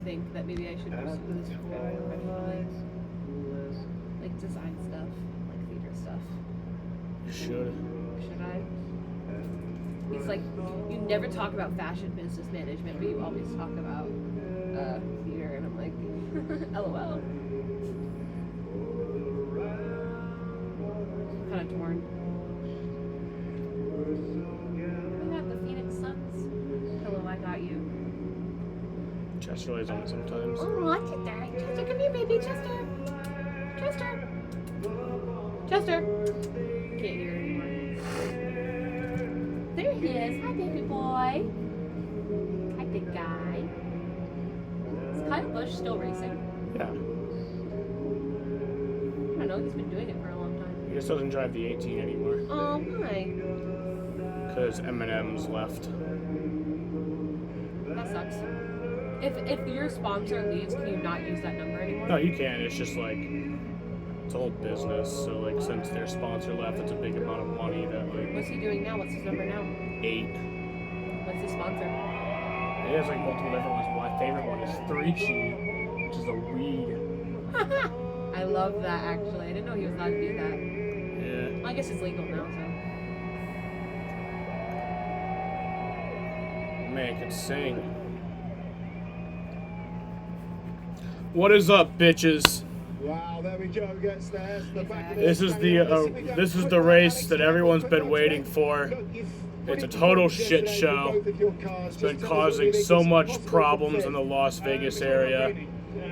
think that maybe I should pursue this for like design stuff, like theater stuff. You should. Should I? It's like you never talk about fashion business management, but you always talk about theater, and I'm like, LOL. Kind of torn. I got the Phoenix Suns. Hello, I got you. Chester lays on it sometimes. Oh, look at that. Chester, come here, baby. Chester. Chester. Chester. Can't hear anymore. There he is. Hi, baby boy. Hi, big guy. Is Kyle Busch still racing? Yeah. I don't know. He's been doing it for a long time. He just doesn't drive the 18 anymore. Oh, why? Because M&M's left. That sucks. If your sponsor leaves, can you not use that number anymore? No, you can. It's just like, it's a whole business. So like, since their sponsor left, it's a big amount of money that like. What's he doing now? What's his number now? 8. What's his sponsor? It has like multiple different ones. My favorite one is 3Chi, which is a weed. I love that, actually. I didn't know he was allowed to do that. Yeah. Well, I guess it's legal now, so. Man, I could sing. What is up, bitches? Wow, there we go. Gets there. The back of This is the race that everyone's been waiting for. It's a total shit show. It's been causing so much problems in the Las Vegas area.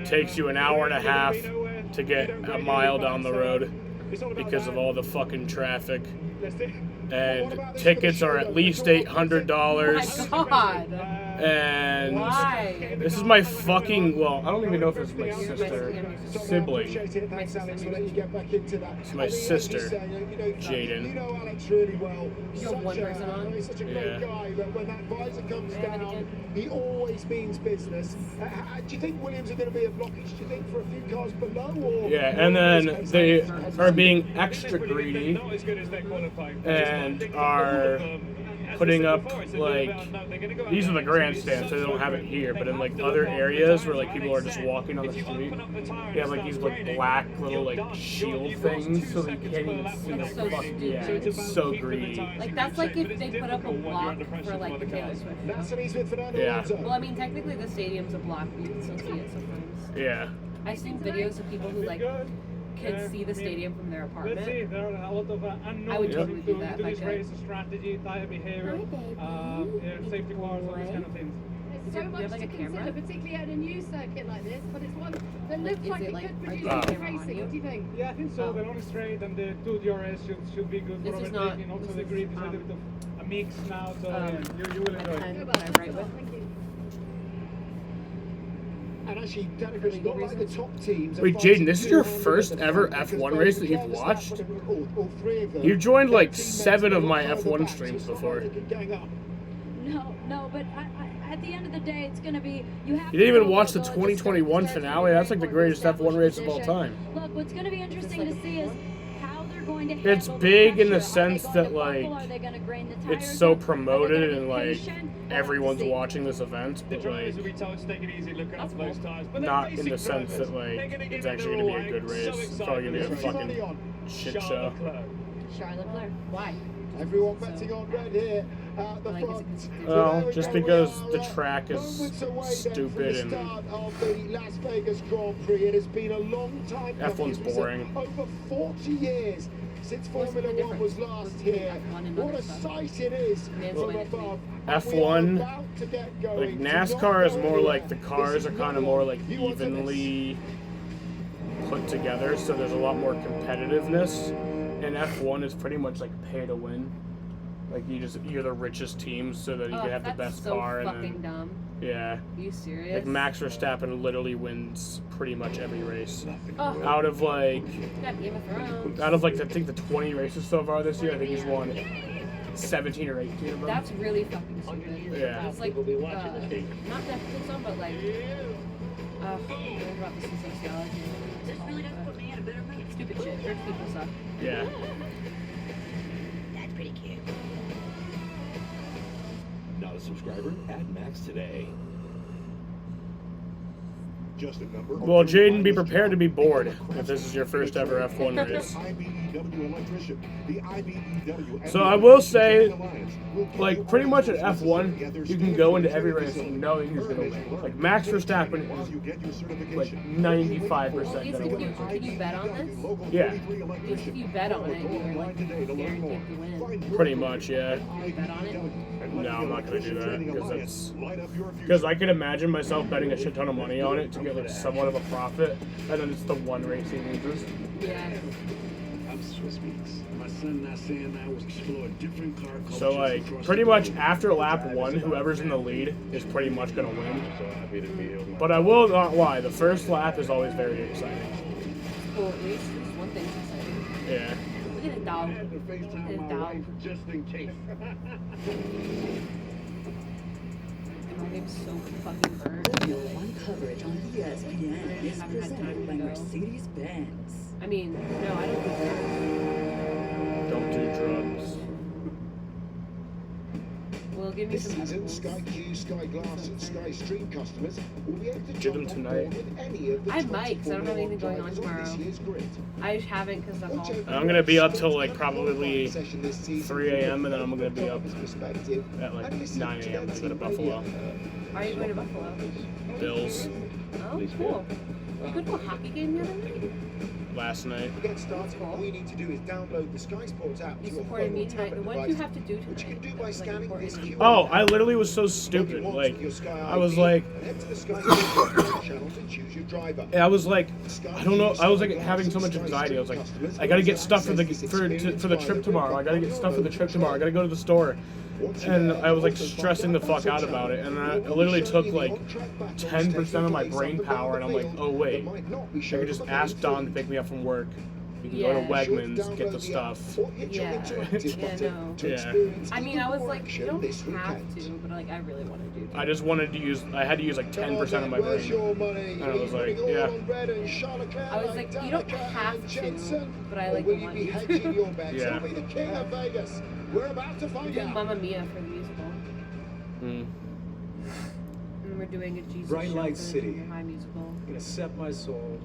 Takes you an hour and a half to get a mile down the road because of all the fucking traffic. And tickets are at least $800. Oh my god! And Why? this is my fucking, well, I don't even know if it's my sister, sibling. It's my sister, Jaden. You know Alex really well. You have one person on? He's such a Yeah. great guy, but when that visor comes down, he always means business. Do you think Williams are going to be a blockage, do you think, for a few cars below? Or Yeah, and then they are being extra greedy and are putting up, like, these are the grandstands, so they don't have it here, but in, like, other areas where, like, people are just walking on the street, they have, like, these, like, black little, like, shield things, so they can't even see the So fuck. Yeah, it's so greedy. Like, that's like if they put up a block for, like, the Taylor Swift show. that's an East with Fernando Yeah. Alonso. Well, I mean, technically the stadium's a block, but you can still see it sometimes. Yeah. I've seen videos of people who, like, can see the stadium from their apartment. Let's see, there are a lot of unknowns I would totally do to that if I this could. race, strategy, tire behavior, safety cars, all these kind of things. Do So you much have, like, to a camera? consider, particularly at a new circuit like this, but it's one that looks Is like it it like- could are produce you good camera on racing. you? What do you think? Yeah, I think so. Oh. They're on straight, and the 2 DRS should be good for This is not- overtaking. Also, this the is, grid is a little bit of a mix now, so you will a enjoy it. 10 Go that back. I write with. Thank you. And actually, Danica, it's not like the top teams. are Wait, fighting Jaden, this is your two first at the ever front, F1 because race that both you've Verstappen watched? and all 3 of them You've joined, like, teammates 7 of are my right at the F1 back, so streams it's not before. like they can gang up. No, but at the end of the day, it's going to be... You You didn't even watch the 2021 finale. That's like the greatest F1 race of all time. Look, what's going to be interesting to see is how they're going to It's handle big the in the pressure. Are they sense going that, to buckle? like, Are they going to grind the it's tires so up? Are they promoted gonna be and, like, patient? We'll have to everyone's see. watching this event, The but, like, drivers will be told to take it easy, look out for those tires. But they're not in the basic sense that, drivers. like, They're gonna give it's it actually their going to be a all. good I'm so race. It's excited probably going to be a Who's money fucking on? shit Charles show. Leclerc. Charlotte Leclerc. Why? Everyone betting on red here at the Like, is it front. considered- Well, just because the We are, track is moments away then stupid from the and start of the Las Vegas Grand Prix. It has been a long time coming. F1's It was boring. Over 40 years since What's the Formula One was difference last between here. F1 and What other a stuff? sight it is Man's from way to above. F1, We are about to get going. like, Do NASCAR not is go more like anywhere. the cars This are is kind not of more on. like You want to miss. evenly put together, so there's a lot more competitiveness. And F1 is pretty much like pay to win. Like you're the richest team, so that you can have the that's best so car, and fucking then dumb. yeah, Are you serious? like Max Verstappen literally wins pretty much every race. Oh, Out of like got Game of Thrones. I think the 20 races so far this year, I think he's won 17 or 18 of them. That's really fucking stupid. Yeah. It's like, not Netflix on, but like, learned about this in sociology. This really does put me in a better mood. Stupid shit. Rich people suck. Yeah. That's pretty cute. Not a subscriber? Add Max today. Just a number. Well, Jaden, be prepared to be bored if this is your first ever F1 race. IBEW electrician. The IBEW. So I will say, like, pretty much at F1, you can go into every race knowing who's going to win. Like, Max Verstappen is, like, 95% going to win. Can you bet on this? Yeah, If you bet on it, you're like guaranteed to win. pretty much, yeah. Can you bet on it? No, I'm not going to do that, because I can imagine myself betting a shit ton of money on it to get, like, somewhat of a profit, and then it's the one race he loses. Yeah. I'm Swiss Beats. My son not saying I was explore different car cultures. So, like, pretty much after lap 1, whoever's in the lead is pretty much going to win. But I will not lie, the first lap is always very exciting. Cool. Race is one thing exciting. Yeah. Look at the dog. Look at the dog. Just in case. My name's so fucking bird. Formula One coverage on ESPN is haven't had time presented to by go. Mercedes-Benz. I mean, no, I don't think Don't do drugs. Well, give me This some season, edibles. Sky Q, Sky Glass, and Sky Stream customers will be able to Give jump them on tonight. board with any of the I might, 'cause I don't have 24 anything going on drivers tomorrow. this year's grid. I just haven't because I'm all. I'm going to be up till, like, probably 3 a.m., and then I'm going to be up at, like, 9 a.m. to go to Buffalo. Are you going to Buffalo? Bills Oh, cool. You go to a hockey game the other night? last night. To get started, all you need to do is download the Sky Sports app You to your supported phone me or tonight. tablet What do you device, have to do which you tonight? can do by That's, like, scanning important. this QR Oh, I code. literally was so Log stupid. in once Like, with your Sky I was ID like, and head to the Sky Sports channel to choose your driver. I was like, I don't know. I was like having so much anxiety. I was like, I gotta get stuff for the trip tomorrow. I gotta get stuff for the trip tomorrow. I gotta go to the store. And I was like stressing the fuck out about it. And it literally took like 10% of my brain power. And I'm like, oh wait, I could just ask Don to pick me up from work. We can go to Wegmans, get the stuff. Yeah. Yeah, no. Yeah. I mean, I was like, you don't have to, but like, I really want to do that. I just wanted to use. I had to use like 10% of my brain. And I was like, yeah. I was like, you don't have to, but I like Will want you be you to. hedging your bets? Yeah. He'll be the king of Vegas. We're about to We're find doing out. Mamma Mia for the musical. Hmm. And we're doing a Jesus Bright show Light for the City. Junior High musical. Gonna set my soul.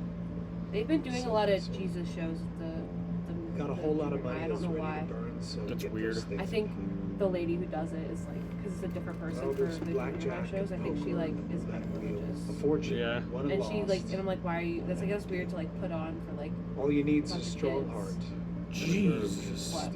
They've been doing a lot of Jesus shows at the Got a whole lot of money I don't that's know ready why. to burn. So That's get weird. those things I think moving. the lady who does it is like, because it's a different person Well, for there's the Junior High blackjack, shows. I think she like is that kind of wheel, religious. a fortune, Yeah. won And lost. she like, and I'm like, why are you? That's like that's weird to like put on for like. All you need is a bunch of strong kids. heart. Jesus. What?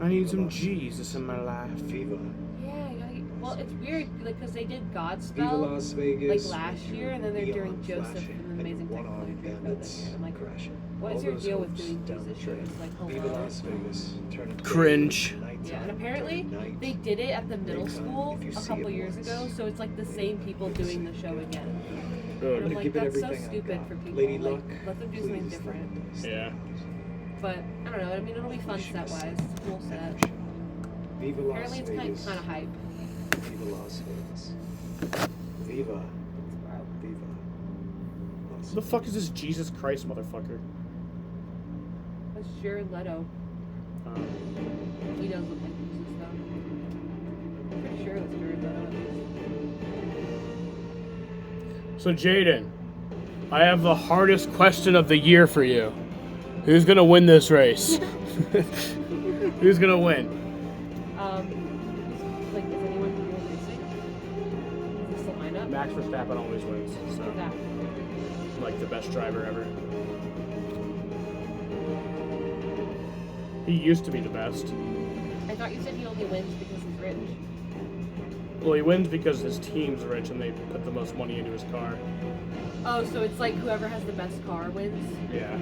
I need some Jesus in my life. Viva. Yeah, you gotta get, well, it's weird like because they did Viva Godspell Las Vegas. like last year, and then they're doing Neon Joseph flashing, and the and Amazing one-armed Technology bandits this year. I'm like, crashing. what is All your those deal with hopes doing down the Jesus drain. shows? Like, Viva hello. Las Vegas. Turn it Cringe. day, nighttime, Yeah, and apparently turn it night. they did it at the middle Daytime, school if you a see couple it years once. ago, so it's like the same people doing the show again. And Good. I'm Gonna like, give it that's so everything I've stupid got. for people. Lady like, Luck, let them do something please different. let them stay. Yeah. But I don't know. I mean, it'll be fun set wise. It's a cool set. Viva Las Apparently, it's Vegas. kind of hype. Viva Las Vegas. Viva. Viva. Las Who the fuck is this Jesus Christ motherfucker? That's Jared Leto. He does look like Jesus though. I'm pretty sure it's Jared Leto. So Jaden, I have the hardest question of the year for you. Who's gonna win this race? Who's gonna win? Like, is anyone here racing? Is this the lineup? Max Verstappen always wins. So, That. like the best driver ever. He used to be the best. I thought you said he only wins because he's rich. Well, he wins because his team's rich and they put the most money into his car. Oh, so it's like whoever has the best car wins? Yeah.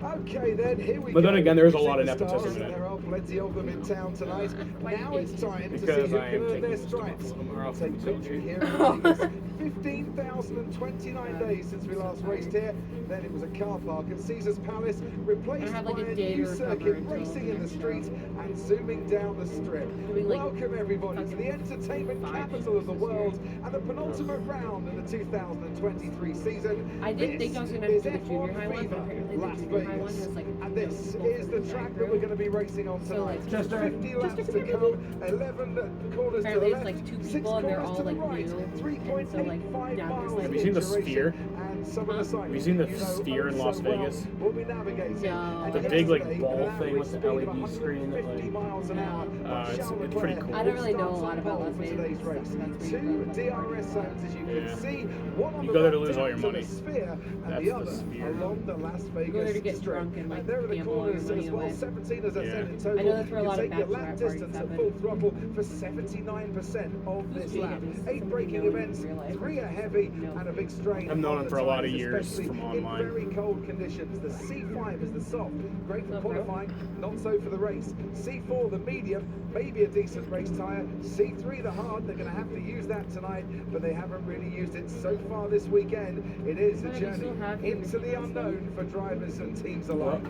Okay then, here we But go. then again, there's a You've lot of seen the nepotism stars, in it. There are plenty of them in town tonight. Now it's time to see Because who I am can earn taking their this to stripes. Buffalo tomorrow. Take victory here in Vegas. 15,029 days since we last raced here. Then it was a car park at Caesar's Palace, replaced have, like, by a a day new to recover circuit, until racing in the next streets and zooming down the strip. Doing, like, Welcome everybody to the entertainment capital of the world and the penultimate round of the 2023 season. I didn't think I was going to do This the is junior F1 high one, but Fever, apparently the Las junior high one Vegas. has like And this people is from the the track back that we're row. going to be racing on on So, tonight. like, Chester. 50 laps to come, 11 corners to the Apparently left, it's like 2 6 people and they're corners all to the like right, new. And so 3.85 like, yeah, miles there's Have like. you seen the duration, Sphere? and some of the sites Have you seen the you know Sphere in oh Las so well Vegas? will be navigating. No. And The big, like, yesterday, ball with an thing with the average speed of LED screen that, 150 like- miles an hour by it's Charles pretty Leclerc, cool. I don't really know a starts lot on about pole Las for Vegas. today's race. That's where 2 you go. DRS zones, as you can Yeah. see. One on You the go there to left lose all down your to money. the Sphere, and That's the the other Sphere. along the Las Vegas Go there to get Strip. drunk and, like, there are the gamble all your corners money as well. away. 17 as I said in Yeah. total. I know that's where a You lot of take your bachelorette lap distance parties at happen. full throttle for 79% of this Who's lap. Jaden? Is 8 somebody braking known in events, real life? 3 are heavy, No. and a big strain. I've known on him the for a lot of tyres, years especially from online. In very cold conditions. The C5 is the soft, great for What's up, bro? qualifying, not so for the race. C4, the medium, maybe a decent race tyre. C3, the hard, they're going to have to use that tonight, but they haven't really used it so far this weekend. It is a But you journey still have your into the ridiculous unknown for drivers and teams alike.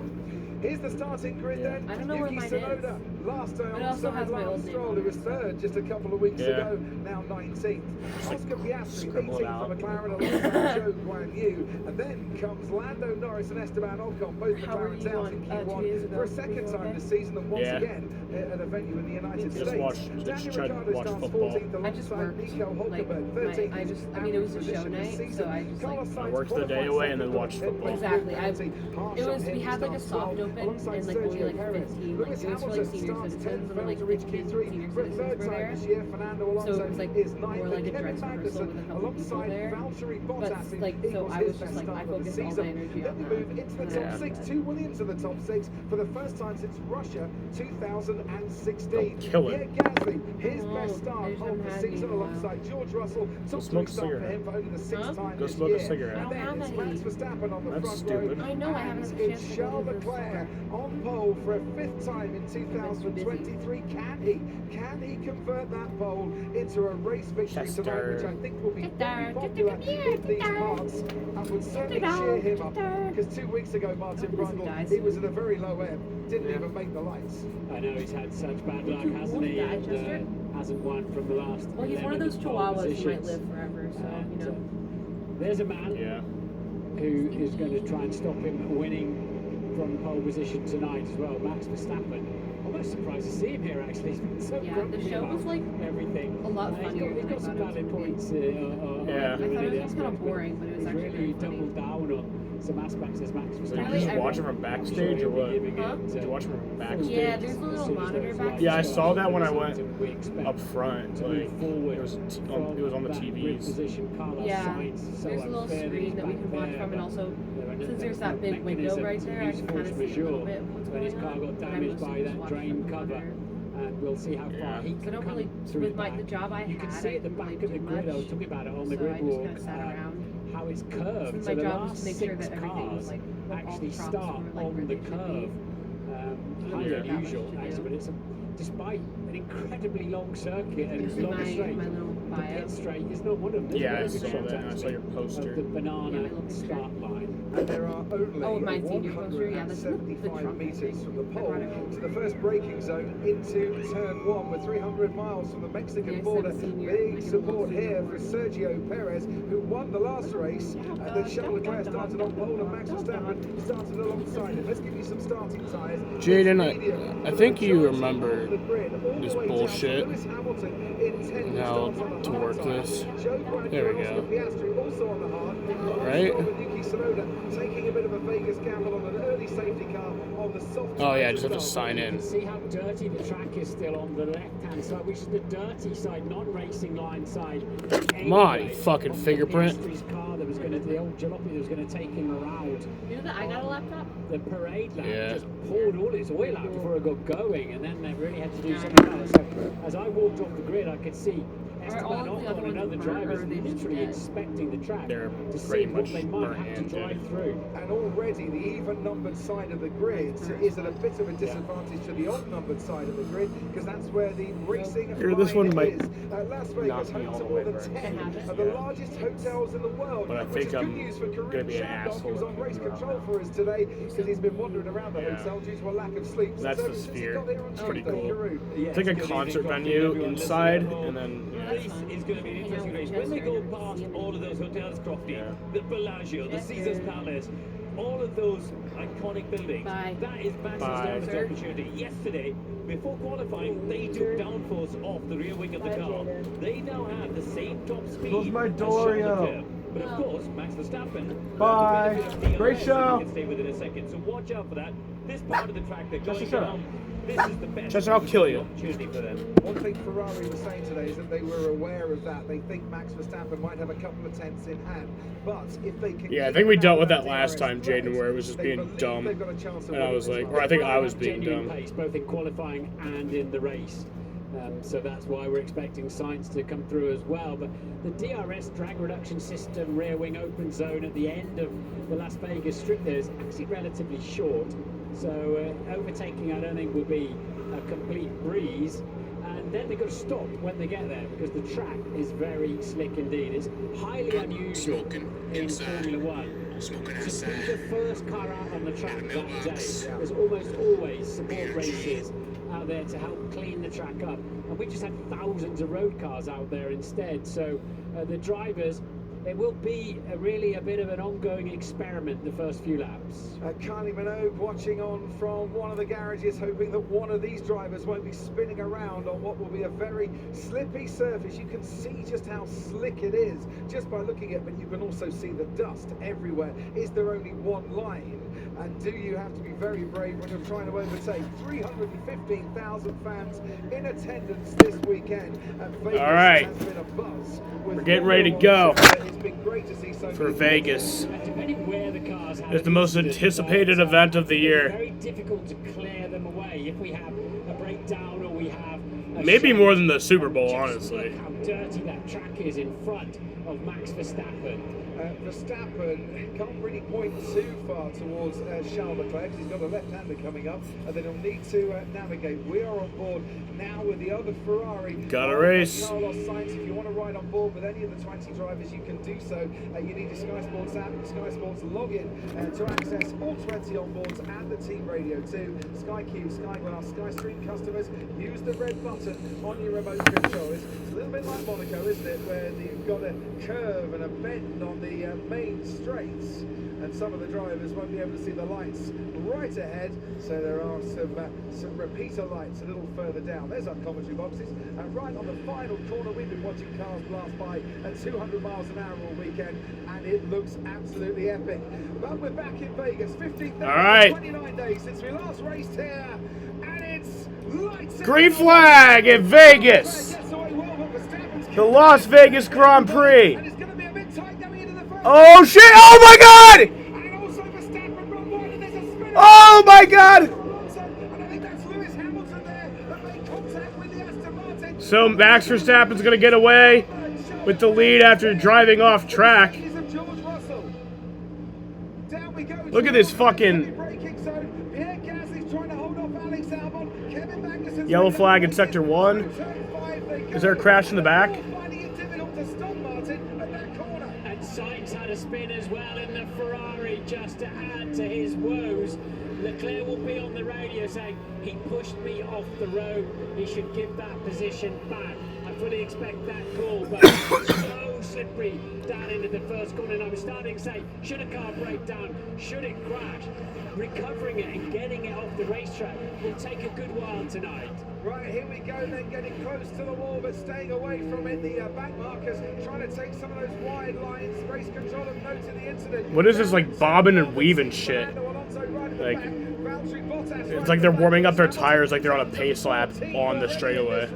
Here's the starting grid then. I don't know where Yuki mine is. Tsunoda, last day But it also alongside has my old Lance name Stroll, on who it. was third just a couple of weeks Yeah. ago, now 19th. Oscar Piastri, scribble it 18th out. for McLaren alongside Zhou Guan Yu. And then comes Lando Norris and Esteban Ocon, both How were McLarens you out on, in 2 days Q1 ago? for a second time this season, and once Yeah. again at a venue in the United Just States. watch- just Daniel try to Ricciardo watch starts football. 14th I just alongside worked, Nico like, Hulkenberg, 13th. I just, I mean, it was a show night, so I just, like, Carlos I worked the day Sainz away and then qualified watched second, football. Exactly. Harsh It on was, him, we had like a starts soft 12th, open and alongside like only Sergio like Perez. 15, like Lewis it was for like Hamilton senior starts citizens 10th, and then failed like to reach 15 Q3 senior for a citizens third were time there. this year. Fernando So Alonso it was like is more ninth, like a and Kevin dress rehearsal with a Magnussen couple people alongside there. Valtteri But Bottas like, so equals I his was just best like, start I of the focused all my season. energy Then on we that. move into the And top Yeah. 6. 2 Williams in the top 6 for the first time since Russia 2016. Don't kill it. Pierre Gasly, his Oh, best I start just of haven't the had season any in a while. alongside George Russell. Top smoke 3 a start for cigarette. him for only the 6th Huh? time Go this smoke a year. cigarette. And I don't then have it's any. Max Verstappen on the That's front stupid. row. I know, I haven't had a And chance it's to go Charles to the Leclerc store. on pole for a 5th time in 2023. Can he convert that pole into a race victory tonight, which I think will be very popular in these parts, and would certainly cheer him up. Because 2 weeks ago, Martin Brundle, he was at a very low ebb, didn't even make the lights. I know he's had such bad luck, Too hasn't old he? to die, And, Chester. hasn't won from the last. Well, he's one of 11 those pole chihuahuas who might positions. live forever, so, And, you know. there's a man Yeah. who is going to try and stop him winning from pole position tonight as well, Max Verstappen. Almost surprised to see him here actually. He's been so Yeah, grumpy the show about was, like, everything. a lot He's funnier got, he's than I got some thought it was valid gonna be. points. Yeah. I thought it was kind of boring, but it was He's actually really really funny. doubled down on some aspects as Max So Verstappen. you just Really, watch it from backstage or what? Huh? Did you watch it from backstage? Yeah, there's a little monitor back Yeah, I there. saw that when I went We expect up front. to Like move forward it was from it was on the that grid TVs. position. Carlos Yeah, Sainz, so there's a little unfair that he's screen that we back can watch there, from, and but also, there are since there's no that big window mechanism right to there, I use can kind force of see a majeure little bit what's when his going car on. got But I damaged mostly by just that watch drain from the cover. monitor. And we'll see how far Yeah. he So I can don't come really, through with back. the job I You can had, see I at the didn't back really of the do grid. I was much. talking about it on the So grid I just walk. kind of sat around. How it's curved. So So my the job was last to make sure 6 that everything was cars like, all actually the props start were like on where the they should be. curve. Really Highly not much unusual, to do. actually, but it's despite an incredibly long circuit and Here's long my straight. little The bio. pit straight is not one of them. There's Yeah, I a saw shot, that. I saw actually, your poster. of the banana Yeah, my little picture. start line. And there are only Oh, my senior poster, yeah, that's the 175 trunk, I metres think. from the I pole brought it home. to the first braking zone into turn 1. We're 300 miles from the Mexican Yeah, border. 17 year, Big like a support little here senior for Sergio Perez, who won the last race. And then Charles Leclerc started on pole, and Max Verstappen started alongside him. Let's give you some starting tyres. Jaden, It's medium, I for think the you majority remember of the grid, all the this way down to bullshit. Lewis Hamilton in 10th, Now, starts on the to hard work tyre. this. Joe Guan There we Yu and Oscar go. Piastri also on the hard. Right? Stroll and Yuki Tsunoda taking a bit of a Vegas gamble on an early safety car on the soft. Oh yeah, I tyres just have to as well. sign You in. can see how dirty the track is still on the left-hand side, which is the dirty side, non-racing line side. My Anyway, fucking on the fingerprint. Piastri's car that was going to, the old jalopy that was going to take him around You know that I got a laptop? the parade lap, Yeah. just poured all its oil out before it got going, and then they really had to do something else. So as I walked off the grid, I could see Esteban all of the other Ocon and ones other burnt, drivers or they just literally dead? inspecting the track They're to see pretty what much they might burnt have to and drive dead. through. And already the even-numbered side of the grid is at a bit of a disadvantage to the odd-numbered side of the grid, because that's where the racing Here, this line one might is. Las Vegas, knock me home all to the more way than back. 10 Yeah. of the largest hotels in the world, But I which think is good I'm news for gonna Kareem be an Shandong, asshole who's on race looking around control now. for us today, because he's been wandering around the Yeah. hotel due to a lack of sleep. That's So the since he Sphere. got here on It's pretty Tuesday, cool. Kareem. Yeah, It's like a good evening, concert Rocky. venue Everyone inside, listening at home. and then yeah. that's race fun. is going to be an Hang interesting out race. with When they Chester go and past see him. all of those hotels, Crofty, Yeah. the Bellagio, the Caesars Chester. Palace, all of those iconic buildings, Bye. that is Max Bye. Verstappen's Sir. opportunity. Yesterday, before qualifying, they took downforce off the rear wing of the car. They now have the same top speed Close my as door, Charles yo. Leclerc. But of course, Max Verstappen. Bye. the benefit of Great DRS, show. He can stay within a second. So watch out for that. This part of the track they're Chester, going shut up. down. This is the best Chester, I'll kill you. opportunity for them. One thing Ferrari was saying today is that they were aware of that. They think Max Verstappen might have a couple of tenths in hand. But if they can Yeah, I keep think we dealt with that that last DRS time, Jaden, where it was just they being believe dumb. they've got a chance of And I winning was this like, one. or I think I was being Genuine dumb. pace, both in qualifying and in the race. So that's why we're expecting Sainz to come through as well. But the DRS drag reduction system, rear wing open zone at the end of the Las Vegas Strip there is actually relatively short. So overtaking, I don't think, will be a complete breeze. And then they've got to stop when they get there because the track is very slick indeed. It's highly unusual in Formula One. To be the first car out on the track that day, there's almost always support races out there to help clean the track up. And we just had thousands of road cars out there instead. So the drivers, it will be really a bit of an ongoing experiment the first few laps. Kylie Minogue watching on from one of the garages, hoping that one of these drivers won't be spinning around on what will be a very slippy surface. You can see just how slick it is just by looking at it, but you can also see the dust everywhere. Is there only one line? And do you have to be very brave when you're trying to overtake 315,000 fans in attendance this weekend? Vegas All right. has been a buzz with We're getting ready to Formula go One. It's been great to see so for many Vegas. And depending where the cars have It's the most anticipated event of the it's year. very difficult to clear them away if we have a breakdown or we have a Maybe show. more than the Super Bowl, Just honestly. look how dirty that track is in front of Max Verstappen. Verstappen can't really point too far towards Charles Leclerc because he's got a left-hander coming up, and then he'll need to navigate. We are on board now with the other Ferrari. Got a race. Carlos Sainz. If you want to ride on board with any of the 20 drivers, you can do so. You need a Sky Sports app, Sky Sports login to access all 20 on boards and the team radio too. Sky Q, Sky Glass, Sky Stream customers, use the red button on your remote control. It's a little bit like Monaco, isn't it, where you've got a curve and a bend on the main straights, and some of the drivers won't be able to see the lights right ahead, so there are some repeater lights a little further down. There's our commentary boxes, and right on the final corner we've been watching cars blast by at 200 miles an hour all weekend, and it looks absolutely epic. But we're back in Vegas, 15,029 days since we last raced here, and it's lights Green flag in Vegas. The Las Vegas Grand Prix. Oh shit! Oh my god! Oh my god! So Max Verstappen's gonna get away with the lead after driving off track. Look at this fucking yellow flag in sector 1. Is there a crash in the back? And Sainz had a spin as well in the Ferrari just to add to his woes. Leclerc will be on the radio saying he pushed me off the road. He should give that position back. I fully expect that call, but so slippery down into the first corner. And I'm starting to say, should a car break down? Should it crash? Recovering it and getting it off the racetrack will take a good while tonight. Right, here we go then, getting close to the wall but staying away from it. The back markers trying to take some of those wide lines. Race control have noted the incident. What is this, like bobbing and weaving shit? Like, it's like they're warming up their tires like they're on a pace lap on the straightaway.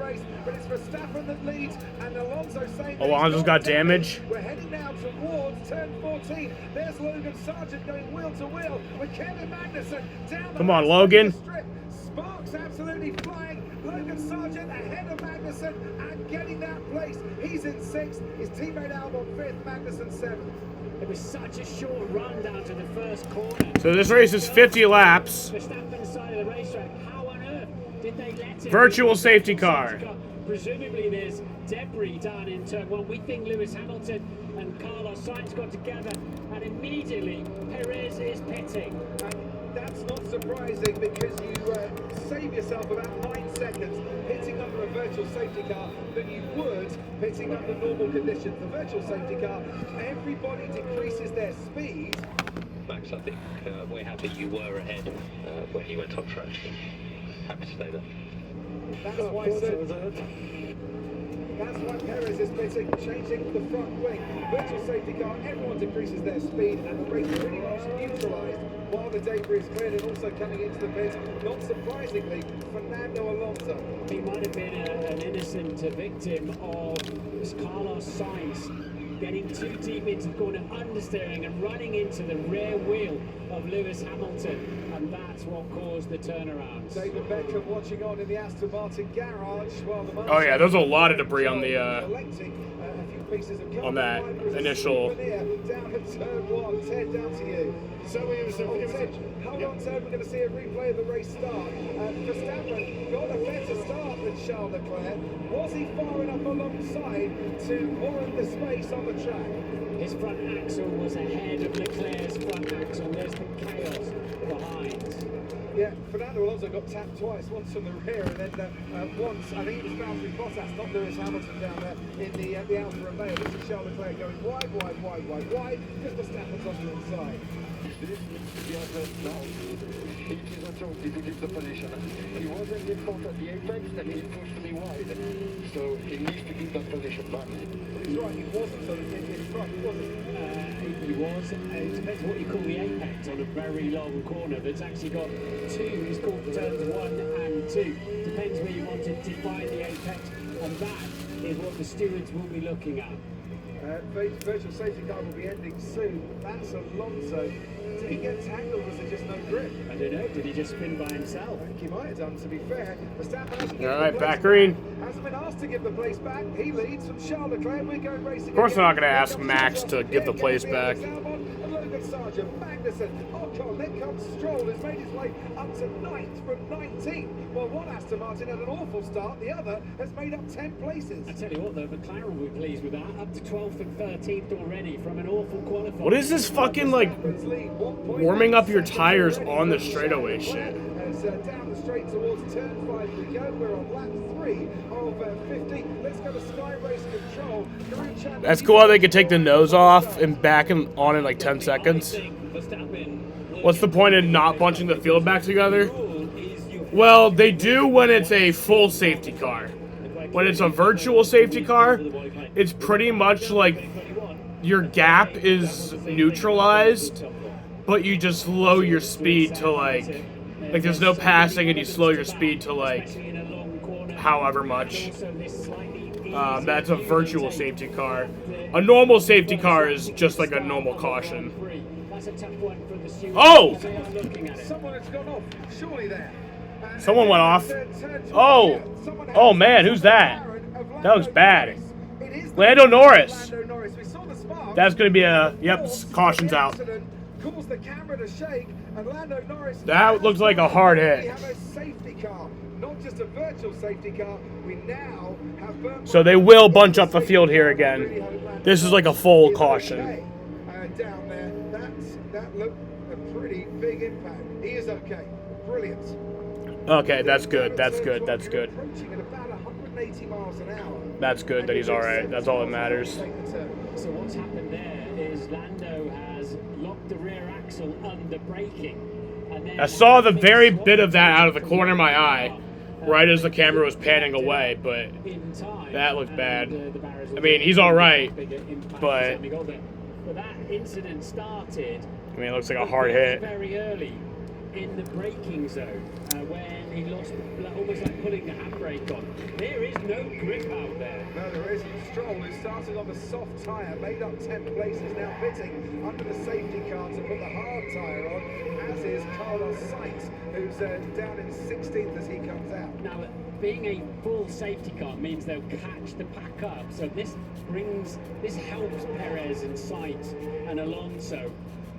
Alonso's got damage. We're heading now towards turn 14. There's Logan Sargent going wheel to wheel with Kevin Magnussen down. Come on, Logan. Sparks absolutely flying. Logan Sargent ahead of Magnussen and getting that place. He's in 6th. His teammate Albon 5th. Magnussen 7th. It was such a short run down to the first corner. So this race is 50 laps. Verstappen's side of the racetrack. How on earth did they let it? Virtual safety car. Presumably there's debris down in turn 1. We think Lewis Hamilton and Carlos Sainz got together, and immediately Perez is pitting. that's not surprising because you save yourself about 9 seconds hitting under a virtual safety car than you would hitting under normal conditions. The virtual safety car, everybody decreases their speed. Max, I think we're happy you were ahead when you went on track. Happy to stay there. That's why Perez is pitting, changing the front wing. Virtual safety car, everyone decreases their speed and the race pretty much neutralised while the debris is cleared, and also coming into the pit, not surprisingly, Fernando Alonso. He might have been an innocent victim of Carlos Sainz getting too deep into the corner, understeering and running into the rear wheel of Lewis Hamilton, and that's what caused the turnaround. David Beckham watching on in the Aston Martin garage while the Oh yeah, there's a lot of debris on the on that initial. Down at turn 1, Ted, down to you. So hold on, Ted, we're going to see a replay of the race start. Verstappen got a better start than Charles Leclerc. Was he far enough alongside to warrant the space on the track? His front axle was ahead of Leclerc's front axle. There's the chaos behind. Yeah, Fernando Alonso got tapped twice, once from the rear and then once, I think it was Valtteri Bottas, not Lewis Hamilton down there in the Alfa Romeo. This is Charles Leclerc going wide, because Verstappen's on the inside. This needs to be addressed now. It is a trophy to give the position. He wasn't in front of the apex and he's pushed me wide. So he needs to give that position back. He's right, he wasn't in front, was he? He was. It depends what you call the apex on a very long corner that's actually got two. It's called turns 1 and 2. Depends where you want to define the apex, and that is what the stewards will be looking at. Virtual safety car will be ending soon. That's Alonso. Did he get tangled or was it just no grip? I don't know. Did he just spin by himself? I think he might have done, to be fair. Verstappen hasn't All right, back green. Hasn't been asked to give the place back. He leads from Charles Leclerc. We're going racing. Of course, they're not going to ask Max to give the place back. Sargent, Magnussen, Ocon, then comes Stroll, who's made his way up to 9th from 19th. Well, one Aston Martin had an awful start, the other has made up 10 places. I tell you what, though, McLaren will be pleased with that. Up to 12th and 13th already from an awful qualifying. What is this fucking, like, warming up your tires on the straightaway shit? As down the straight towards turn 5 we go. We're on lap 3 of 50. Let's go to Sky Race Control. That's cool how they could take the nose off and back and on in like 10 seconds. What's the point in not bunching the field back together? Well, they do when it's a full safety car. When it's a virtual safety car, it's pretty much like your gap is neutralized, but you just slow your speed to like there's no passing and you slow your speed to like however much. That's a virtual safety car. A normal safety car is just like a normal caution. Oh! Someone has gone off, surely there. Someone went off. Oh! Oh man, who's that? That looks bad. Lando Norris. That's gonna be a, yep, caution's out. That looks like a hard hit. Not just a virtual safety car, we now have so they will bunch up the field here again. This is like a full caution. Down there, that looked a pretty big impact. He is okay. Brilliant. Okay, that's good. That's good. That's good. Approaching at about 180 miles an hour. That's good that he's all right. That's all that matters. So what's happened there is Lando has locked the rear axle under braking. And then I saw the very bit of that out of the corner of my eye, right as the camera was panning away, but that looked bad. I mean, he's all right, but that incident started. I mean, it looks like a hard hit. Very early in the braking zone when he lost, almost like pulling the handbrake on. There is no grip out there. No, there isn't. Stroll, who started on the soft tyre, made up 10 places, now pitting under the safety car to put the hard tyre on, as is Carlos Sainz, who's down in 16th as he comes out. Now, being a full safety car means they'll catch the pack up. So this helps Perez and Sainz and Alonso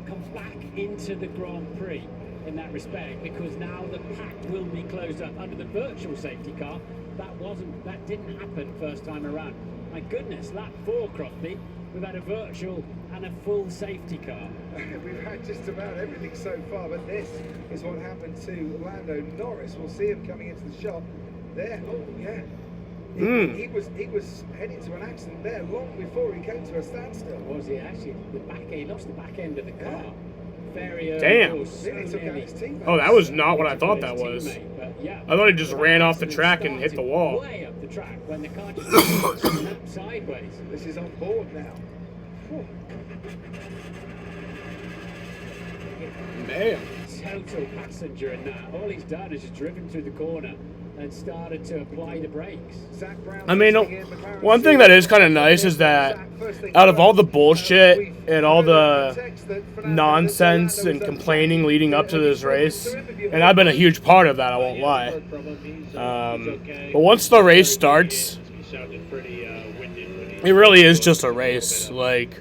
come back into the Grand Prix in that respect, because now the pack will be closed up. Under the virtual safety car, that didn't happen first time around. My goodness, lap 4, Crosby. We've had a virtual and a full safety car. We've had just about everything so far, but this is what happened to Lando Norris. We'll see him coming into the shot there. Oh, yeah. He was heading to an accident there long before he came to a standstill. Was he actually? He lost the back end of the car. Very early. Damn. So Oh, that was not what I thought that was. Yeah. I thought he just ran off the track and hit the wall. Way up the track when the car just snapped sideways. This is on board now. Damn. Total passenger in that. All he's done is just driven through the corner and started to apply the brakes. I mean, one thing that is kind of nice is that out of all the bullshit and all the nonsense and complaining leading up to this race, and I've been a huge part of that, I won't lie. But once the race starts, it really is just a race. Like,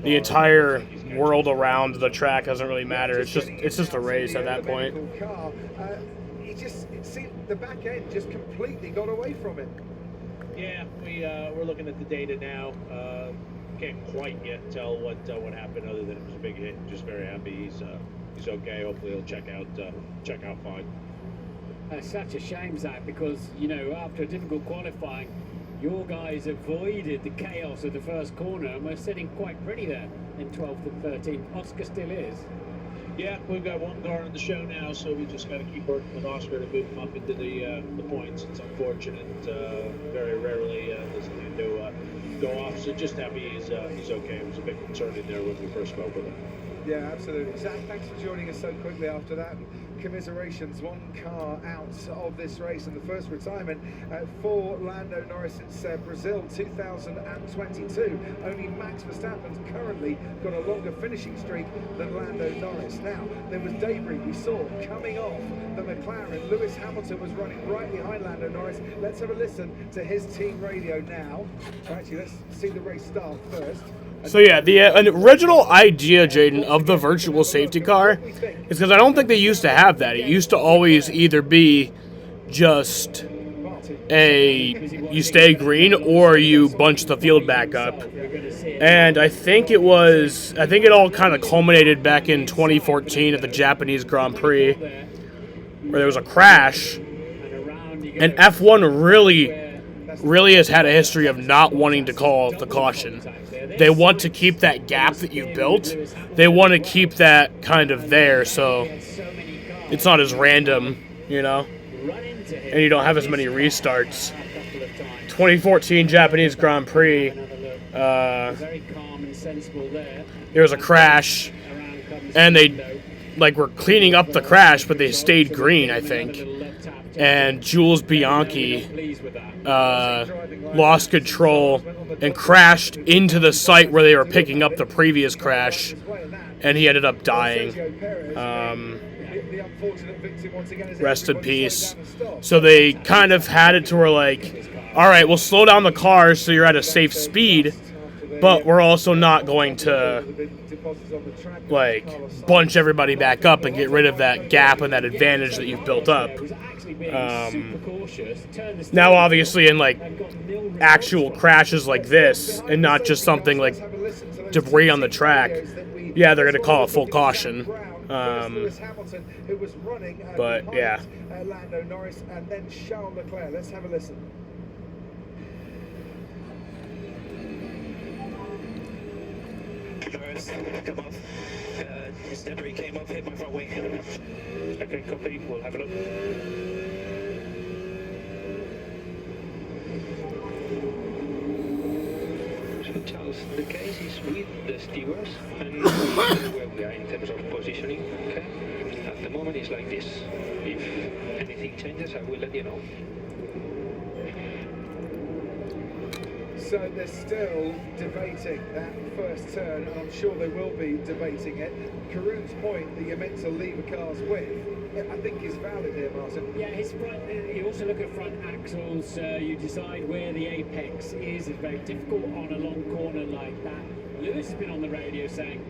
the entire world around the track doesn't really matter. It's just a race at that point. It seemed the back end just completely got away from him. Yeah, we're looking at the data now. Can't quite yet tell what happened, other than it was a big hit. Just very happy he's okay. Hopefully he'll check out fine. It's such a shame, Zach, because after a difficult qualifying, your guys avoided the chaos of the first corner and we're sitting quite pretty there in 12th and 13th. Oscar still is. Yeah, we've got one car on the show now, so we just got to keep working with Oscar to move him up into the points. It's unfortunate. Very rarely does Lando go off, so just happy he's okay. It was a big concern in there when we first spoke with him. Yeah, absolutely. Zach, thanks for joining us so quickly after that. Commiserations, one car out of this race and the first retirement for Lando Norris since Brazil 2022. Only Max Verstappen's currently got a longer finishing streak than Lando Norris. Now, there was debris we saw coming off the McLaren. Lewis Hamilton was running right behind Lando Norris. Let's have a listen to his team radio now. Actually, let's see the race start first. So yeah, the original idea, Jaden, of the virtual safety car is because I don't think they used to have that. It used to always either be just you stay green or you bunch the field back up. And I think it all kind of culminated back in 2014 at the Japanese Grand Prix where there was a crash, and F1 really has had a history of not wanting to call the caution. They want to keep that gap that you built. They want to keep that kind of there, so it's not as random, and you don't have as many restarts. 2014 Japanese Grand Prix, there was a crash, and they were cleaning up the crash, but they stayed green, I think. And Jules Bianchi lost control and crashed into the site where they were picking up the previous crash, and he ended up dying. Rest in peace. So they kind of had it to where, all right, we'll slow down the cars so you're at a safe speed, but we're also not going to bunch everybody back up and get rid of that gap and that advantage that you've built up. Now obviously in actual crashes like this, and not just something like debris on the track, yeah, they're gonna call a full caution. But yeah. Lando Norris and then Charles Leclerc. Let's have a listen. Norris, come off. His debris came off, hit my front wing. Okay, copy. We'll have a look. So, Charles, the case is with the stewards and where we are in terms of positioning. Okay? At the moment, it's like this. If anything changes, I will let you know. So they're still debating that first turn, and I'm sure they will be debating it. Karun's point that you're meant to leave a car's width, I think is valid here, Martin. Yeah, his front. You also look at front axles. You decide where the apex is. It's very difficult on a long corner like that. Lewis has been on the radio saying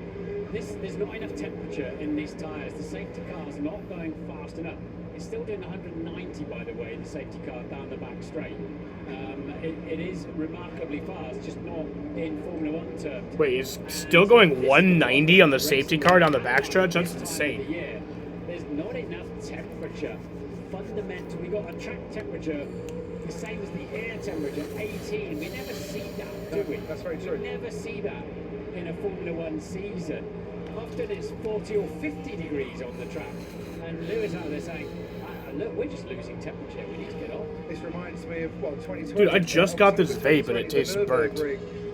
there's not enough temperature in these tyres. The safety car's not going fast enough. It's still doing 190, by the way, the safety car down the back straight. It is remarkably fast, just not in Formula 1 terms. Wait, he's still going 190 on the safety car down the backstretch? That's insane. Yeah, there's not enough temperature. Fundamentally, we got a track temperature the same as the air temperature, 18. We never see that, do we? That's very true. We never see that in a Formula 1 season. Often it's 40 or 50 degrees on the track. And Lewis out there saying, look, we're just losing temperature. We need to get on. This reminds me of, well, 2020. Dude, I just got this vape and it tastes burnt.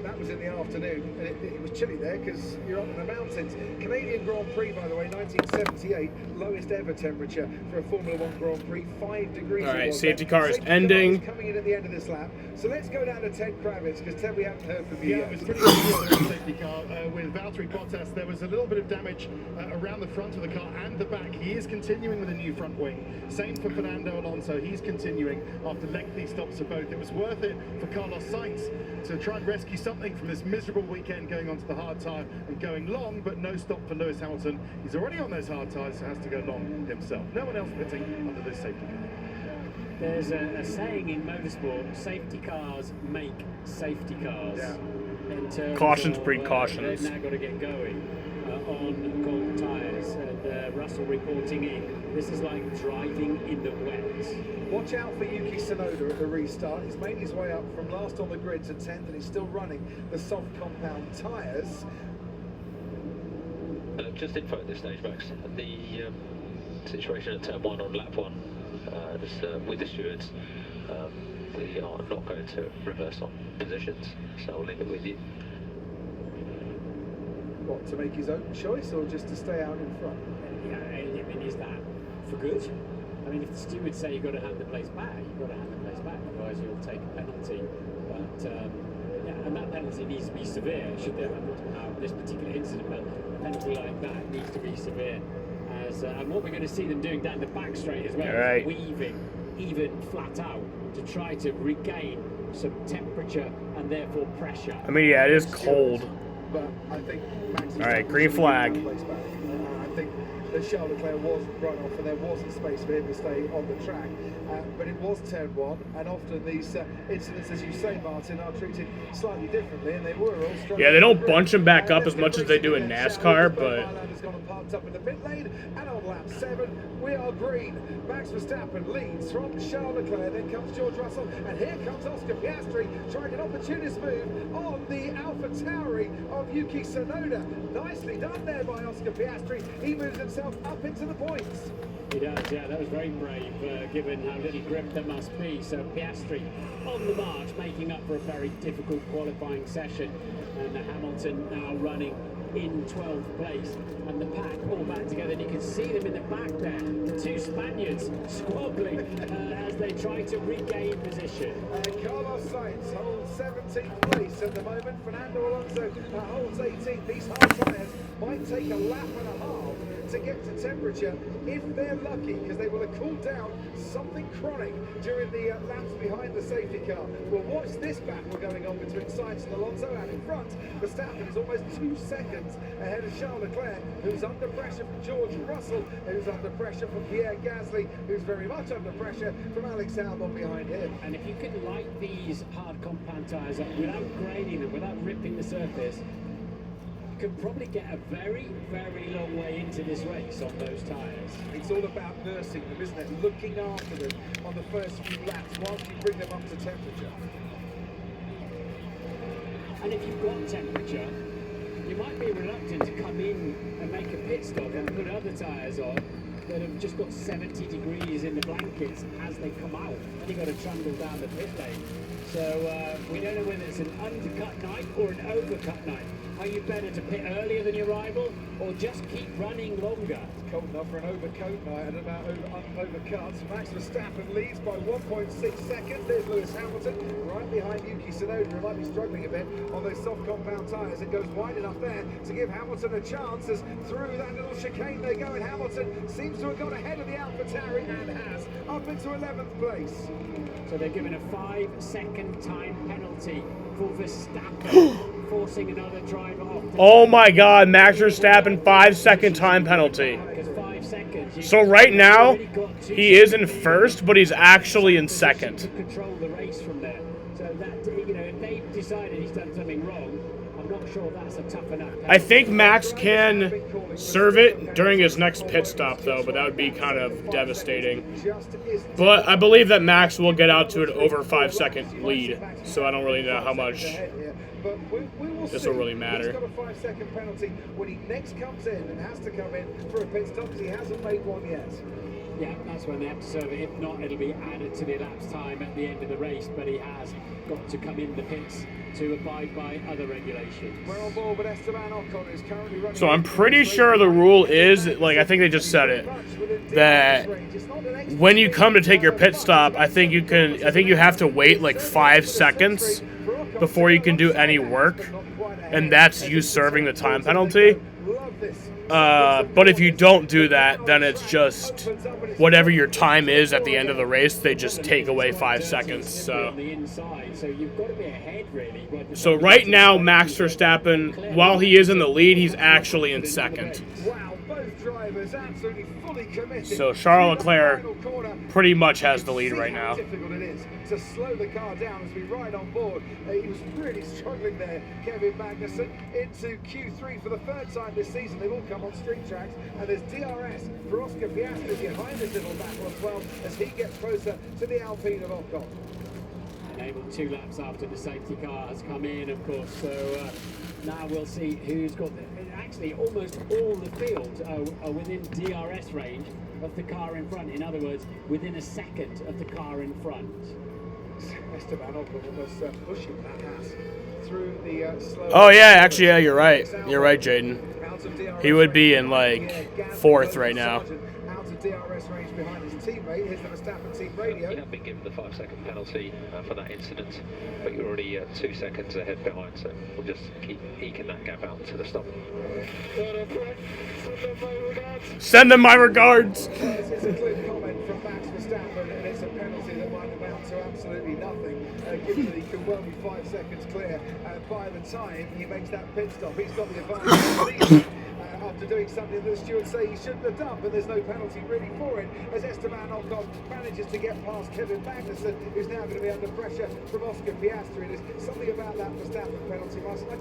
That was in the afternoon, and it was chilly there because you're up in the mountains. Canadian Grand Prix, by the way, 1978, lowest ever temperature for a Formula 1 Grand Prix, 5 degrees. All right, safety car is ending. Coming in at the end of this lap. So let's go down to Ted Kravitz, because Ted, we haven't heard from you Yeah, yet. it was pretty good in the safety car with Valtteri Bottas. There was a little bit of damage around the front of the car and the back. He is continuing with a new front wing. Same for Fernando Alonso. He's continuing after lengthy stops for both. It was worth it for Carlos Sainz to try and rescue something from this miserable weekend, going onto the hard tyre and going long, but no stop for Lewis Hamilton. He's already on those hard tyres, so has to go long himself. No one else pitting under this safety car. There's a saying in motorsport, safety cars make safety cars. Yeah. In terms Cautions of, breed cautions. They've now got to get going on cold tyres. And Russell reporting in, this is like driving in the wet. Watch out for Yuki Tsunoda at the restart. He's made his way up from last on the grid to 10th, and he's still running the soft compound tyres. Just info at this stage, Max. The situation at turn 1 on lap 1 with the stewards, we are not going to reverse on positions, so I'll leave it with you. What, to make his own choice, or just to stay out in front? Yeah, I mean, is that for good? I mean, if the stewards say you've got to hand the place back, you've got to hand the place back, otherwise you'll take a penalty. But, yeah, and that penalty needs to be severe. Should there have this particular incident, but a penalty like that needs to be severe. And what we're going to see them doing down the back straight as well, is weaving even flat out to try to regain some temperature and therefore pressure. I mean, yeah, it is cold. But I think Max. All right, green flag. I think that Charles Leclerc was run off, and there wasn't space for him to stay on the track. But it was turn 1, and often these incidents, as you say, Martin, are treated slightly differently, and they were all struggling. Yeah, they don't bunch him back up as much as they do in NASCAR, but has gone and parked up in the pit lane, and on lap 7, we are green. Max Verstappen leads from Charles Leclerc, then comes George Russell, and here comes Oscar Piastri trying an opportunist move on the AlphaTauri of Yuki Tsunoda. Nicely done there by Oscar Piastri. He moves himself up into the points. He does, yeah, that was very brave, given how little grip there must be. So Piastri on the march, making up for a very difficult qualifying session. And Hamilton now running in 12th place, and the pack all back together, and you can see them in the back there, the two Spaniards squabbling as they try to regain position. Carlos Sainz holds 17th place at the moment. Fernando Alonso holds 18th. These hard tyres might take a lap and a half to get to temperature if they're lucky, because they will have cooled down something chronic during the laps behind the safety car. We'll watch this battle going on between Sainz and Alonso, and in front, Verstappen is almost 2 seconds ahead of Charles Leclerc, who's under pressure from George Russell, who's under pressure from Pierre Gasly, who's very much under pressure from Alex Albon behind him. And if you can light these hard compound tyres up without graining them, without ripping the surface, you can probably get a very, very long way into this race on those tyres. It's all about nursing them, isn't it? Looking after them on the first few laps whilst you bring them up to temperature. And if you've got temperature, you might be reluctant to come in and make a pit stop and put other tyres on that have just got 70 degrees in the blankets as they come out. And you've got to trundle down the pit lane. So we don't know whether it's an undercut night or an overcut night. Are you better to pit earlier than your rival, or just keep running longer? It's cold enough for an overcoat night and about overcuts. Max Verstappen leads by 1.6 seconds. There's Lewis Hamilton right behind Yuki Tsunoda, who might be struggling a bit on those soft compound tyres. It goes wide enough there to give Hamilton a chance as through that little chicane they go, and Hamilton seems to have got ahead of the AlphaTauri and has up into 11th place. So they're given a 5-second time penalty for Verstappen. Forcing another driver off. Oh my God, Max Verstappen 5-second time penalty. So right now, he is in first, but he's actually in second. Control the race from there. that, you know, if they've decided he's done something wrong, I'm not sure that's a tough enough penalty. I think Max can serve it during his next pit stop, though, but that would be kind of devastating. But I believe that Max will get out to an over 5-second lead, so I don't really know how much this will really matter. He's got a 5-second penalty when he next comes in and has to come in for a pit stop because he hasn't made one yet. Yeah, that's when they have to serve it. If not, it'll be added to the elapsed time at the end of the race, but he has got to come in the pits to abide by other regulations. We're on board with Esteban Ocon, who's currently running. So I'm pretty sure the rule is, like, I think they just said it, that when you come to take your pit stop, I think you have to wait like 5 seconds before you can do any work, and that's you serving the time penalty. But if you don't do that, then it's just whatever your time is at the end of the race, they just take away 5 seconds. So right now, Max Verstappen, while he is in the lead, he's actually in second. So Charles Leclerc pretty much has the lead right now. To slow the car down as we ride on board. He was really struggling there, Kevin Magnussen, into Q3 for the third time this season. They've all come on street tracks, and there's DRS for Oscar Piastri behind this little battle as well as he gets closer to the Alpine of Ocon. Enabled 2 laps after the safety car has come in, of course, so now we'll see who's got actually almost all the fields are within DRS range of the car in front. In other words, within a second of the car in front. Esteban Ocon was pushing that Haas through the slow. Oh yeah, actually, yeah, you're right. You're right, Jaden. He would be in like 4th right now. Out of DRS range behind his teammate. Here's the Verstappen team radio. You have been given the 5-second penalty for that incident, but you're already 2 seconds ahead behind, so we'll just keep eking that gap out to the stop. Send them my regards. This is a clear comment from Max Verstappen, and it's a penalty that might amount to absolutely nothing, given that he could well be 5 seconds clear by the time he makes that pit stop. He's got the advantage after doing something that the stewards say he shouldn't have done, but there's no penalty really for it, as Esteban Ocon manages to get past Kevin Magnussen, who's now going to be under pressure from Oscar Piastri. And there's something about that Verstappen penalty, Marcel. I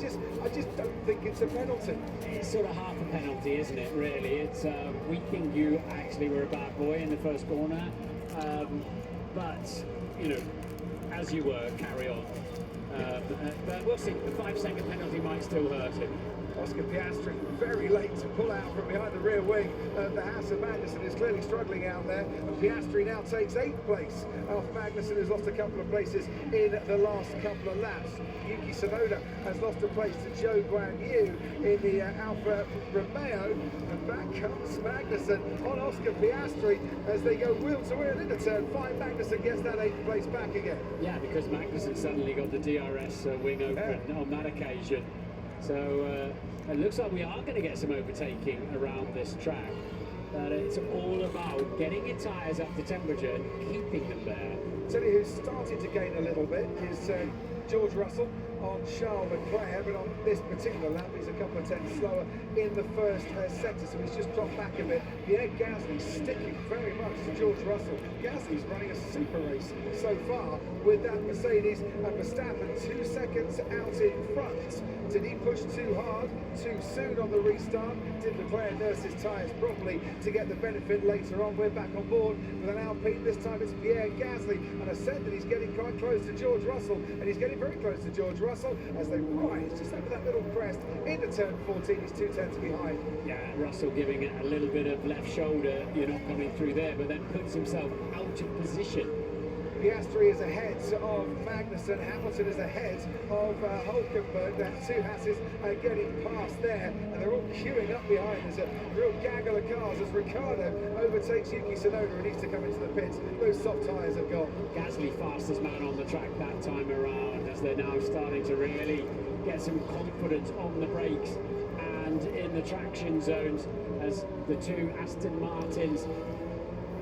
just don't think it's a penalty. It's sort of half a penalty, isn't it, really? It's we think you actually were a bad boy in the first corner, but, you know, as you were, carry on. But we'll see. The 5-second penalty might still hurt him. Oscar Piastri very late to pull out from behind the rear wing of the Haas, and Magnussen is clearly struggling out there. And Piastri now takes 8th place off Magnussen, who's lost a couple of places in the last couple of laps. Yuki Tsunoda has lost a place to Zhou Guanyu in the Alfa Romeo, and back comes Magnussen on Oscar Piastri as they go wheel to wheel into turn 5. Magnussen gets that 8th place back again. Yeah, because Magnussen suddenly got the DRS wing open on that occasion. So it looks like we are going to get some overtaking around this track. But it's all about getting your tyres up to temperature and keeping them there. Tell you who's starting to gain a little bit is George Russell on Charles Leclerc, but on this particular lap he's a couple of tenths slower in the first sector, so he's just dropped back a bit. Pierre Gasly sticking very much to George Russell. Gasly's running a super race so far with that Mercedes, and Verstappen 2 seconds out in front. Did he push too hard, too soon on the restart? Did Leclerc nurse his tyres properly to get the benefit later on? We're back on board with an Alpine. This time it's Pierre Gasly, and I said that he's getting quite close to George Russell, and he's getting very close to George Russell as they rise just over that little crest into turn 14. He's 2 tenths behind. Yeah, Russell giving it a little bit of left shoulder, you're not coming through there, but then puts himself out of position. Piastri is ahead of Magnussen. Hamilton is ahead of Hülkenberg. The 2 Hasses are getting past there, and they're all queuing up behind. There's a real gaggle of cars as Ricciardo overtakes Yuki Tsunoda and needs to come into the pits. Those soft tyres have gone. Gasly fastest man on the track that time around, as they're now starting to really get some confidence on the brakes and in the traction zones, as the 2 Aston Martins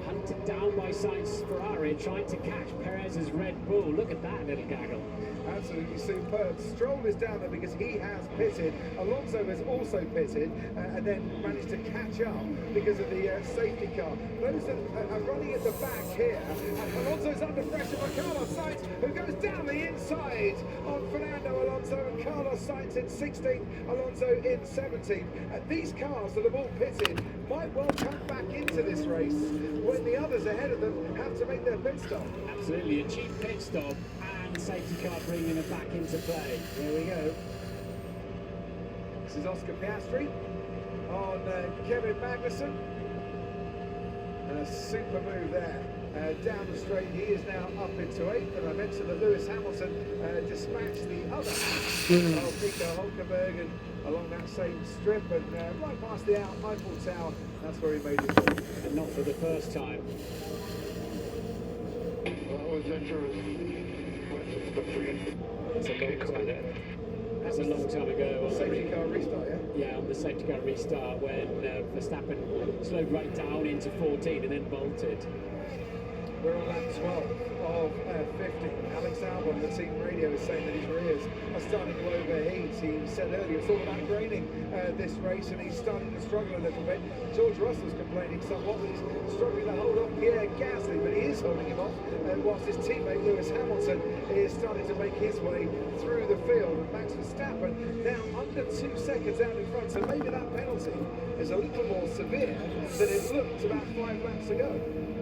hunted down by Sainz Ferrari, trying to catch Perez Perez's Red Bull. Look at that little gaggle. Absolutely superb. Stroll is down there because he has pitted. Alonso has also pitted and then managed to catch up because of the safety car. Those are running at the back here. And Alonso's under pressure by Carlos Sainz, who goes down the inside on Fernando Alonso, and Carlos Sainz in 16th, Alonso in 17th. These cars that have all pitted might well come back into this race when the others ahead of them have to make their pit stop. Absolutely, a cheap pit stop and safety car bringing it back into play. There we go. This is Oscar Piastri on Kevin Magnussen. And a super move there. Down the straight, he is now up into 8th, and I mentioned that Lewis Hamilton dispatched the other half of Nico Hulkenberg and along that same strip, and right past the Eiffel Tower, that's where he made his goal. And not for the first time. That was dangerous. That's a long time ago. On safety car restart, yeah? Yeah, on the safety car restart when Verstappen slowed right down into 14 and then bolted. We're on lap 12 of 50. Alex Albon, the team radio, is saying that his rears are starting to overheat. He said earlier it's all about graining this race, and he's starting to struggle a little bit. George Russell's complaining somewhat that he's struggling to hold off Pierre Gasly, but he is holding him off, whilst his teammate Lewis Hamilton is starting to make his way through the field. And Max Verstappen now under 2 seconds out in front, so maybe that penalty is a little more severe than it looked about 5 laps ago.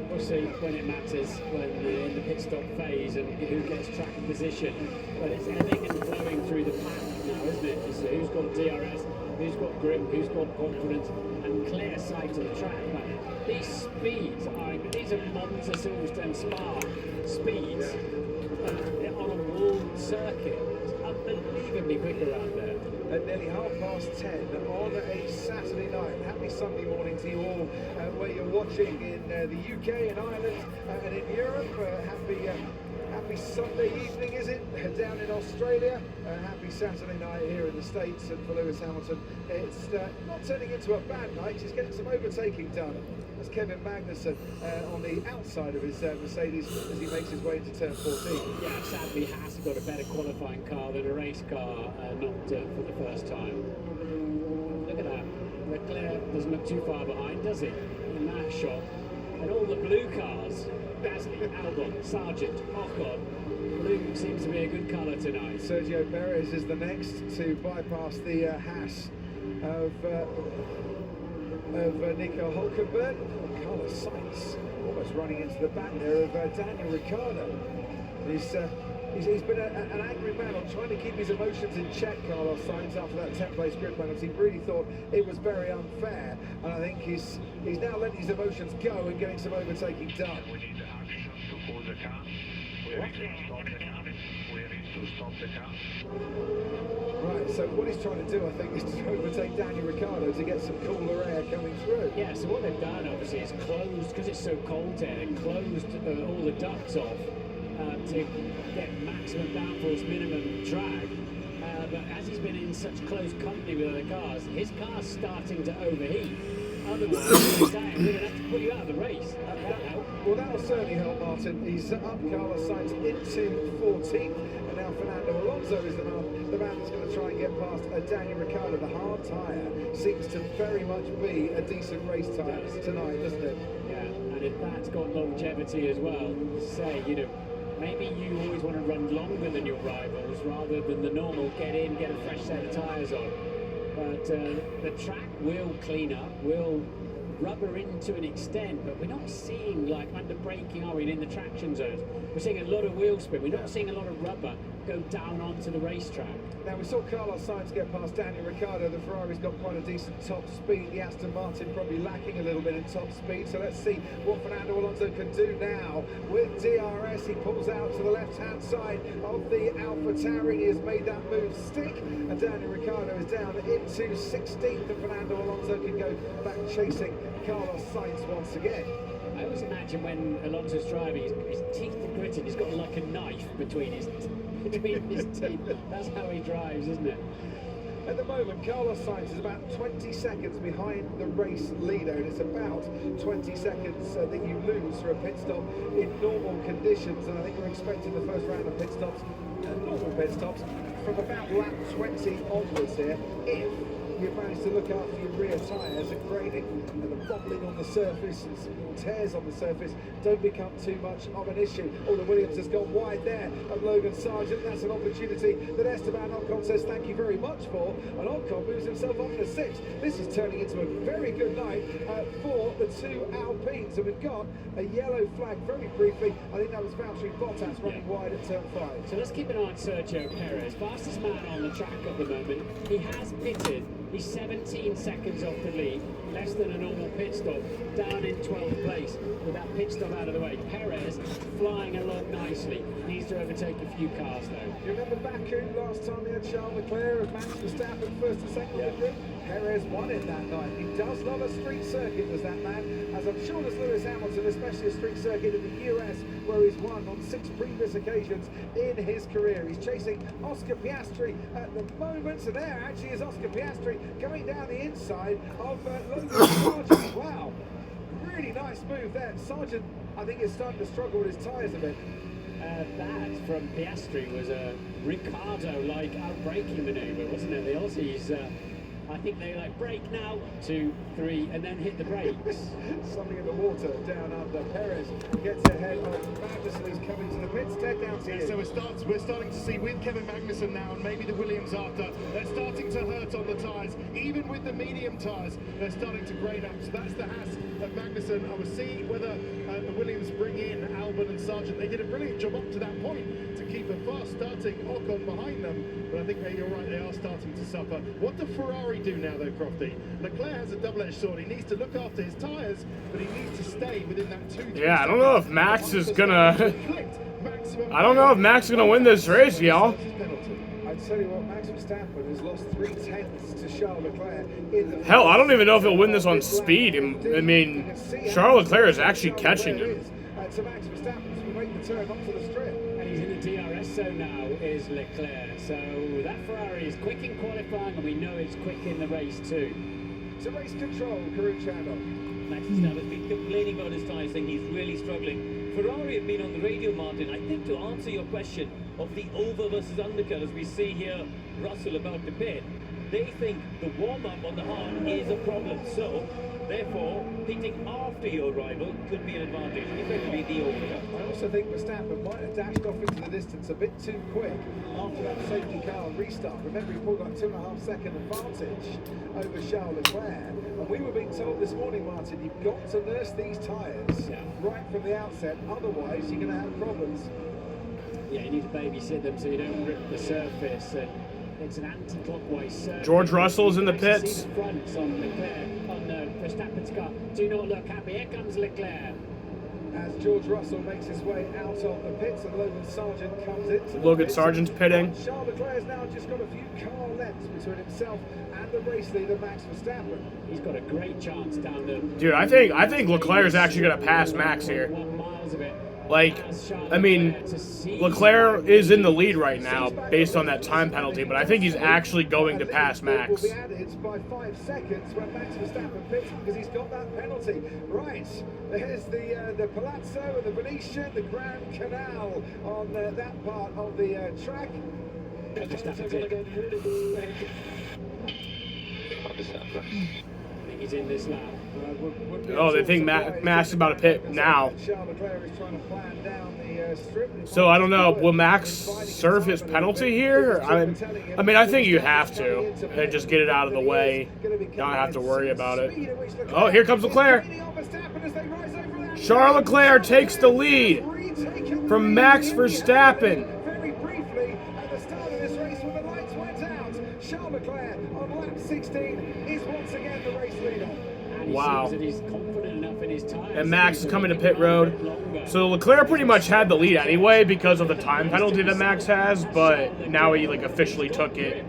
We'll see when it matters, when in the pit stop phase and who gets track position. But it's ebbing and flowing through the pack now, isn't it? It's who's got DRS, who's got grip, who's got confidence, and clear sight of the track. But these speeds these are Monza Silverstone Spa speeds on a walled circuit. It's unbelievably quick around there. At nearly 10:30 on a Saturday night. Happy Sunday morning to you all, where you're watching in the UK and Ireland and in Europe. Happy Sunday evening, is it? Down in Australia. Happy Saturday night here in the States, and for Lewis Hamilton, it's not turning into a bad night. He's getting some overtaking done. That's Kevin Magnussen on the outside of his Mercedes as he makes his way into turn 14. Yeah, sadly Haas got a better qualifying car than a race car, not for the first time. Look at that. Leclerc doesn't look too far behind, does he? In that shot. And all the blue cars, Gasly, Albon, Sargent, Ocon. Blue seems to be a good colour tonight. Sergio Perez is the next to bypass the Haas of Nico Hulkenberg. Carlos Sainz almost running into the back there of Daniel Ricciardo. He's been an angry man on trying to keep his emotions in check, Carlos Sainz, after that 10th place grid penalty. He really thought it was very unfair, and I think he's now letting his emotions go and getting some overtaking done. We need the action to pull the car. We need to stop the car. We need to stop the car. Right, so what he's trying to do, I think, is to overtake Daniel Ricciardo to get some cooler air coming through. Yeah, so what they've done, obviously, is closed, because it's so cold here, they've closed all the ducts off to get maximum downforce, minimum drag. But as he's been in such close company with other cars, his car's starting to overheat. Otherwise, we're going to have to put you out of the race. That'll help. Well, that'll certainly help, Martin. He's up Carlos Sainz into 14th, and now Fernando Alonso is the man that's going to try and get past Daniel Ricciardo. The hard tyre seems to very much be a decent race tyre tonight, doesn't it? Yeah, and if that's got longevity as well, say, maybe you always want to run longer than your rivals rather than the normal get in, get a fresh set of tyres on. But the track will clean up, will rubber in to an extent, but we're not seeing like under braking, are we, in the traction zones? We're seeing a lot of wheel spin. We're not seeing a lot of rubber go down onto the racetrack. Now, we saw Carlos Sainz get past Daniel Ricciardo. The Ferrari's got quite a decent top speed. The Aston Martin probably lacking a little bit in top speed. So let's see what Fernando Alonso can do now. With DRS, he pulls out to the left-hand side of the AlphaTauri. He has made that move stick. And Daniel Ricciardo is down into 16th. And Fernando Alonso can go back chasing Carlos Sainz once again. I always imagine when Alonso's driving, his teeth are gritted. He's got like a knife between his teeth. That's how he drives, isn't it? At the moment, Carlos Sainz is about 20 seconds behind the race leader, and it's about 20 seconds that you lose for a pit stop in normal conditions. And I think we're expecting the first round of pit stops, normal pit stops, from about lap 20 onwards here, if you manage to look after your rear tyres and grading and the bobbling on the surface and small tears on the surface don't become too much of an issue. Oh, the Williams has gone wide there of Logan Sargent. That's an opportunity that Esteban Ocon says thank you very much for, and Ocon moves himself up to 6th. This is turning into a very good night for the two Alpines, and we've got a yellow flag very briefly. I think that was Valtteri Bottas running wide at turn 5. So let's keep an eye on Sergio Perez, fastest man on the track at the moment. He has pitted. He's 17 seconds off the lead, less than a normal pit stop, down in 12th place with that pit stop out of the way. Perez flying along nicely, needs to overtake a few cars though. You remember Baku last time they had Charles Leclerc and Max Verstappen first and second in the group? Perez won it that night. He does love a street circuit, was that man, as I'm sure does Lewis Hamilton, especially a street circuit in the US where he's won on 6 previous occasions in his career. He's chasing Oscar Piastri at the moment, so there actually is Oscar Piastri going down the inside of Logan Sargent. Wow, really nice move there. Sargent, I think, is starting to struggle with his tyres a bit. That from Piastri was a Ricciardo-like out-braking manoeuvre, wasn't it? The Aussies, I think they like brake now, 2, 3, and then hit the brakes. Something in the water down under. Perez gets ahead of Magnussen, who's coming to the pits. Ted down to you. So we're starting to see with Kevin Magnussen now, and maybe the Williams after, they're starting to hurt on the tyres. Even with the medium tyres, they're starting to grade up. So that's the Haas of Magnussen. I will see whether the Williams bring in Albon and Sargent. They did a brilliant job up to that point to keep a fast starting Ocon behind them. But I think you're right, they are starting to suffer. What do Ferrari do now though, Crofty? Leclerc has a double-edged sword. He needs to look after his tyres, but he needs to stay within that 2-3 Yeah, I don't know if Max is gonna... I don't know if Max is gonna win this race, y'all. I tell you what, Max Verstappen has lost 3/10 to Charles Leclerc in the... Hell, I don't even know if he'll win this on speed. I mean, Charles Leclerc is actually catching him. To Max Verstappen as we make the turn onto the strip. And he's in the DRS zone now, is Leclerc. So that Ferrari is quick in qualifying, and we know it's quick in the race too. To race control, Karun Chandler. Max Verstappen's been complaining about his tyres, saying he's really struggling. Ferrari have been on the radio, Martin, I think, to answer your question of the over versus undercut, as we see here Russell about to pit. They think the warm-up on the hard is a problem, so therefore pitting after your arrival could be an advantage, effectively the overcut. I also think Verstappen might have dashed off into the distance a bit too quick after that safety car restart. Remember, he pulled like 2.5 second advantage over Charles Leclerc, and we were being told this morning, Martin, you've got to nurse these tyres right from the outset, otherwise you're going to have problems. Yeah, you need to babysit them so you don't rip the surface. And it's an anti-clockwise surface. George Russell's in the pits. Fronts on Leclerc, on Verstappen's car. Do not look happy. Here comes Leclerc. As George Russell makes his way out of the pits and Logan Sargent comes in. Logan Sargent's pitting. Charles Leclerc has now just got a few car lengths between himself and the race leader Max Verstappen. He's got a great chance down there. Dude, I think Leclerc is actually going to pass Max here. 1 miles of it. Like, I mean, Leclerc is in the lead right now based on that time penalty, but I think he's actually going to pass Max. Will be added by 5 seconds when Max Verstappen pits because he's got that penalty. Right, there's the Palazzo and the Venetian, the Grand Canal on that part of the track. He's in this lap. Oh, they think Max is about to pit now. So I don't know. Will Max serve his penalty here? I mean, I think you have to, and just get it out of the way. Not have to worry about it. Oh, here comes Leclerc. Charles Leclerc takes the lead from Max Verstappen. Very briefly at the start of this race when the lights went out, Charles Leclerc on lap 16 is once again the race leader. Wow. He's confident enough in his tires. And Max is coming to pit road. So Leclerc pretty much had the lead anyway because of the time penalty that Max has, but now he like officially took it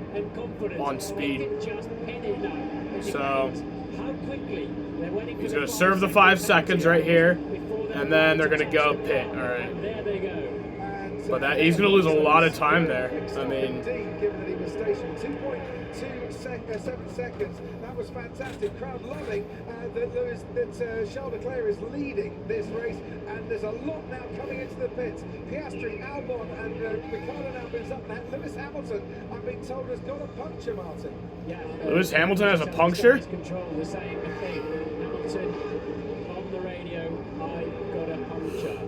on speed. So he's going to serve the 5 seconds right here, and then they're going to go pit. All right. There they go. And But that he's going to lose a lot of time there. I mean, indeed, given that he was stationed 2.7 seconds. That was fantastic. Crowd loving that Charles Leclerc is leading this race, and there's a lot now coming into the pits. Piastri, Albon, and Ricardo now moves up. Now Lewis Hamilton, I've been told, has got a puncture, Martin. Yeah. Lewis Hamilton has a puncture? Control the same thing. Hamilton on the radio, I've got a puncture.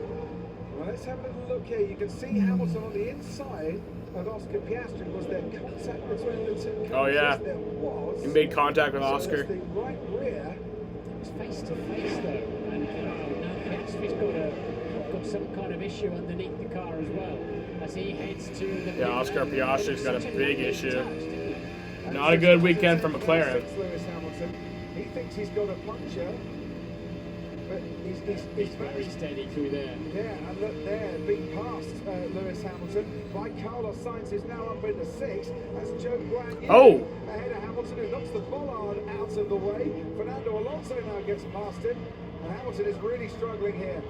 Well, let's have a little look here. You can see Hamilton on the inside of Oscar Piastri. Was there contact between the two cars? Oh yeah. Yes, there was. He made contact with So Oscar. the right rear. It was face to face though, and now Piastri's got some kind of issue underneath the car as well as he heads to the. Yeah, Oscar Piastri's got a big issue. Not a good weekend for McLaren. Lewis Hamilton. He thinks he's got a puncture, but he's very steady through there. Yeah, and look there, being passed Lewis Hamilton by Carlos Sainz, who's now up into 6th. That's Joe Guan Yu ahead of Hamilton, who knocks the bollard out of the way. Fernando Alonso now gets past him, and Hamilton is really struggling here.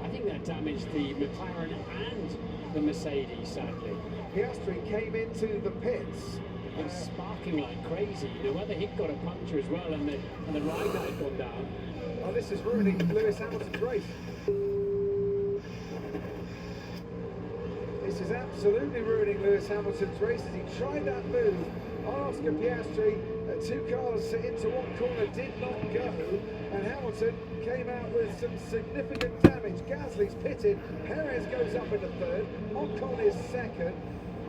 I think that damaged the McLaren and the Mercedes, sadly. Piastri came into the pits. It was sparking like crazy. You know, whether he'd got a puncture as well and the ride had gone down. Oh, this is ruining Lewis Hamilton's race. This is absolutely ruining Lewis Hamilton's race as he tried that move on Oscar Piastri. 2 cars into one corner did not go, and Hamilton came out with some significant damage. Gasly's pitted, Perez goes up into 3rd, Ocon is 2nd,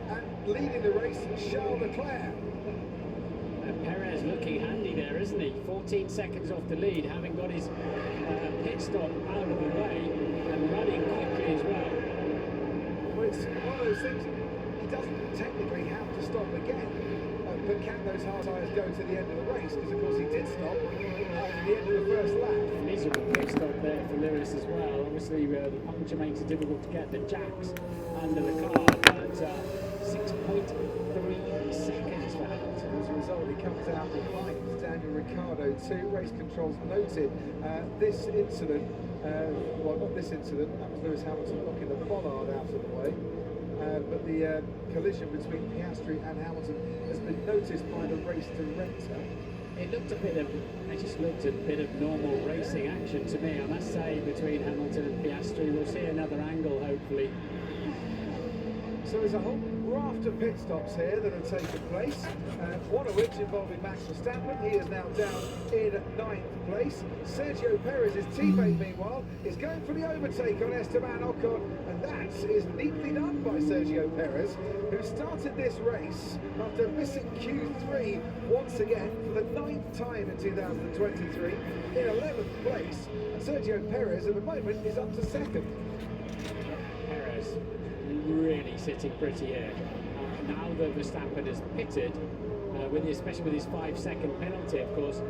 and leading the race, Charles Leclerc. And Perez looking handy there, isn't he? 14 seconds off the lead, having got his pit stop out of the way and running quickly as well. Well, it's one of those things, he doesn't technically have to stop again, but can those hard tyres go to the end of the race? Because of course he did stop at the end of the first lap. Miserable pit stop there for Lewis as well. Obviously the puncture makes it difficult to get the jacks under the car, but 6.3 seconds for Hamilton. As a result, he comes out behind Daniel Ricciardo. 2 race controls noted this incident, well, not this incident, that was Lewis Hamilton knocking the bollard out of the way. But the collision between Piastri and Hamilton has been noticed by the race director. It looked it just looked a bit of normal racing action to me, I must say, between Hamilton and Piastri. We'll see another angle, hopefully. So there's a whole raft of pit stops here that have taken place, one of which involving Max Verstappen. He is now down in 9th place. Sergio Perez's teammate, meanwhile, is going for the overtake on Esteban Ocon, and that is neatly done by Sergio Perez, who started this race after missing Q3 once again for the 9th time in 2023 in 11th place. And Sergio Perez at the moment is up to 2nd. Perez really sitting pretty here. Now that Verstappen has pitted, especially with his 5-second penalty, of course,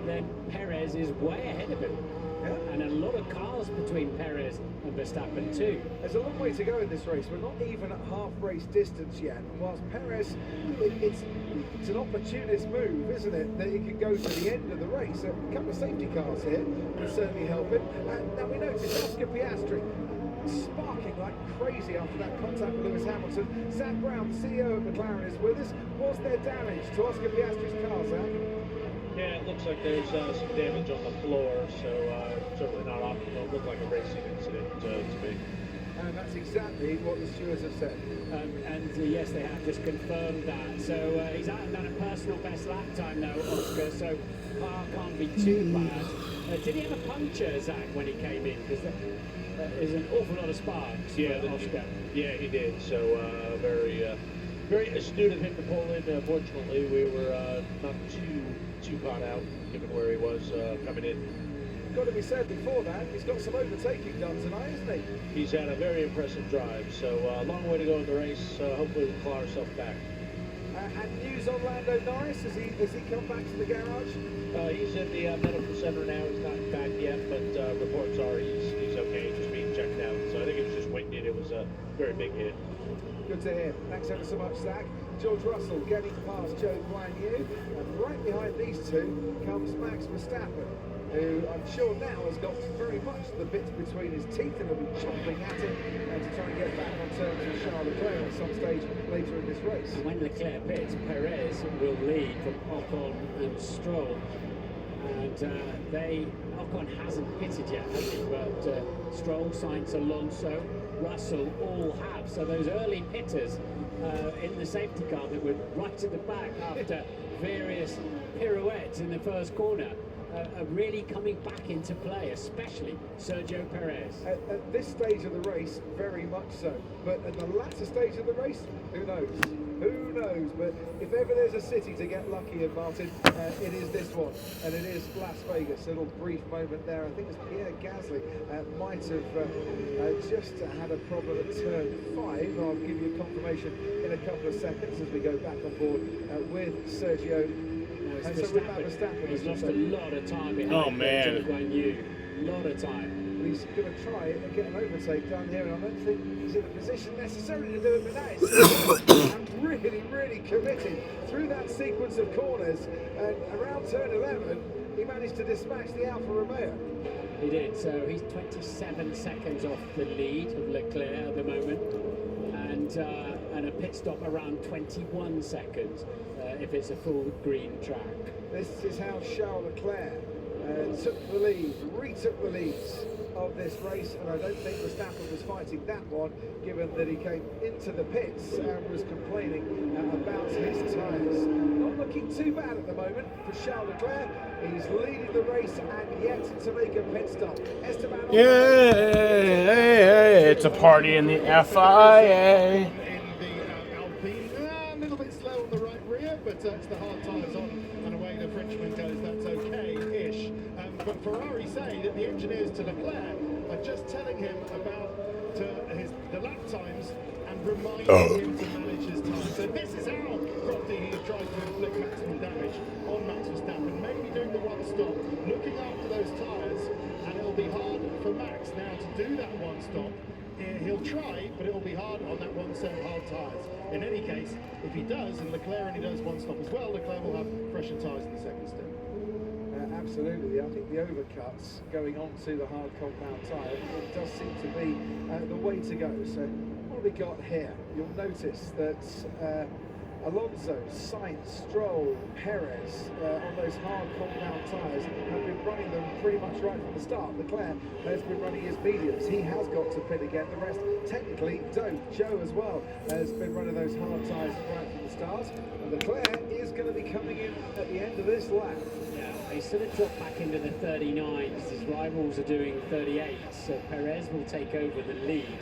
then Perez is way ahead of him. Yeah. And a lot of cars between Perez and Verstappen too. There's a long way to go in this race. We're not even at half race distance yet. Whilst Perez, it's an opportunist move, isn't it? That he can go to the end of the race. A couple of safety cars here will certainly help him. Now we notice Oscar Piastri sparking like crazy after that contact with Lewis Hamilton. Zach Brown, the CEO of McLaren, is with us. Was there damage to Oscar Piastri's car, Zach? Yeah, it looks like there's some damage on the floor, so certainly not optimal. It looked like a racing incident to me. And that's exactly what the stewards have said. Yes, they have just confirmed that. So he's out and done a personal best lap time now, Oscar, so car can't be too bad. Did he have a puncture, Zach, when he came in? Because there's an awful lot of sparks for Oscar. Yeah, he did. So very astute of him to pull in. Fortunately, we were not too caught out, given where he was coming in. Got to be said before that, he's got some overtaking done tonight, isn't he? He's had a very impressive drive, so a long way to go in the race. Hopefully we'll claw ourselves back. And news on Lando Norris, has he come back to the garage? He's in the medical center now. He's not back yet, but reports are he's okay, just being checked out. So I think it was just winged. It was a very big hit. Good to hear. Thanks ever so much, Zach. George Russell getting past Joe Guan Yu, and right behind these two comes Max Verstappen. who I'm sure now has got very much the bits between his teeth and will be chomping at him to try and get back on terms with Charles Leclerc at some stage later in this race. And when Leclerc pits, Perez will lead from Ocon and Stroll. And Ocon hasn't pitted yet, has he? But Stroll, Sainz, Alonso, Russell all have. So those early pitters in the safety car that were right at the back after various pirouettes in the first corner are really coming back into play, especially Sergio Perez. At this stage of the race, very much so. But at the latter stage of the race, who knows? Who knows? But if ever there's a city to get lucky in, Martin, it is this one, and it is Las Vegas. A little brief moment there. I think it's Pierre Gasly might have just had a problem at turn 5. I'll give you confirmation in a couple of seconds as we go back on board with Sergio. And so with Verstappen, he's lost a lot of time behind. Oh man, a lot of time. He's going to try and get an overtake down here, and I don't think he's in a position necessarily to do it, but that is really, really committed through that sequence of corners. And around turn 11, he managed to dispatch the Alfa Romeo. He did, so he's 27 seconds off the lead of Leclerc at the moment, and a pit stop around 21 seconds if it's a full green track. This is how Charles Leclerc took the lead, retook the leads of this race, and I don't think Verstappen was fighting that one, given that he came into the pits and was complaining about his tyres. Not looking too bad at the moment for Charles Leclerc. He's leading the race and yet to make a pit stop. Esteban Ocon. Yeah, it's a party in the FIA. In the Alpine, a little bit slow on the right rear, but it's the hard tyres on, and away the Frenchman goes. That's okay-ish. But Ferrari say that the engineers to Leclerc are just telling him about the lap times and reminding him to manage his time. So this is how Crofty he tries to inflict maximum damage on Max Verstappen. Maybe doing the one stop, looking after those tyres, and it'll be hard for Max now to do that one stop. He'll try, but it'll be hard on that one set of hard tyres. In any case, if he does, and Leclerc only does one stop as well, Leclerc will have fresher tyres in the second step. Absolutely, I think the overcuts going on to the hard compound tyre, it does seem to be the way to go. So what have we got here? You'll notice that Alonso, Sainz, Stroll, Perez on those hard compound tyres have been running them pretty much right from the start. Leclerc has been running his mediums. He has got to pit again. The rest technically don't. Joe as well has been running those hard tyres right from the start. And Leclerc is going to be coming in at the end of this lap. He sort of dropped back into the 39s. His rivals are doing 38s, so Perez will take over the lead,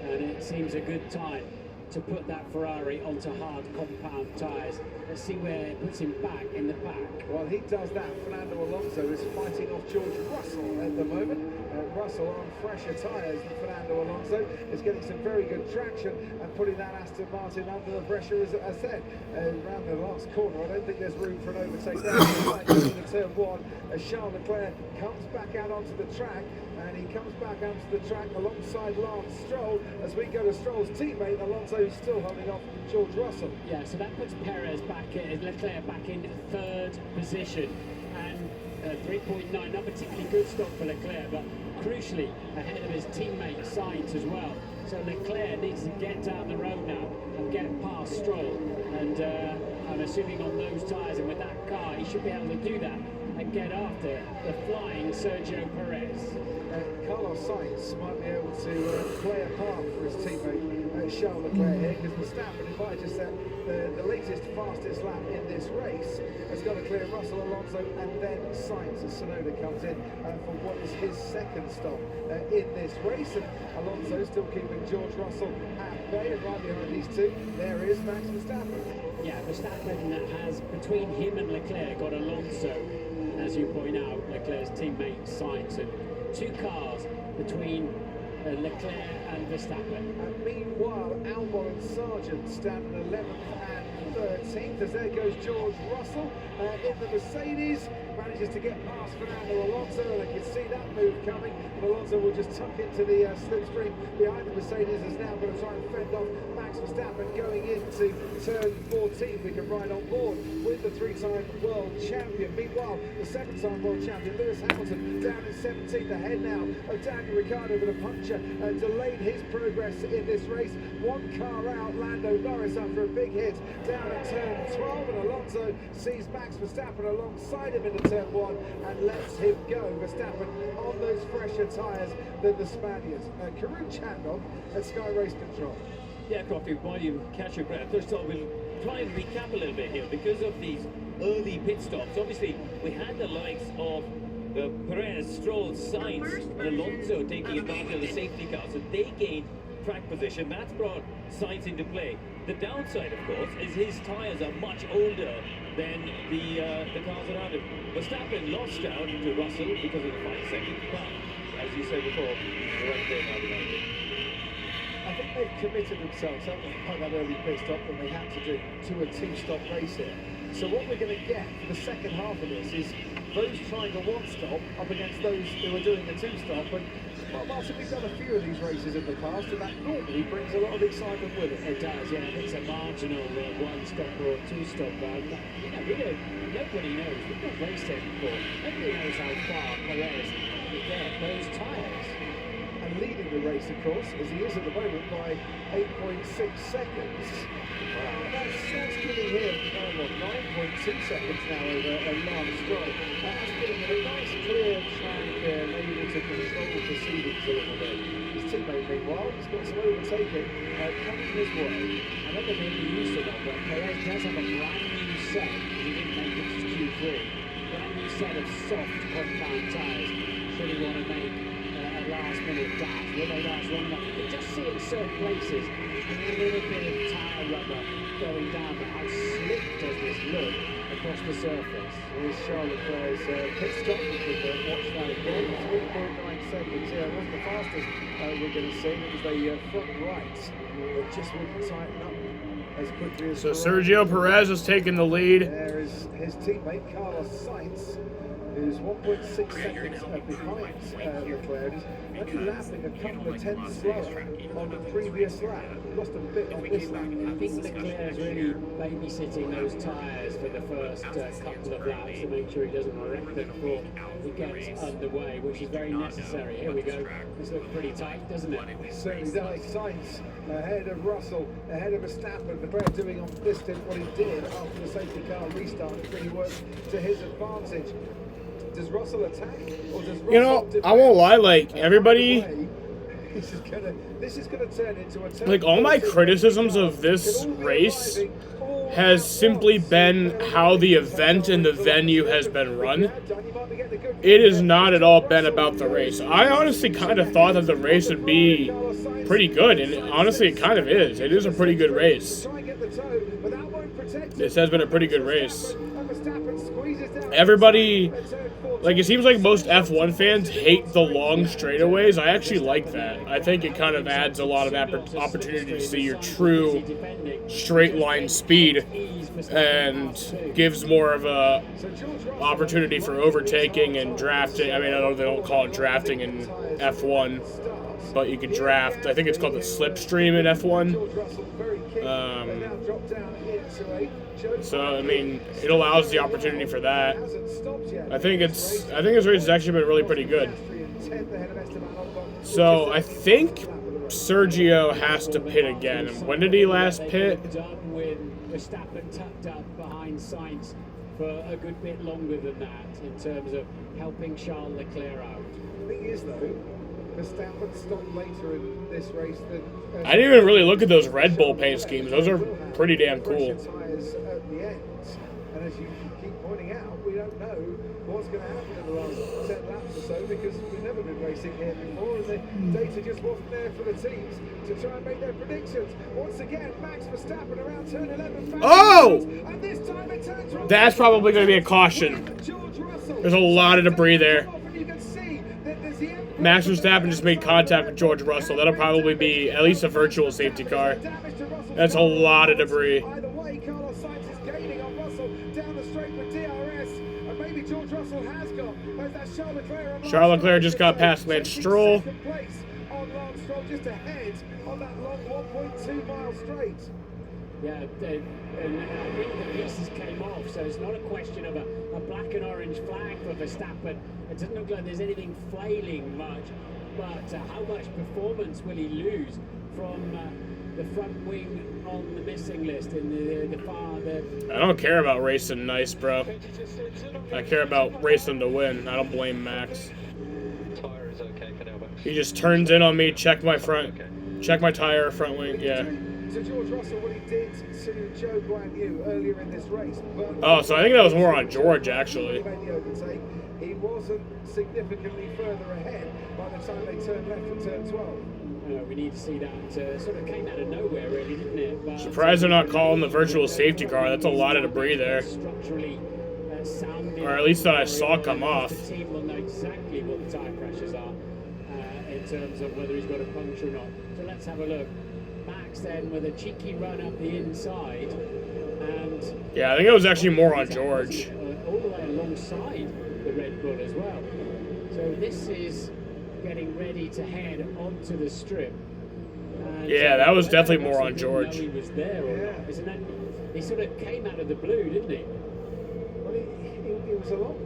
and it seems a good time to put that Ferrari onto hard compound tyres. Let's see where it puts him back in the pack. While he does that, Fernando Alonso is fighting off George Russell at the moment. Russell on fresher tyres than Fernando Alonso is getting some very good traction and putting that Aston Martin under the pressure, as I said, around the last corner. I don't think there's room for an overtake there. Into turn 1 as Charles Leclerc comes back out onto the track, and he comes back onto the track alongside Lance Stroll as we go to Stroll's teammate Alonso, who's still holding off George Russell. Yeah, so that puts Perez Leclerc back in 3rd position, and 3.9, not particularly good stop for Leclerc, but crucially ahead of his teammate Sainz as well. So Leclerc needs to get down the road now and get past Stroll, and I'm assuming on those tyres and with that car he should be able to do that and get after the flying Sergio Perez. Carlos Sainz might be able to play a part for his teammate Charles Leclerc here, because Verstappen, if I just said the latest fastest lap in this race, has got to clear Russell, Alonso and then Sainz as Tsunoda comes in for what is his 2nd stop in this race. And Alonso still keeping George Russell at bay, and right behind these two there is Max Verstappen. Yeah, Verstappen has, between him and Leclerc, got Alonso, as you point out, Leclerc's teammate Sainz, and 2 cars between Leclerc and Verstappen. Meanwhile, Albon and Sargent stand at 11th and 13th, as there goes George Russell in the Mercedes. Manages to get past Fernando Alonso, and I can see that move coming. Alonso will just tuck into the slipstream behind the Mercedes. Is now going to try and fend off Max Verstappen going into turn 14. We can ride on board with the three-time world champion. Meanwhile, the seven-time world champion Lewis Hamilton down in 17th, ahead now of Daniel Ricciardo, but a puncture delayed his progress in this race. One car out, Lando Norris after a big hit down at turn 12, and Alonso sees Max Verstappen alongside him into turn 1 and lets him go. Verstappen on those fresher tyres than the Spaniards. Karun Chandon at Sky Race Control. Yeah, Crofty, while you catch your breath, first of all, we'll try and recap a little bit here because of these early pit stops. Obviously, we had the likes of Perez, Stroll, Sainz, and Alonso taking advantage of the safety car, so they gained track position. That's brought Sainz into play. The downside, of course, is his tyres are much older than the cars around him. Verstappen lost out to Russell because of the 5 seconds, but as you said before, the right there now behind him. I think they've committed themselves, haven't they, by that early pit stop that they had to do to a two-stop race here. So what we're going to get for the second half of this is those trying a one-stop up against those who are doing a two-stop. And well, Martin, we've done a few of these races in the past, and that normally brings a lot of excitement with it. It does, yeah. It's a marginal one-stop or two-stop round. You know, nobody knows. We've not raced it before. Nobody knows how far Perez will get those tyres. And leading the race, of course, as he is at the moment, by 8.6 seconds. That's giving him 9.2 seconds now over Lance Stroll. That's giving him a nice clear track there, able to control the proceedings a little bit. His teammate, meanwhile, has got some overtaking coming his way. I don't know if you're used to that, but Perez does have a brand new set. He didn't make it to Q3. Brand new set of soft compound tyres. Should he want to make a last-minute dash? Will they last long enough? You just see in certain places a little bit of tyre rubber going down, but how slick does this look across the surface? Here's Charles Leclerc's pit stop. We could watch that again. 3.9 seconds here. It wasn't the fastest we're going to see. It was the front right that just wouldn't tighten up as quickly as... So Sergio Perez has taken the lead. There is his teammate Carlos Sainz, who's 1.6 seconds behind Leclerc. He's only lapping a couple of tenths slower on the previous lap. Lost a bit on this lap. I think Leclerc's really babysitting those tyres for the first couple of laps to make sure he doesn't wreck them before he gets underway, which is very necessary. Here we go. This looks pretty tight, doesn't it? Certainly does. Sainz ahead of Russell, ahead of Verstappen. Leclerc doing on this stint what he did after the safety car restart. It really worked to his advantage. Does Russell attack, or does Russell... You know, I won't lie, like, everybody... This is gonna turn into a... Like, all my criticisms of this race has simply been how the event and the venue has been run. It has not at all been about the race. I honestly kind of thought that the race would be pretty good, and honestly, it kind of is. It is a pretty good race. This has been a pretty good race. Everybody, like, it seems like most F1 fans hate the long straightaways. I actually like that. I think it kind of adds a lot of opportunity to see your true straight line speed and gives more of a opportunity for overtaking and drafting. I mean, I know they don't call it drafting in F1, but you can draft. I think it's called the slipstream in F1. So I mean, it allows the opportunity for that. I think this race has actually been really pretty good. So I think Sergio has to pit again. When did he last pit? Done with Verstappen tucked up behind Sainz for a good bit longer than that in terms of helping Charles Leclerc out. The thing is, though, Verstappen stopped later in this race than... I didn't even really look at those Red Bull paint schemes. Those are pretty damn cool. Tyres at the end, and as you keep pointing out, we don't know what's going to happen in the last 10 laps or so because we've never been racing here before, and the data just wasn't there for the teams to try and make their predictions. Once again, Max Verstappen around turn 11. Oh! And this time it turns. That's probably going to be a caution. There's a lot of debris there. Max Verstappen just made contact with George Russell. That'll probably be at least a virtual safety car. That's a lot of debris. Carlos Sainz is gaining on Russell down the straight with DRS. And maybe George Russell has got. There's that Charles Leclerc. Charles Leclerc just got past Lance Stroll. Place on Lance Stroll just ahead on that long 1.2 mile straight. Yeah, and I think the pieces came off, so it's not a question of a black and orange flag for Verstappen. It doesn't look like there's anything flailing much, but how much performance will he lose from the front wing on the missing list in the far? I don't care about racing nice, bro. I care about racing to win. I don't blame Max. Tire is okay for now, Max. He just turns in on me, check my front, check my tire, front wing, yeah. To George Russell, what he did to Joe Guan Yu earlier in this race. But Oh, so I think that was more on George, actually. He made the overtake. He wasn't significantly further ahead by the time they turned left at turn 12. We need to see that. Sort of came out of nowhere, really, didn't it? But Surprised they're not calling the virtual safety car. That's a lot of debris there. Structurally sounding. Or at least that I saw come off. The team will know exactly what the tyre pressures are in terms of whether he's got a puncture or not. So let's have a look. Max then with a cheeky run up the inside, and yeah, I think it was actually more on George. All the way alongside the Red Bull as well. So this is getting ready to head onto the strip. And, yeah, that was definitely more on George. He was there or not. Isn't that, he sort of came out of the blue, didn't he? Well, he was a lot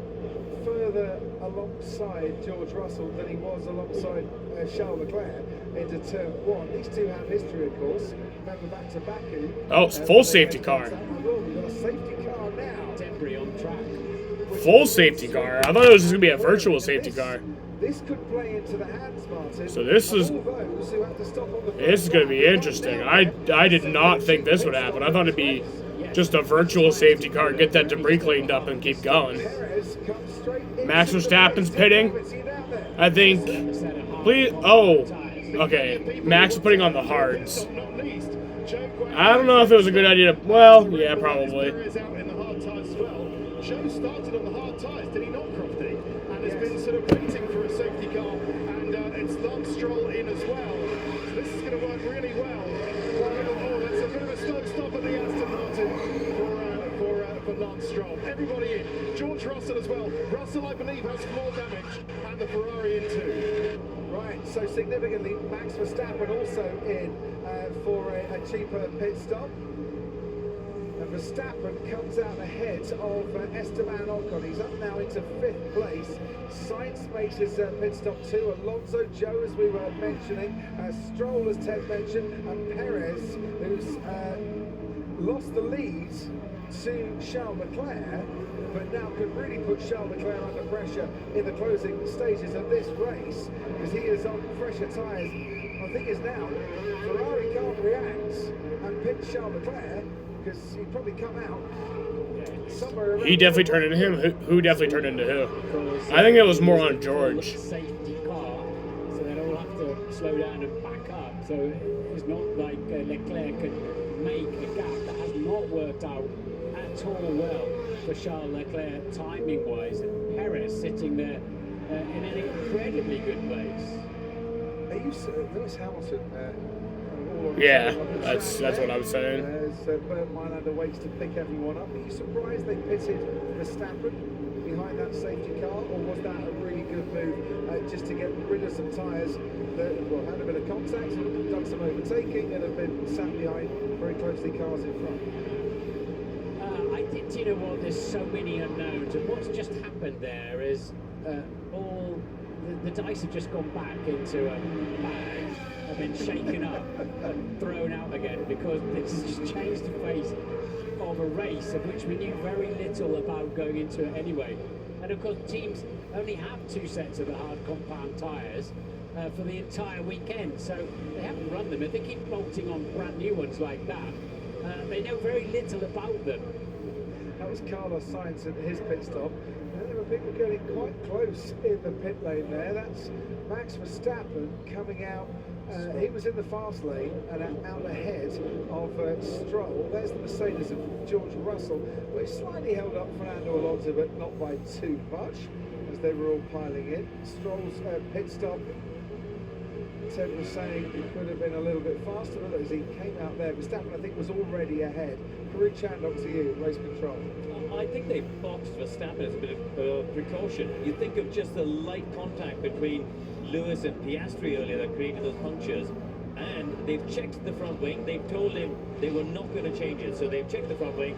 further alongside George Russell than he was alongside Charles Leclerc into turn 1. These two have history, of course. Remember back to Baku. Oh, it's full safety car. We've got a safety car now. Debris on track. Full safety car. I thought it was just gonna be a virtual safety car. This could play into the hands, Martin. So this is gonna be interesting. I did not think this would happen. I thought it'd be just a virtual safety car, get that debris cleaned up, and keep going. Max Verstappen's pitting. I think. Please. Oh. Okay. Max putting on the hards. I don't know if it was a good idea to. Well, yeah, probably. Joe started on the hard tyres, did he not, Crofty? And has been sort of waiting for a safety car, and it's Lance Stroll in as well. So this is going to work really well. Oh, that's a bit of a slow stop at the Aston Martin for Lance Stroll. Everybody in. George Russell as well. Russell, I believe, has floor damage, and the Ferrari in too. Right, so significantly, Max Verstappen also in for a cheaper pit stop. And Verstappen comes out ahead of Esteban Ocon. He's up now into 5th place. Sainz makes his pit stop too. Alonso, Joe, as we were mentioning. Stroll, as Ted mentioned. And Perez, who's lost the lead to Charles Leclerc, but now could really put Charles Leclerc under pressure in the closing stages of this race, because he is on fresher tyres. I think is now Ferrari can't react and pit Charles Leclerc, because he'd probably come out somewhere around. He definitely turned into him. Who definitely turned into who? I think it was more on George. Safety car, so they all have to slow down and back up. So it's not like Leclerc could make a gap. That has not worked out at all well for Charles Leclerc timing-wise. And Perez sitting there in an incredibly good place. Lewis Hamilton. Yeah, that's what I was saying. As Bert Mailander waits to pick everyone up. Are you surprised they pitted Verstappen behind that safety car, or was that a really good move just to get rid of some tyres that had a bit of contact, done some overtaking, and have been sat behind very closely cars in front? I think, you know what, there's so many unknowns, and what's just happened there is all the dice have just gone back into a bag and been shaken up and thrown out again, because this has just changed the face of a race of which we knew very little about going into it anyway. And of course, teams only have 2 sets of the hard compound tyres for the entire weekend, so they haven't run them. If they keep bolting on brand new ones like that, they know very little about them. That was Carlos Sainz at his pit stop. There were people getting quite close in the pit lane there. That's Max Verstappen coming out. He was in the fast lane and out ahead of Stroll. There's the Mercedes of George Russell, which slightly held up Fernando Alonso, but not by too much, as they were all piling in. Stroll's pit stop, Ted was saying it could have been a little bit faster, but as he came out there, Verstappen, I think, was already ahead. Karun Chandok to you, race control. I think they boxed Verstappen as a bit of precaution. You think of just the light contact between Lewis and Piastri earlier that created those punctures. And they've checked the front wing. They've told him they were not going to change it. So they've checked the front wing.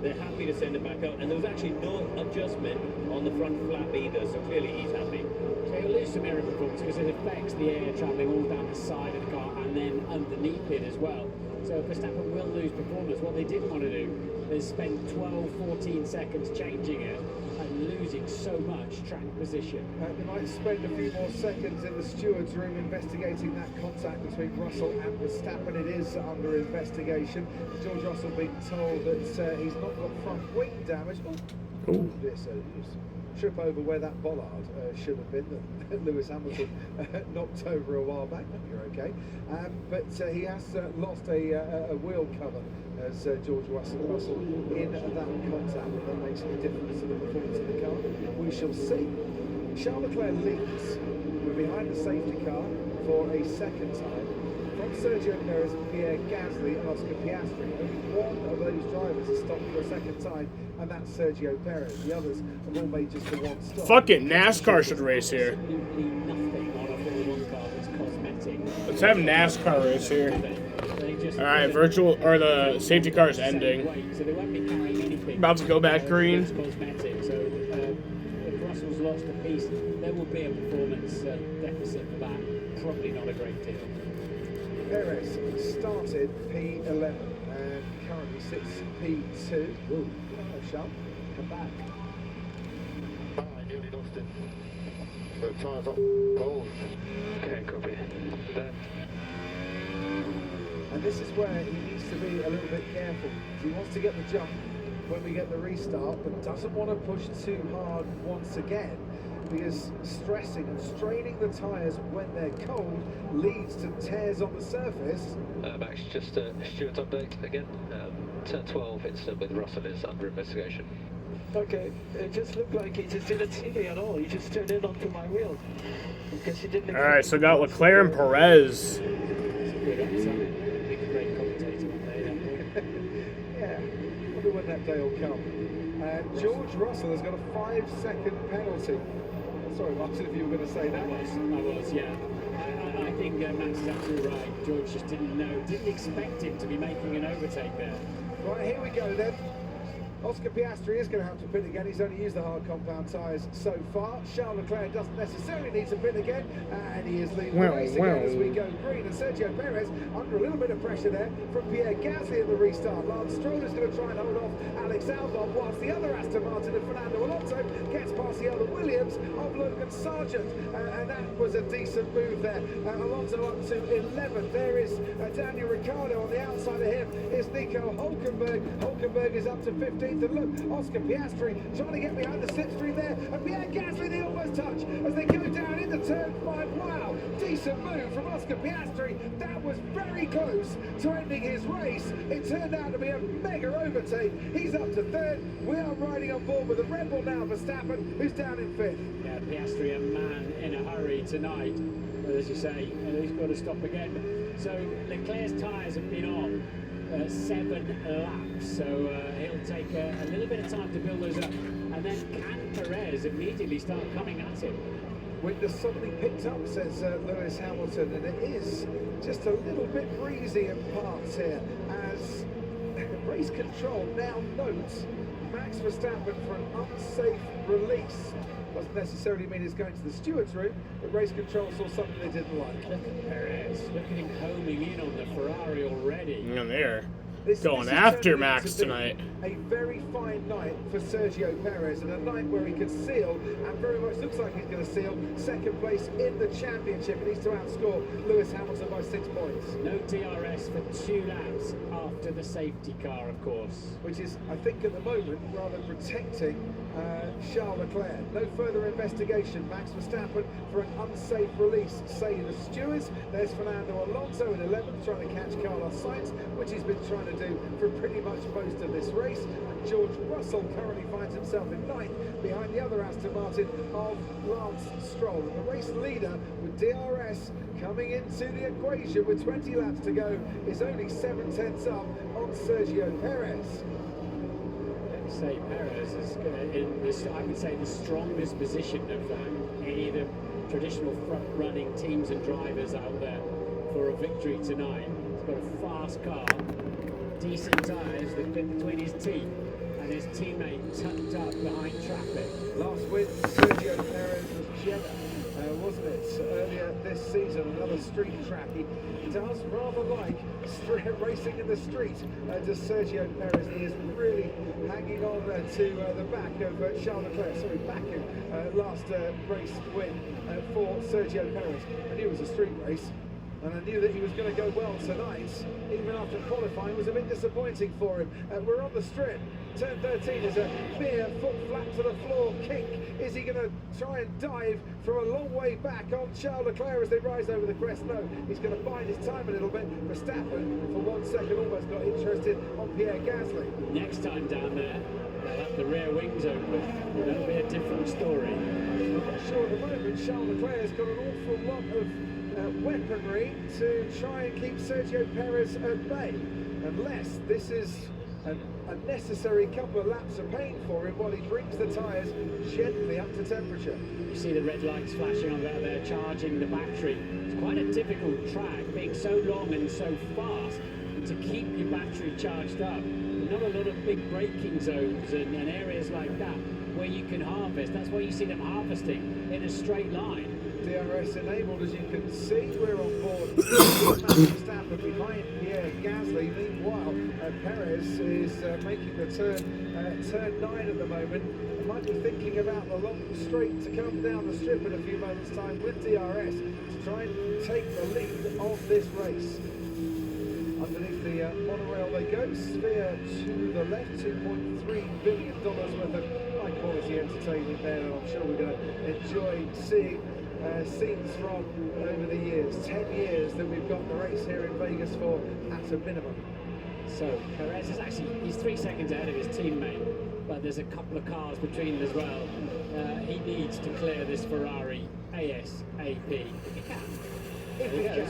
They're happy to send it back out. And there was actually no adjustment on the front flap either. So clearly he's happy. So he'll lose some air performance because it affects the air travelling all down the side of the car and then underneath it as well. So Verstappen will lose performance. What they didn't want to do is spend 12, 14 seconds changing it and losing so much track position. They might spend a few more seconds in the stewards' room investigating that contact between Russell and Verstappen. It is under investigation. George Russell being told that he's not got front wing damage. Oh, yes, trip over where that bollard should have been that Lewis Hamilton knocked over a while back. You're okay. But he has lost a wheel cover as George Russell in that contact, and that makes a difference to the performance of the car. We shall see. Charles Leclerc leads. We're behind the safety car for a second time. From Sergio Perez, Pierre Gasly and Oscar Piastri. Only one of those drivers has stopped for a second time, and that's Sergio Perez. The others have all made just the one stop. Fucking NASCAR should race here. Absolutely nothing on a Formula 1 car that's cosmetic. Let's have NASCAR race here. Alright, virtual, or the safety car is ending. So they won't be carrying anything. About to go back green. It's cosmetic. So if Russell's lost a piece, there will be a performance deficit for that. Probably not a great deal. Perez started P11 and currently sits P2. Ooh, Charles, come back. I nearly lost it. The tyres up cold. Okay, copy. Then. And this is where he needs to be a little bit careful. He wants to get the jump when we get the restart, but doesn't want to push too hard once again, because stressing and straining the tyres when they're cold leads to tears on the surface. Max, just a Stewart's update again. Turn 12 incident with Russell is under investigation. Okay, it just looked like he just didn't see me at all. He just turned in onto my wheel. Because he didn't. Alright, so got Leclerc and Perez. Yeah, wonder when that day will come. And George Russell has got a 5-second penalty. Sorry, Martin, if you were going to say that. I was, yeah. I think Max is absolutely right. George just didn't expect him to be making an overtake there. Right, here we go then. Oscar Piastri is going to have to pit again. He's only used the hard compound tyres so far. Charles Leclerc doesn't necessarily need to pit again, and he is leading the race again as we go green. And Sergio Perez under a little bit of pressure there from Pierre Gasly at the restart. Lance Stroll is going to try and hold off Alex Albon, whilst the other Aston Martin and Fernando Alonso gets past the other Williams of Logan Sargent, and that was a decent move there. Alonso up to 11th. There is Daniel Ricciardo on the outside of him. Is Nico Hülkenberg. Hülkenberg is up to 15th. And look, Oscar Piastri trying to get behind the slipstream there, and Pierre Gasly they almost touch as they go down into turn 5. Wow, decent move from Oscar Piastri. That was very close to ending his race. It turned out to be a mega overtake. He's up to 3rd. We are riding on board with the Red Bull now, Verstappen, who's down in 5th. Yeah, Piastri, a man in a hurry tonight. But as you say, he's got to stop again. So Leclerc's tyres have been on 7 laps, so he'll take a little bit of time to build those up, and then can Perez immediately start coming at him? Wind suddenly picked up, says Lewis Hamilton, and it is just a little bit breezy in parts here as race control now notes Max Verstappen for an unsafe release. Doesn't necessarily mean he's going to the steward's room, but race control saw something they didn't like. Look at Perez, look at him homing in on the Ferrari already. And there. Going after Max tonight. A very fine night for Sergio Perez, and a night where he could seal, and very much looks like he's going to seal, 2nd place in the championship. He needs to outscore Lewis Hamilton by 6 points. No DRS for 2 laps after the safety car, of course. Which is, I think, at the moment, rather protecting Charles Leclerc. No further investigation. Max Verstappen for an unsafe release, say the stewards. There's Fernando Alonso in 11th, trying to catch Carlos Sainz, which he's been trying to do for pretty much most of this race. And George Russell currently finds himself in 9th, behind the other Aston Martin of Lance Stroll. And the race leader with DRS coming into the equation with 20 laps to go is only 7/10 up on Sergio Perez. Say Perez is in this, I would say, the strongest position of any of the traditional front-running teams and drivers out there for a victory tonight. He's got a fast car, decent tyres that fit between his team and his teammate tucked up behind traffic. Last win, Sergio Perez was Jeddah, wasn't it? Earlier this season, another street track. He does rather like racing in the street. Does Sergio Perez? He is really hanging on to the back of Charles Leclerc. Sorry, back in last race win for Sergio Perez. I knew it was a street race. And I knew that he was going to go well tonight, even after qualifying was a bit disappointing for him. We're on the strip. Turn 13 is a clear foot flat to the floor kick. Is he going to try and dive from a long way back on Charles Leclerc as they rise over the crest? No, he's going to bide his time a little bit. Verstappen, for 1 second, almost got interested on Pierre Gasly. Next time down there, they'll have the rear wings open. That'll be a different story. I'm not sure at the moment. Charles Leclerc's got an awful lot of weaponry to try and keep Sergio Perez at bay, unless this is a necessary couple of laps of pain for him while he brings the tyres gently up to temperature. You see the red lights flashing on out there, charging the battery. It's quite a difficult track, being so long and so fast, to keep your battery charged up. Not a lot of big braking zones and areas like that where you can harvest. That's why you see them harvesting in a straight line. DRS enabled, as you can see. We're on board. Verstappen behind Pierre Gasly. Meanwhile, Perez is making the turn 9 at the moment. Might be thinking about the long straight to come down the strip in a few moments' time with DRS to try and take the lead of this race. Underneath the monorail they go, Sphere to the left, $2.3 billion worth of high-quality entertainment there, and I'm sure we're going to enjoy seeing scenes from over the years, 10 years that we've got the race here in Vegas for at a minimum. So Perez is actually, he's 3 seconds ahead of his teammate, but there's a couple of cars between them as well. He needs to clear this Ferrari ASAP if he can. If he can.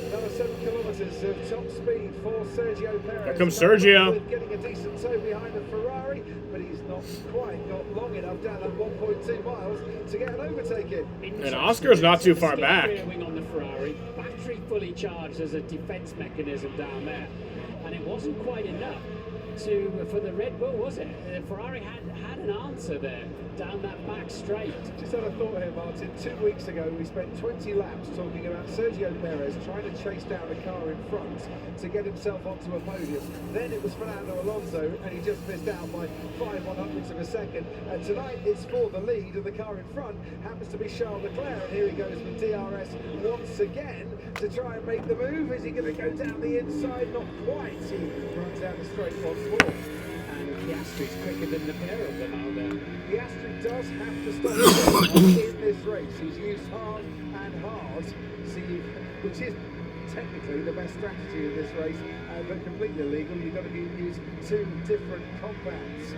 Another 7 kilometres of top speed for Sergio Perez. Here comes Sergio. Getting a decent toe behind the Ferrari, but he's not quite got long enough down at 1.2 miles to get an overtake in. And Oscar's not too far back. Rear wing on the Ferrari, battery fully charged as a defence mechanism down there, and it wasn't quite enough for the Red Bull, was it? The Ferrari had an answer there down that back straight. Just had a thought here, Martin. 2 weeks ago, we spent 20 laps talking about Sergio Perez trying to chase down a car in front to get himself onto a podium. Then it was Fernando Alonso, and he just missed out by 5/100ths of a second. And tonight, it's for the lead, and the car in front happens to be Charles Leclerc. And here he goes with DRS once again to try and make the move. Is he going to go down the inside? Not quite. He runs down the straight once more. And Piastri's quicker than the pair of them out there. Piastri does have to stop in this race. He's used hard and hard, which is technically the best strategy in this race, but completely illegal. You've got to use 2 different compounds.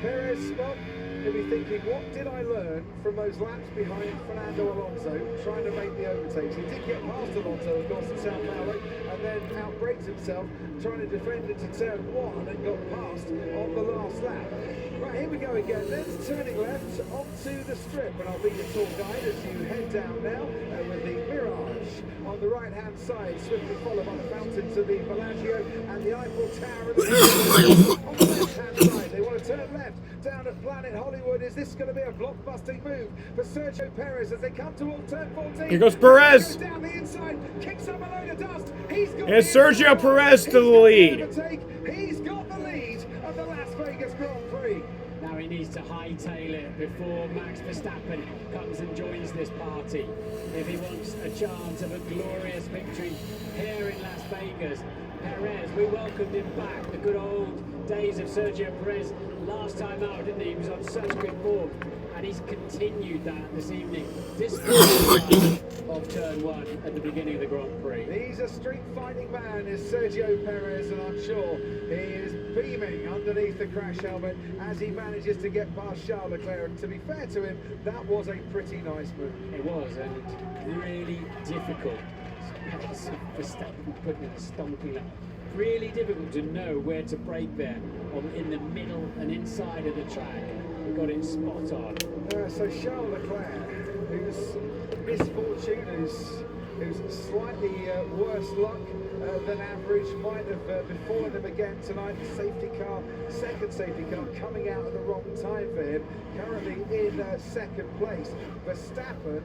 Perez, well, he'll be thinking, what did I learn from those laps behind Fernando Alonso trying to make the overtakes? He did get past Alonso, of course, at Sao Paulo, and then outbrakes himself, trying to defend into turn 1 and got past on the last lap. Right, here we go again then, turning left onto the strip, and I'll be your tour guide as you head down now with the Mirage on the right-hand side, swiftly followed by the fountains of the Bellagio and the Eiffel Tower on the left-hand side. They want to turn left down at Planet Hollywood. Is this going to be a blockbusting move for Sergio Perez as they come towards turn 14? Here goes Perez. Down the inside, kicks up a load of dust. He's got and Sergio Perez to the lead. He's got the lead of the Las Vegas Grand Prix. Now he needs to hightail it before Max Verstappen comes and joins this party. If he wants a chance of a glorious victory here in Las Vegas, Perez, we welcomed him back. The good old days of Sergio Perez. Last time out, didn't he? He was on such good form. And he's continued that this evening, despite of turn 1 at the beginning of the Grand Prix. He's a street fighting man, is Sergio Perez, and I'm sure he is beaming underneath the crash helmet as he manages to get past Charles Leclerc. And to be fair to him, that was a pretty nice move. It was, and really difficult. Verstappen putting a stomping lap really difficult to know where to brake there, in the middle and inside of the track. We got it spot on. So Charles Leclerc, whose misfortune, who's slightly worse luck than average, might have befallen him again tonight. The safety car, second safety car, coming out at the wrong time for him. Currently in second place. Verstappen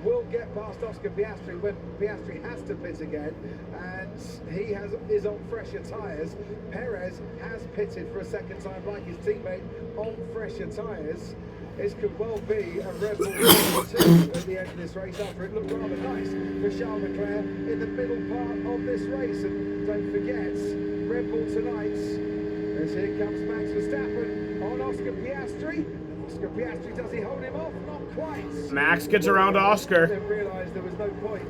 will get past Oscar Piastri when Piastri has to pit again, and he is on fresher tyres. Perez has pitted for a second time, like his teammate, on fresher tyres. This could well be a Red Bull 2 at the end of this race, after it looked rather nice for Charles Leclerc in the middle part of this race. And don't forget, Red Bull tonight, as here comes Max Verstappen on Oscar Piastri. Oscar Piastri, does he hold him off? Not quite. Max gets around Oscar. They realised there was no point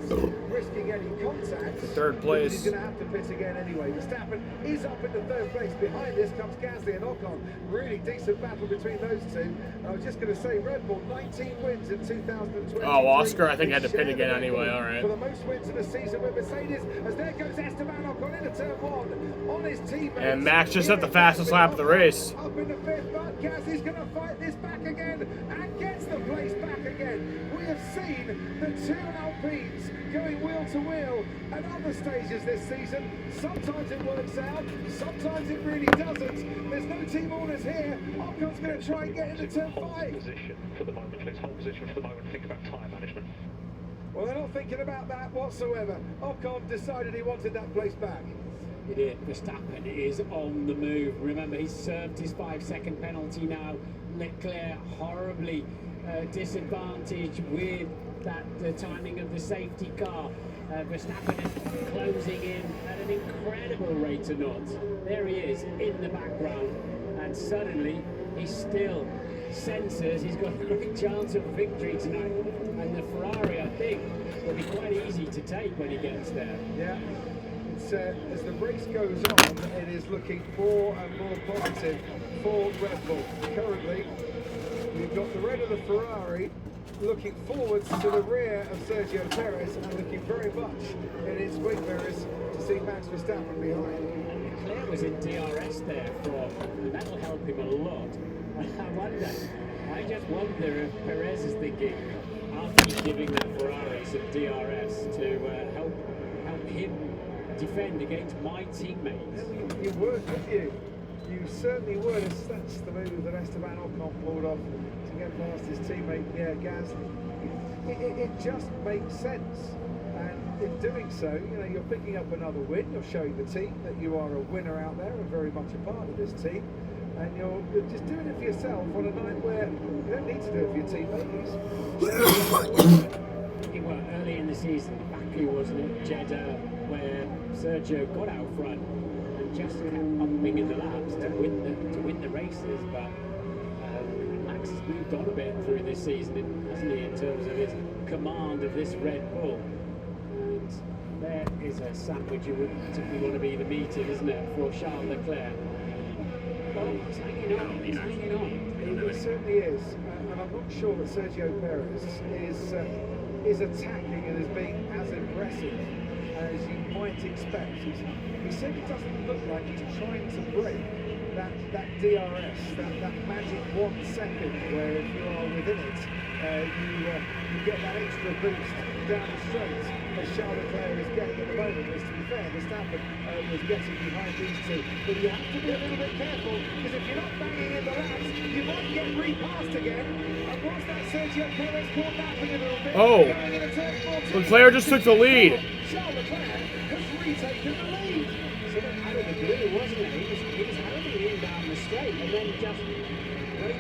risking any contact. Third place. He's going to have to pit again anyway. Verstappen is up in the third place. Behind this comes Gasly and Ocon. Really decent battle between those two. I was just going to say, Red Bull, 19 wins in 2020. Oh, Oscar, I think, had to pit again anyway. All right. For the most wins in a season with Mercedes, as there goes Esteban Ocon into turn one on his teammate. And Max just had the fastest lap of the race. Up in the fifth, but Gasly's going to fight this back again and gets the place back again. We have seen the two Alpines going wheel to wheel at other stages this season. Sometimes it works out, sometimes it really doesn't. There's no team orders here. Ocon's going to try and get into turn 5. Position for the moment, please. Hold position for the moment. Think about tyre management. Well, they're not thinking about that whatsoever. Ocon decided he wanted that place back. Idiot. Verstappen is on the move. Remember, he's served his 5-second penalty now. Leclerc horribly disadvantaged with the timing of the safety car. Verstappen is closing in at an incredible rate of knots. There he is in the background, and suddenly he still senses he's got a great chance of victory tonight. And the Ferrari, I think, will be quite easy to take when he gets there. Yeah. As the race goes on, it is looking more and more positive for Red Bull. Currently, we've got the red of the Ferrari looking forwards to the rear of Sergio Perez and looking very much in its wing mirrors to see Max Verstappen behind. Leclerc was in DRS there and that'll help him a lot. I just wonder if Perez is thinking, I'll keep giving that Ferrari some DRS to help him defend against my teammates. You would, wouldn't you? You certainly would. That's the move that Esteban Ocon pulled off to get past his teammate Pierre Gasly. It just makes sense. And in doing so, you know, you're picking up another win. You're showing the team that you are a winner out there and very much a part of this team. And you're just doing it for yourself on a night where you don't need to do it for your teammates. Well, early in the season, Baku, wasn't it? Jeddah, where Sergio got out front and just kept bumping in the laps to win the races. But Max has moved on a bit through this season, hasn't he, in terms of his command of this Red Bull. And there is a sandwich you wouldn't particularly want to be the meeting, isn't it, for Charles Leclerc? Well, he's hanging on, he's hanging on. He certainly is. And I'm not sure that Sergio Perez is attacking and is being as aggressive as you might expect. He certainly doesn't look like he's trying to break that DRS, that magic 1 second where if you are within it, you get that extra boost down the straight as Charles Leclerc is getting at the moment. As to be fair, Verstappen was getting behind these two. But you have to be a little bit careful, because if you're not banging in the laps, you might get repassed again. And was that Sergio Perez caught napping a little bit? Oh, Going into turn 14. Leclerc just took the lead. Charles Leclerc has retaken the lead. So out of the blue, wasn't it? He was holding in down the straight and then just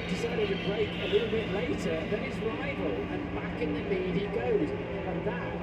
decided to brake a little bit later than his rival, and back in the lead he goes. And that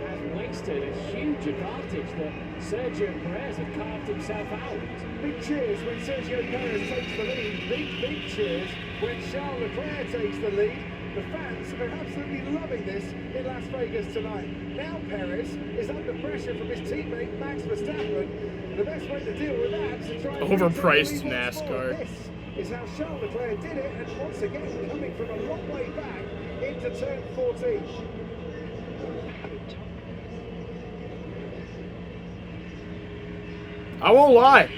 has wasted a huge advantage that Sergio Perez had carved himself out. Big cheers when Sergio Perez takes the lead. Big cheers when Charles Leclerc takes the lead. The fans are absolutely loving this in Las Vegas tonight. Now Perez is under pressure from his teammate Max Verstappen. The best way to deal with that is to try and overpriced NASCAR. This is how Charles Leclerc did it, and once again coming from a long way back into turn 14. I won't lie.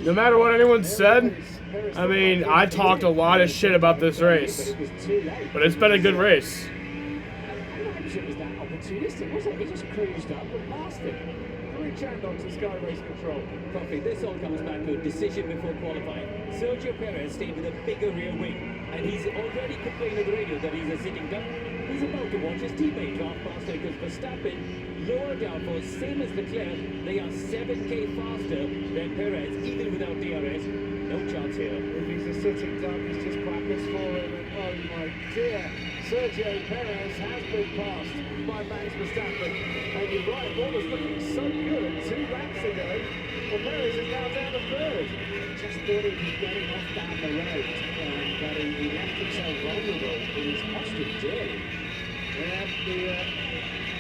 No matter what anyone said, I mean, I talked a lot of shit about this race. But it's been a good race. I'm not sure it was that opportunistic, was it? He just cruised up and passed it. Rich Andon to Sky Race Control. Coffee, this all comes back to a decision before qualifying. Sergio Perez stayed with a bigger rear wing, and he's already complained on the radio that he's a sitting duck. He's about to watch his teammate drive past him because Verstappen, lower downforce, same as Leclerc, they are 7k faster than Perez, even without DRS. No chance here. If he's a sitting duck, it's just practice for him. And oh my dear, Sergio Perez has been passed by Max Verstappen. And you're right, all was looking so good 2 laps ago. Well, Perez is now down to 3rd. Just thought he was getting off down the road, but he left himself vulnerable and he's cost him dearly. And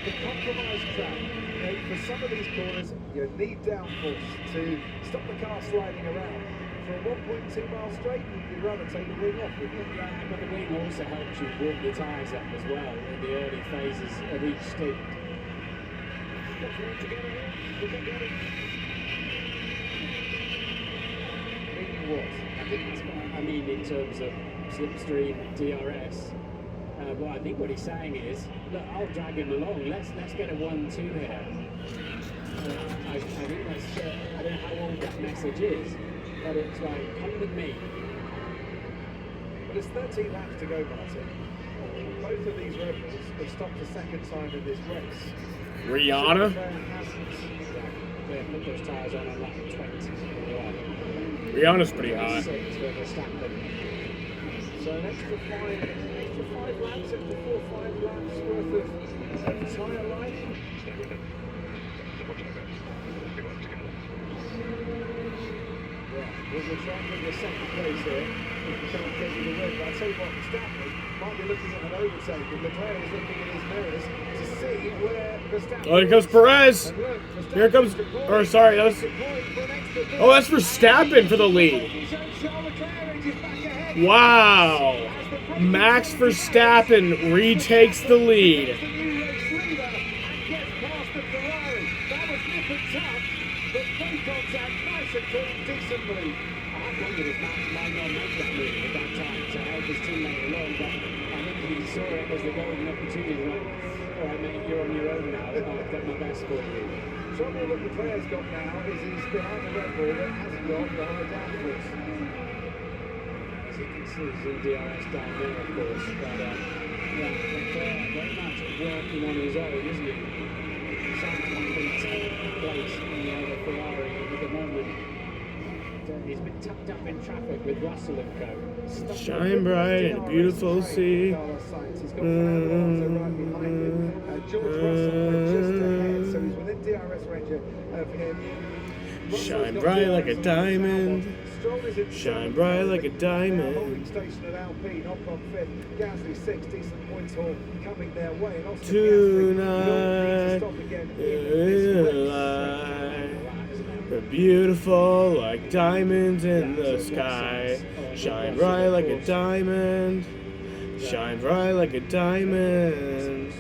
the compromise track, you know, for some of these corners, you need downforce to stop the car sliding around. For a 1.2 mile straight, you'd rather take the wing off, wouldn't you? But the wing also helps you warm your tyres up as well in the early phases of each stint. I mean, in terms of slipstream, DRS. Well, I think what he's saying is, look, I'll drag him along. Let's get a 1-2 here. I think that's. I don't know how old that message is, but it's like, come with me. But it's 13 laps to go, Martin. Both of these rovers have stopped a second time in this race. Rihanna? Yeah, put those tyres on lap 20. Rihanna's pretty high. 6 for Verstappen. So an extra 5 laps, extra 4 or 5 laps worth of tyre life. We'll try and bring the second place here. If we can't get to the win. But I'll tell you what, Verstappen might be looking at an overtake, and Leclerc is looking in his mirrors to see where Verstappen. Oh, here comes Perez. Here comes. Or sorry, that's. Oh, that's Verstappen for the lead. Wow. Max Verstappen retakes the lead. Decently. I wondered if Max might not make that move at that time to help his teammate along, but I think he saw it as the golden opportunity. Like, all right, mate, you're on your own now. I've got my best for you. Trouble that Leclerc's got now is he's behind the Red Bull that hasn't got the high downforce. As you can see, he's in DRS down there, of course, but yeah, Leclerc very much working on his own, isn't he? Something in 10th place in the other Ferrari at the moment. He's been tucked up in traffic with Russell and co. Shine bright in a beautiful sea. Carlos Sainz, he's got Fernando Alonso right behind him. George Russell just ahead, so he's within DRS range of him. Shine bright like a diamond. Shine bright like a diamond. Holding station at Alpine, Ocon 5th, Gasly 6th, decent points haul coming their way. And Oscar Tonight, we're beautiful like diamonds in the sky. Shine bright like a diamond. Shine bright like a diamond.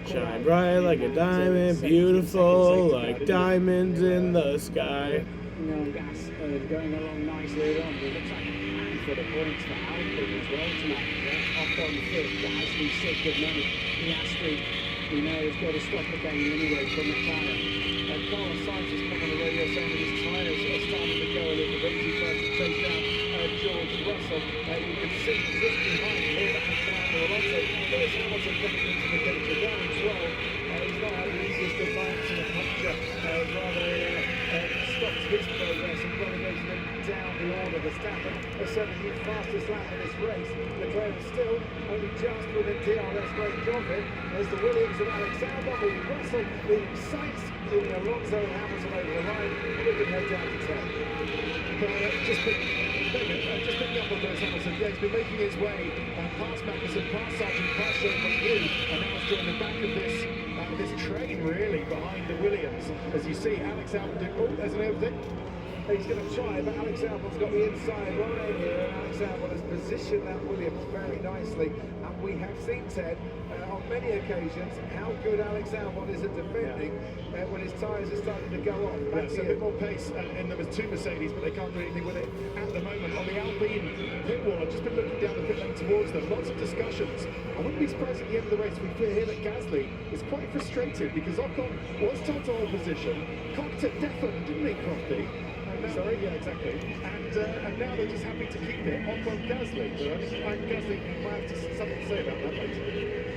Shine bright like a diamond. Beautiful like diamonds in the sky. Gas going along nicely on. It looks like a handful of points for Alpine as well tonight. Ocon 5th, Gasly 6th at moment. Piastri, we know, has got to stop again anyway from McLaren. Carlos Sainz has come on the radio saying that his tyres are starting to go a little bit. He's trying to chase down George Russell. You can see just behind him and Fernando Alonso. Lewis Hamilton coming into the picture down as well. He's not had the easiest of nights in a puncture. Rather stopped his progress and relegated him down the order. Verstappen has certainly his fastest lap in this race. Leclerc is still only just within DRS range of him. There's the Williams of Alex Albon, with Russell, the Sainz, leaving Alonso and Hamilton over the line. We can head down to 10. Just picking up on Lewis Hamilton. Yeah, he's been making his way past Magnussen, past Sargent, past Jean Paul, and now it's joined the back of this train, really, behind the Williams. As you see, Alex Albon, oh, there's an overtake. He's going to try, but Alex Albon's got the inside line here, and Alex Albon has positioned that Williams very nicely. And we have seen, Ted, on many occasions, how good Alex Albon is at defending when his tyres are starting to go off. That's a bit more pace in there was two Mercedes, but they can't do anything with it at the moment. On the Alpine pit wall, I've just been looking down the pit lane towards them. Lots of discussions. I wouldn't be surprised at the end of the race we hear that Gasly is quite frustrated because Ocon was told to hold position, cocked it deafened, didn't he, Crofty? Sorry, yeah, exactly. And now they're just happy to keep it. Ocon Gasly. Gasly might have something to say about that later.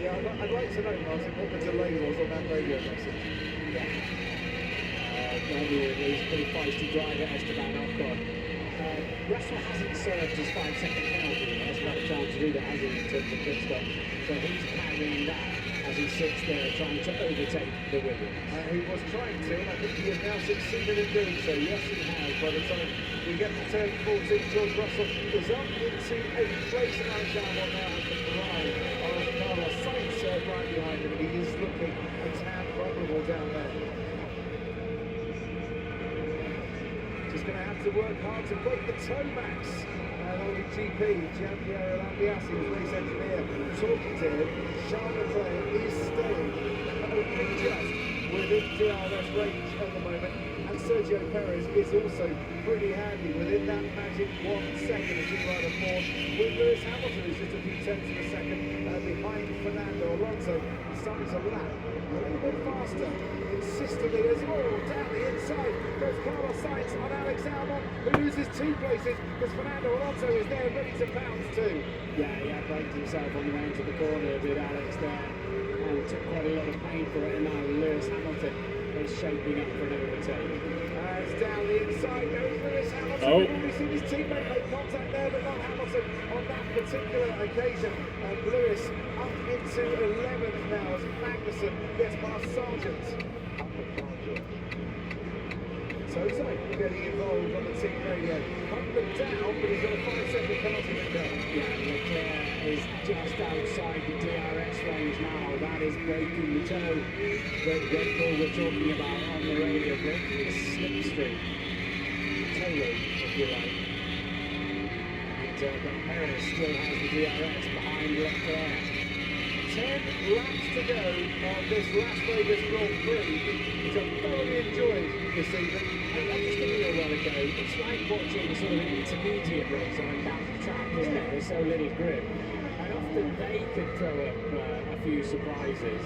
Yeah, I'd like to know, Martin, what the delay was on that radio message. He's pretty feisty driver, Esteban Ocon. Russell hasn't served his 5-second penalty. He hasn't had a chance to do that, has he, in terms of pit stop. So he's carrying that as he sits there trying to overtake the Williams. He was trying to, and I think he has now succeeded in doing so. Yes, he has. By the time we get to turn 14, George Russell is up into 8th place, and Alex Albon now has the pride of Carlos Sainz right behind him, and he is looking a tad vulnerable down there. Just going to have to work hard to break the toe, Max. GP, Gianpiero Lambiasi, his race engineer, talking to him. Charles Leclerc is staying only just within DRS range at the moment, and Sergio Perez is also pretty handy within that magic 1 second as he right on board with Lewis Hamilton, who's just a few tenths of a second behind Fernando Alonso, starting to lap a little bit faster. Consistently as down the inside goes Carlos Sainz on Alex Albon, who loses 2 places because Fernando Alonso is there ready to pounce too. Yeah, he had braked himself on the way into the corner with Alex there, and took quite a lot of pain for it, and now Lewis Hamilton is shaping up for an overtake. As down the inside goes Lewis Hamilton. Oh. We've already seen his teammate make contact there, but not Hamilton on that particular occasion. And Lewis up into 11th now as Magnussen gets past Sargent. Sosa getting involved on the team radio. Humping down, but he's got a 5-second penalty window. Yeah, Leclerc is just outside the DRS range now. That is breaking the toe that Red Bull were talking about on the radio, breaking the slipstream. Toe road, if you like. And Perez still has the DRS behind Leclerc. 10 laps to go on this Las Vegas Grand Prix, which I've thoroughly enjoyed this evening. I'm just thinking a while ago, it's like watching sort of an intermediate race on a county track, isn't it? There's so little grip. And often they could throw up a few surprises.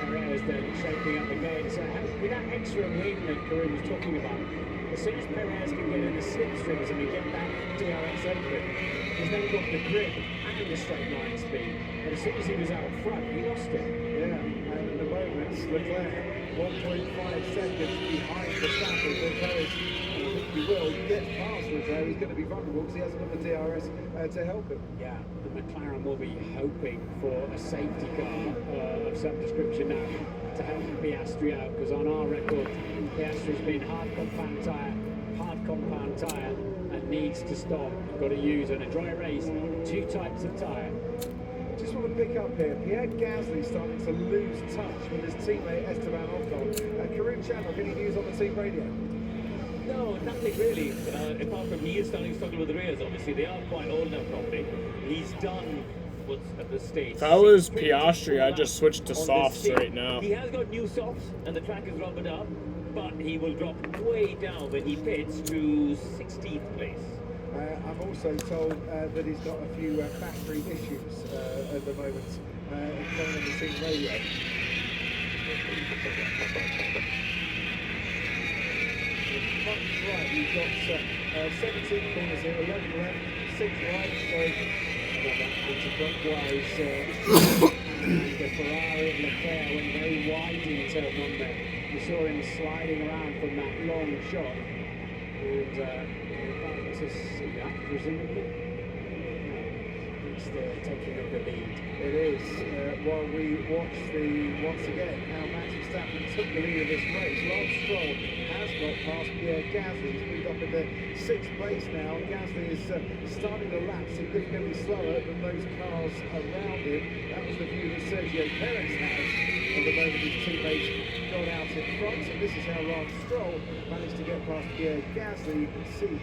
Perez then shaping up again. So with that extra wing that Karim was talking about, as soon as Perez can get in the slipstrings and we get that DRS open, he's then got the grip and the straight line speed. But as soon as he was out front, he lost it. Yeah, and at the moment, Leclerc 1.5 seconds behind Verstappen. But Perez, I think he will get past Leclerc. He's going to be vulnerable because he hasn't got the DRS to help him. Yeah, the McLaren will be hoping for a safety car of some description now to help Piastri out, because on our record, Piastri's been hard compound tyre, and needs to stop. You've got to use on a dry race 2 types of tyre. Just want to pick up here. Pierre Gasly starting to lose touch with his teammate Esteban Ocon. Karim Chandler, any news on the team radio? No, nothing really. Apart from he is starting to struggle with the rears, obviously. They are quite old now, probably. He's done what's at the stage. If I was Piastri, I'd just switch to softs right now. He has got new softs, and the track is rubbered up, but he will drop way down when he pits to 16th place. I'm also told that he's got a few battery issues at the moment, going on the team radio. Right, we've got 17 corners here, 11 left, 6 right, so anti-clockwise. The Ferrari and Leclerc went very wide in turn 1 there. We saw him sliding around from that long shot, and about to see that, presumably. It's taking up the lead. It is, while we watch once again, how Max Verstappen took the lead of this race. Lance Stroll has got past Pierre Gasly. He's moved up into 6th place now. Gasly is starting to lap significantly slower than those cars around him. That was the view that Sergio Perez has at the moment. His teammates got got out in front, and this is how Lance Stroll managed to get past Pierre Gasly. You can see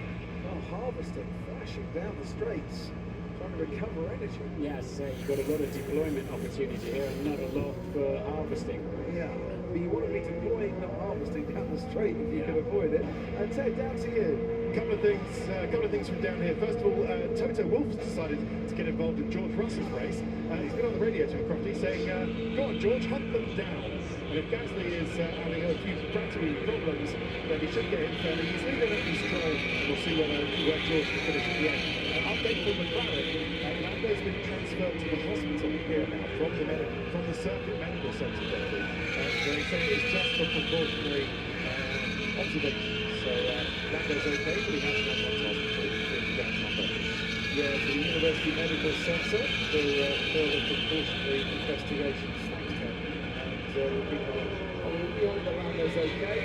Harvesting flashing down the straights, trying to recover energy. Yes, you've got a lot of deployment opportunity here and not a lot for harvesting. Yeah, but you want to be deploying, not harvesting down the straight if you can avoid it. And Ted, down to you. Couple of things from down here. First of all, Toto Wolff's decided to get involved in George Russell's race. He's been on the radio to Crofty saying, "Go on, George, hunt them down." And if Gasly is having a few battery problems, then he should get in fairly easily. Then at least try. We'll see where George can finish at the end. Update from McLaren. Lando's been transferred to the hospital here now from the Circuit Medical Centre. They say it's just for precautionary observation. So Lando's okay, but he has to have one hospital in Grandmother. Yeah, to the University Medical Centre for further precautionary investigations. Thanks, Ken. And we'll be on the Lando's okay.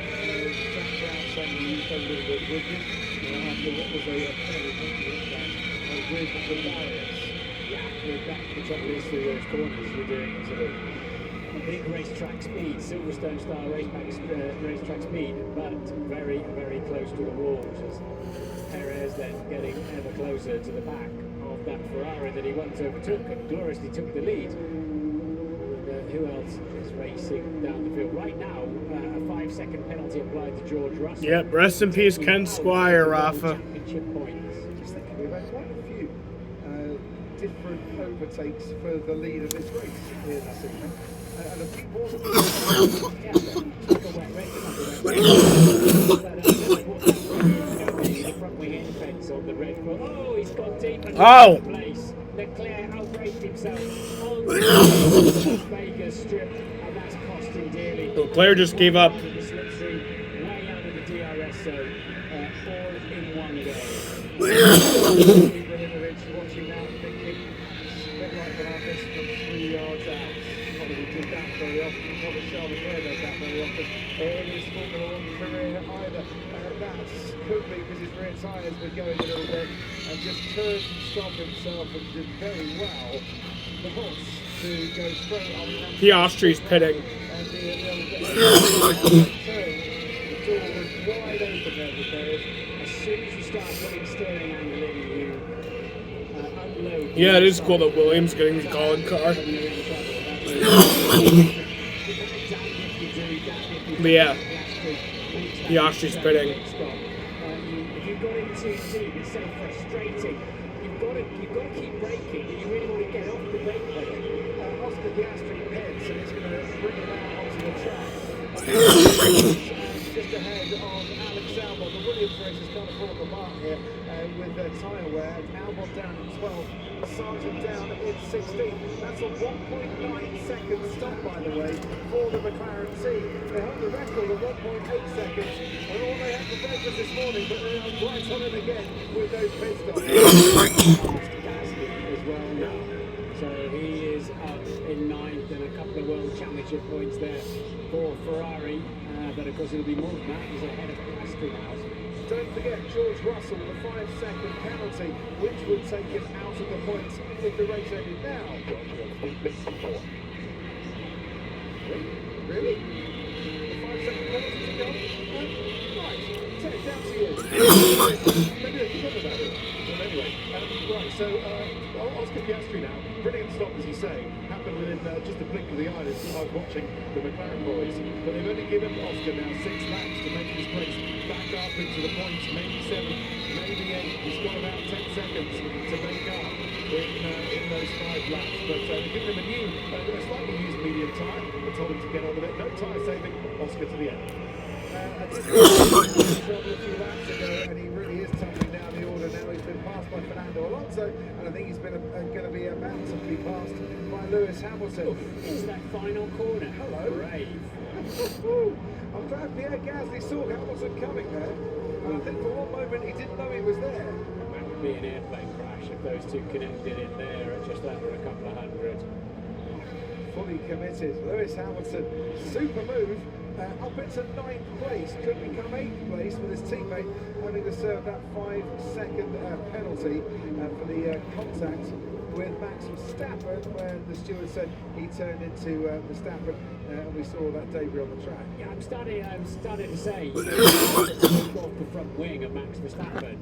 Jack Brown saying he felt a little bit rigid after what was a fairly confident crash with the barriers. Yeah, with that, particularly through those corners, you're doing sort of big racetrack speed, Silverstone style racetrack speed, but very, very close to the walls as Perez then getting ever closer to the back of that Ferrari that he once overtook and gloriously took the lead. And, who else is racing down the field? Right now, a 5-second penalty applied to George Russell. Yep, rest in peace, Ken Squire, Rafa. Championship points. Just thinking, we've had quite a few different overtakes for the lead of this race here this evening. And a few more. Oh, he's gone deep into Oh! place. Leclerc outbraced himself on Vegas strip, and that's cost him dearly. Leclerc just gave up. The slipstream way out of the DRS zone, all in one go. Ibrahimovic watching that, thinking, a bit like Fernandez from 3 yards out. Not that he did that very often, not that Charles Leclerc does that very often in his Formula 1 career either. That could be because his rear tyres were going a little bit and just turned and stopped himself and did very well. The horse to go straight on the Piastri's pitting. and the door was wide open there for Perez. As soon as you start putting steering angle in, you unload. Yeah, it is cool that Williams getting the calling car. But yeah, Piastri's pitting. If you've got in too deep, it's so frustrating. You've got to keep braking, but you really want to get off the brake pedal. Oscar Piastri pits and it's going to bring him out onto the track. Just ahead of Alex Albon. The Williams race has kind of fallen apart here with their tyre wear. Albon down in 12, Sargent down in 16. That's a 1.9 second stop, by the way, for the McLaren team. They hold the record of 1.8 seconds. And all they had for breakfast this morning, but they are right on it again with those pit stops. As well now. So he is up in 9th and a couple of World Championship points there for Ferrari. But of course it'll be more than that. He's ahead of Piastri now. Don't forget George Russell, the 5-second penalty, which would take him out of the points if the race ended now. Really? The 5-second penalty to go? Right, Ted, down to you. Maybe they forgot about it. Well, anyway, right, so Oscar Piastri now, brilliant stop as you say, happened within just a blink of the eye as I was watching the McLaren boys, but they've only given Oscar now 6 laps to make this place back up into the points, maybe 7, maybe 8. He's got about 10 seconds to make up in those 5 laps, but they've given him a new, a slightly used medium tyre. They told him to get on with it. No tyre saving. Oscar to the end. Trouble a few laps ago, and he really is tumbling down the order now. He's been passed by Fernando Alonso, and I think he's been going to be about to be passed by Lewis Hamilton. It's that final corner. Hello. Brave. I'm glad Pierre Gasly saw Hamilton coming there, and I think for one moment he didn't know he was there. That would be an airplane crash if those two connected in there at just under a couple of hundred. Fully committed. Lewis Hamilton, super move. Up into 9th place, could become 8th place with his teammate having to serve that 5-second penalty for the contact with Max Verstappen, where the steward said he turned into Verstappen and we saw that debris on the track. Yeah, I'm starting to say, you know, off the front wing of Max Verstappen.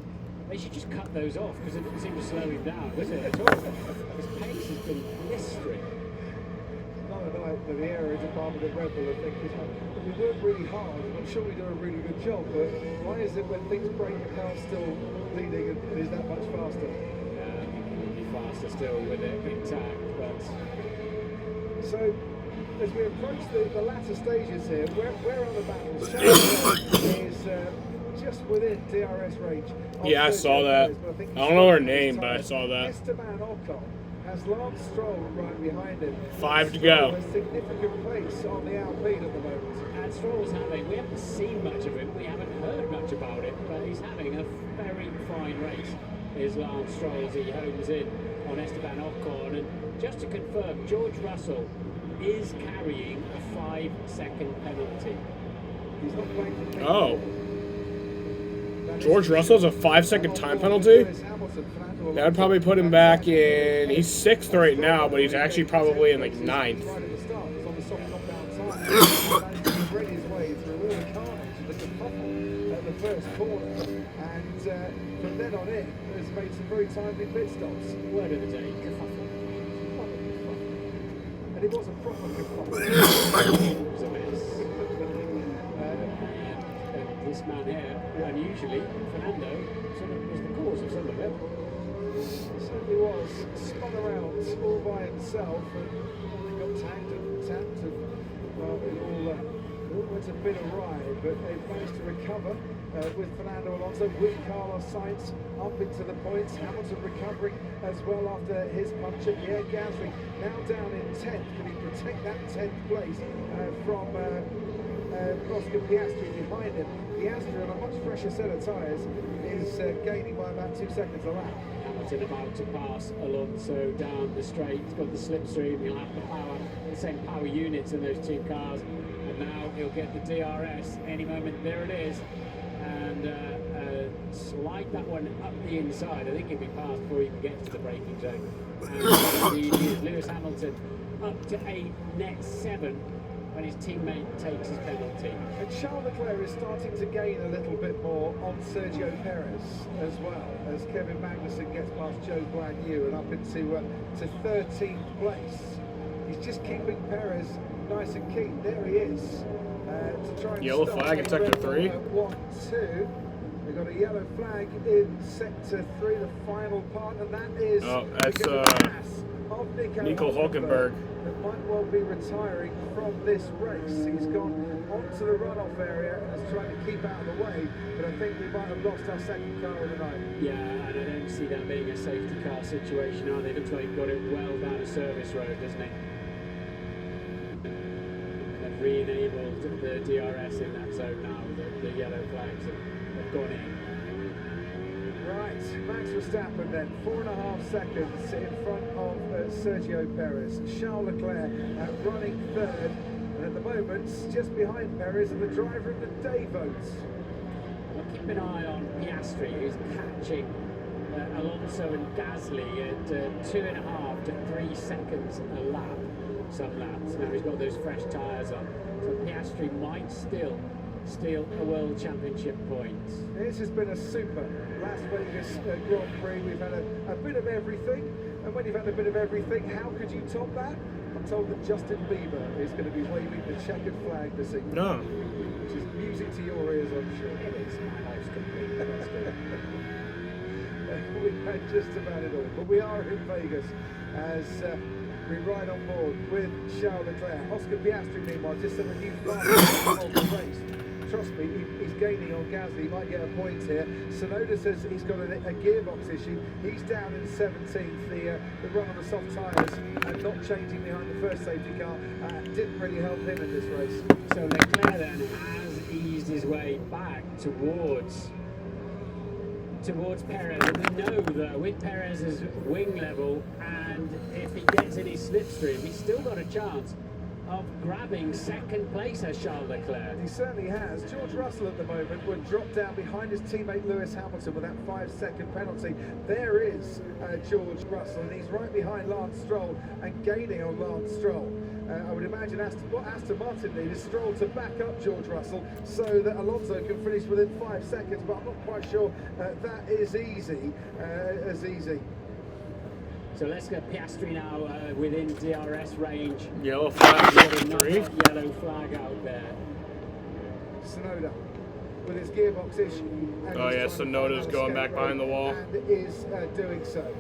They should just cut those off because it didn't seem to slow him down, was it, at all? His pace has been blistering. Another night that the area department at Red Bull are thinking, we work really hard, and I'm sure we do a really good job, but why is it when things break, the car's still leading and is that much faster? It would be faster still with it intact, but... So, as we approach the latter stages here, where are the battles? Charles is just within DRS range. Yeah, I saw that. I don't know her name, but I saw that. Esteban Ocon has Lance Stroll right behind him. 5 to go. A significant place on the Alpine at the moment. And Stroll's having, we haven't seen much of him, we haven't heard much about it, but he's having a very fine race. Here's Lance Stroll as he homes in on Esteban Ocon. And just to confirm, George Russell is carrying a 5-second penalty. He's not playing for Oh. George Russell's a 5-second time penalty? That would probably put him back in... He's 6th right now, but he's actually probably in, like, 9th. Right at the start, it's on the soft knockdown side. He's read his way through all the carnage, the kerfuffle at the first corner. And from then on in, has made some very timely pit stops. Word of the day, kerfuffle. And it was a proper kerfuffle. It was a mess. This man here, unusually, Fernando, sort of was the cause of some of it. He certainly was. Spun around all by himself and he got tagged and tapped and well, it all went a bit awry, but they've managed to recover with Fernando Alonso, with Carlos Sainz up into the points. Hamilton recovering as well after his punch at Pierre Gasly. Now down in 10th. Can he protect that 10th place from Oscar Piastri behind him? Piastri on a much fresher set of tyres is gaining by about 2 seconds a lap. Hamilton about to pass Alonso down the straight. He's got the slipstream, he'll have the same power units in those two cars. And now he'll get the DRS any moment. There it is. And slide that one up the inside. I think he'll be passed before he can get to the braking zone. And here's Lewis Hamilton up to a net 7. When his teammate takes his penalty. And Charles Leclerc is starting to gain a little bit more on Sergio Perez as well, as Kevin Magnussen gets past Joe Guan Yu and up into to 13th place. He's just keeping Perez nice and keen. There he is. To try and yellow flag in sector 3. 1-2. We've got a yellow flag in sector 3, the final part, and that is Nico Hulkenberg. That might well be retiring from this race. He's gone onto the runoff area and is trying to keep out of the way, but I think we might have lost our second car of the night. Yeah, and I don't see that being a safety car situation either. Looks like he's got it well down a service road, doesn't he? They've re-enabled the DRS in that zone now. The yellow flags have gone in. Right, Max Verstappen then, 4.5 seconds in front of Sergio Perez. Charles Leclerc running third, and at the moment, just behind Perez and the driver in the day votes. Well, keep an eye on Piastri, who's catching Alonso and Gasly at 2.5 to 3 seconds a lap, some laps. Now he's got those fresh tyres on, so Piastri might still steal a World Championship points. This has been a super Las Vegas Grand Prix. We've had a bit of everything, and when you've had a bit of everything, how could you top that? I'm told that Justin Bieber is going to be waving the checkered flag this evening. No. Which is music to your ears, I'm sure. It is. My life's complete. That's good. We've had just about it all, but we are in Vegas as we ride on board with Charles Leclerc. Oscar Piastri, meanwhile, just set a new flag of the race. Trust me, he's gaining on Gasly. He might get a point here. Sonoda says he's got a gearbox issue. He's down in 17th. The run on the soft tyres and not changing behind the first safety car didn't really help him in this race. So Leclerc then has eased his way back towards Perez. And we know that with Perez's wing level, and if he gets in his slipstream, he's still got a chance of grabbing second place as Charles Leclerc. He certainly has. George Russell at the moment would drop down behind his teammate Lewis Hamilton with that 5-second penalty. There is George Russell, and he's right behind Lance Stroll and gaining on Lance Stroll. I would imagine what Aston Martin need is Stroll to back up George Russell so that Alonso can finish within 5 seconds, but I'm not quite sure that is easy. So let's get Piastri now within DRS range. Yellow flag, Another yellow flag out there. Tsunoda with his gearbox issue. Oh yeah, Tsunoda's going back behind the wall. And is doing so.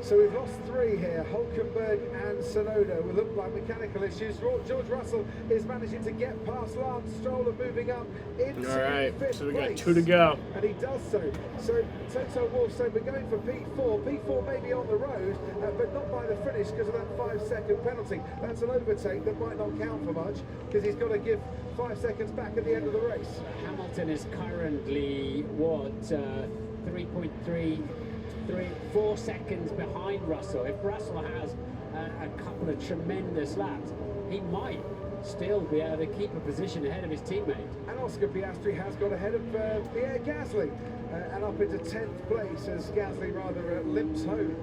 So we've lost 3 here. Hulkenberg and Tsunoda will look like mechanical issues. George Russell is managing to get past Lance Stroll and moving up into All right, 5th so we got place. 2 to go. And he does so. So Toto Wolff said we're going for P4. P4 may be on the road, but not by the finish because of that 5-second penalty. That's an overtake that might not count for much because he's got to give 5 seconds back at the end of the race. Hamilton is currently, 4 seconds behind Russell. If Russell has a couple of tremendous laps, he might still be able to keep a position ahead of his teammate. And Oscar Piastri has got ahead of Pierre Gasly and up into 10th place as Gasly rather limps home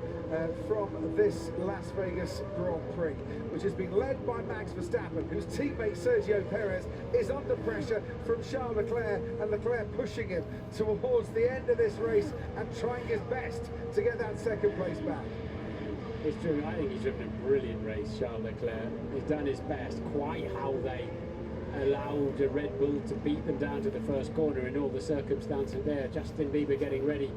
from this Las Vegas Grand Prix, which has been led by Max Verstappen, whose teammate Sergio Perez is under pressure from Charles Leclerc, and Leclerc pushing him towards the end of this race and trying his best to get that 2nd place back. I think he's driven a brilliant race, Charles Leclerc. He's done his best. Quite how they allowed Red Bull to beat them down to the first corner in all the circumstances there. Justin Bieber getting ready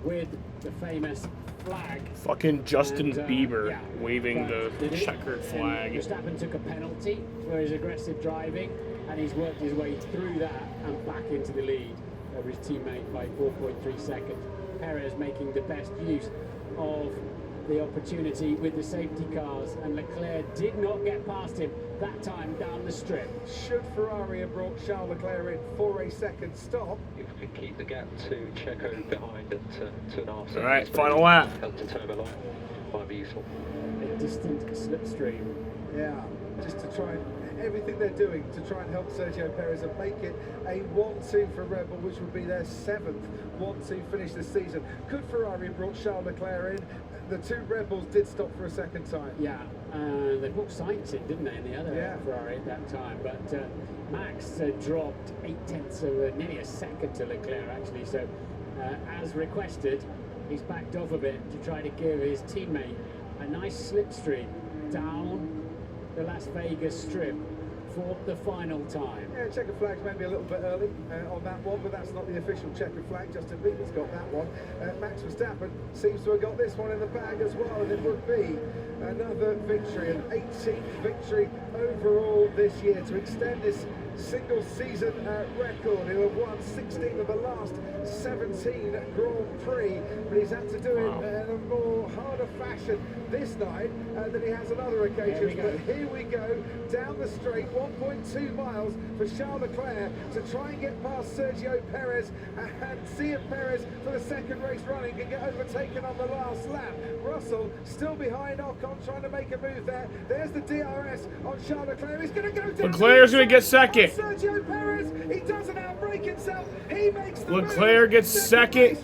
with the famous flag. Fucking Justin Bieber yeah, waving the checkered flag. Verstappen took a penalty for his aggressive driving, and he's worked his way through that and back into the lead over his teammate by 4.3 seconds. Perez making the best use of the opportunity with the safety cars, and Leclerc did not get past him that time down the strip. Should Ferrari have brought Charles Leclerc in for a 2nd stop? If we can keep the gap to Checo behind at 2.5 seconds. All right, final lap. Help to turn along might be useful. A distant slipstream. Yeah, just to try and everything they're doing to try and help Sergio Perez and make it a 1-2 for Red Bull, which would be their 7th 1-2 finish this season. Could Ferrari have brought Charles Leclerc in? The 2 Red Bulls did stop for a 2nd time. Yeah, they brought Sainz in, didn't they, in the other Ferrari at that time. But Max dropped 0.8 of nearly a second to Leclerc, actually. So, as requested, he's backed off a bit to try to give his teammate a nice slipstream down the Las Vegas Strip for the final time. Yeah, checker flag's maybe a little bit early on that one, but that's not the official checker flag. Justin Bieber's got that one. Max Verstappen seems to have got this one in the bag as well, and it would be another victory, an 18th victory overall this year to extend this single season record. He'll have won 16 of the last 17 Grand Prix, but he's had to do it in a more harder fashion this night than he has on other occasions. But here we go, down the straight, 1.2 miles for Charles Leclerc to try and get past Sergio Perez and see if Perez, for the 2nd race running, can get overtaken on the last lap. Russell still behind Ocon, trying to make a move there. There's the DRS on Charles Leclerc. He's going to go down. Leclerc's going to get 2nd. Sergio Perez, he doesn't outbrake himself. He makes the Leclerc gets 2nd.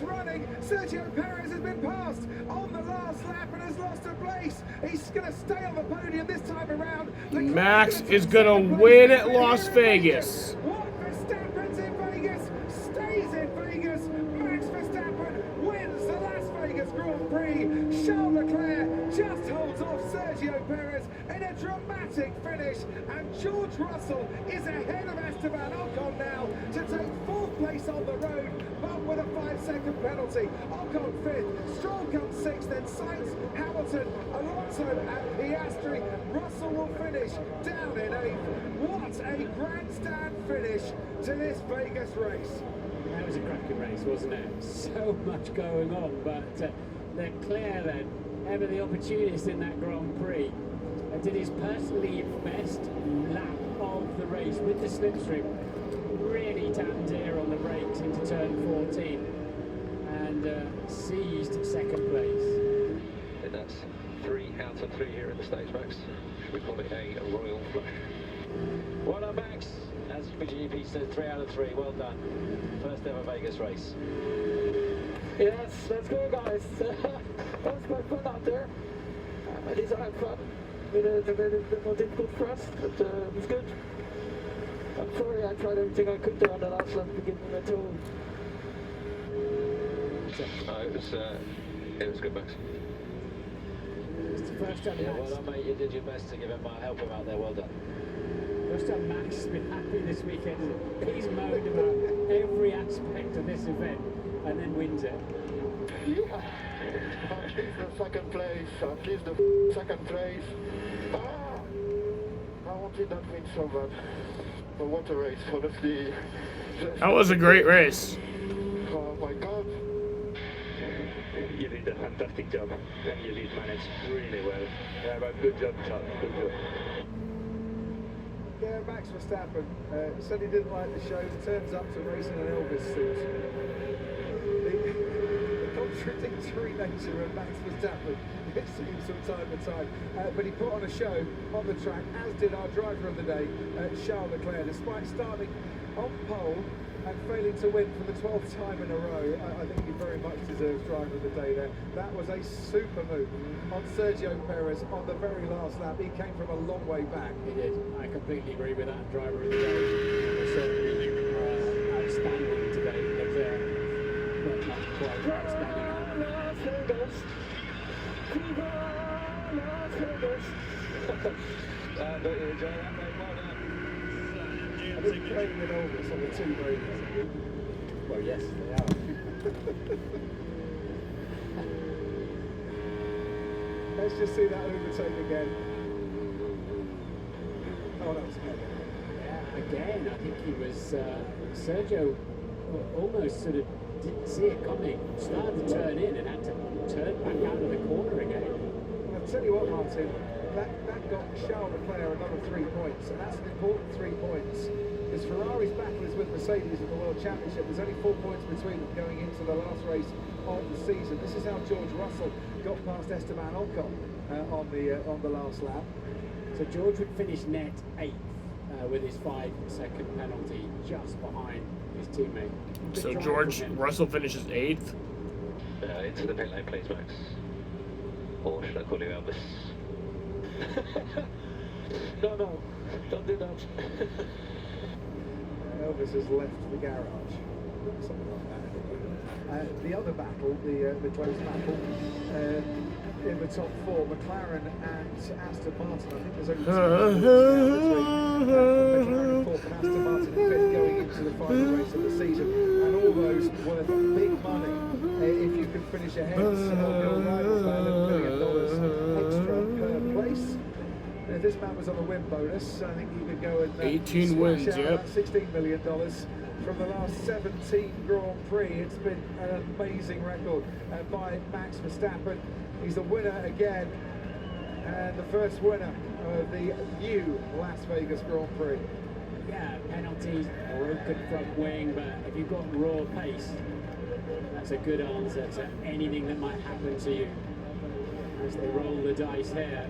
Sergio Perez has been passed on the last lap and has lost a place. He's going to stay on the podium this time around. Max is going to win at Las Vegas. Verstappen's in Vegas, stays in Vegas. Max Verstappen wins the Las Vegas Grand Prix. Charles Leclerc just holds off Sergio Perez in a dramatic finish, and George Russell is ahead of Esteban Ocon now to take 4th place on the road, but with a 5-second penalty. Ocon 5th, Stroll comes 6th, then Sainz, Hamilton, Alonso and Piastri. Russell will finish down in 8th. What a grandstand finish to this Vegas race. That was a cracking race, wasn't it? So much going on, but Leclerc then, ever the opportunist in that Grand Prix, did his personally best lap of the race with the slipstream. Really tapped here on the brakes into turn 14 and seized 2nd place. And that's 3 out turn 3 here in the States, Max. Should we call it a royal flush? Well done, Max. As GP said, 3 out of 3. Well done. First ever Vegas race. Yes, let's go, guys. That was quite fun out there. At least I had fun. It was a bit more difficult for us, but it was good. I'm sorry I tried everything I could do on the last lap to give them a tool. It was good, Max. It's the first time, yeah, well done, mate. You did your best to give him help him out there. Well done. First time Max has been happy this weekend. He's moaned about every aspect of this event and then wins it. Yeah. At least the second place. At least the second place. I wanted that win so bad. But what a race, honestly. That was a great race. Oh my God. You did a fantastic job, and you did manage really well. Yeah, but good job, Charles. Good job. Yeah, Max Verstappen said he didn't like the show. Turns up to race in an Elvis suit. The contradictory nature of Max Verstappen, it seems from time to time. But he put on a show on the track, as did our driver of the day, Charles Leclerc, despite starting on pole and failing to win for the 12th time in a row. I think he very much deserves driver of the day there. That was a super move on Sergio Perez on the very last lap. He came from a long way back. He did. I completely agree with that. Driver of the day. Certainly outstanding today. Leclerc, but not quite outstanding. Las Vegas. Viva Las Vegas. But you enjoy that, mate. Well done. I've been playing with Elvis on the 2 radios. Well, yes, they are. Let's just see that overtake again. Oh, that was good. Yeah, again, I think he was, Sergio almost sort of didn't see it coming, started to turn in and had to turn back out of the corner again. I'll tell you what, Martin, that got Charles Leclerc another 3 points, and that's an important 3 points. Because Ferrari's battle is with Mercedes in the World Championship. There's only 4 points between them going into the last race of the season. This is how George Russell got past Esteban Ocon on the last lap. So George would finish net 8th with his 5-second penalty, just behind his teammate. So George Russell finishes 8th. Into the pit lane, please, Max. Or should I call you Elvis? No, don't do that. Elvis has left the garage, something like that. The other battle, the close battle, in the top 4, McLaren and Aston Martin. I think there's only 2 points between McLaren 4th and Aston Martin 5th going into the final race of the season, and all those worth big money if you can finish ahead of your rivals by $11 million extra per place. If this man was on a win bonus, I think he could go and 18 wins, yep. $16 million from the last 17 Grand Prix. It's been an amazing record by Max Verstappen. He's the winner again, and the first winner of the new Las Vegas Grand Prix. Yeah, penalties, broken front wing, but if you've got raw pace, that's a good answer to anything that might happen to you. As they roll the dice here.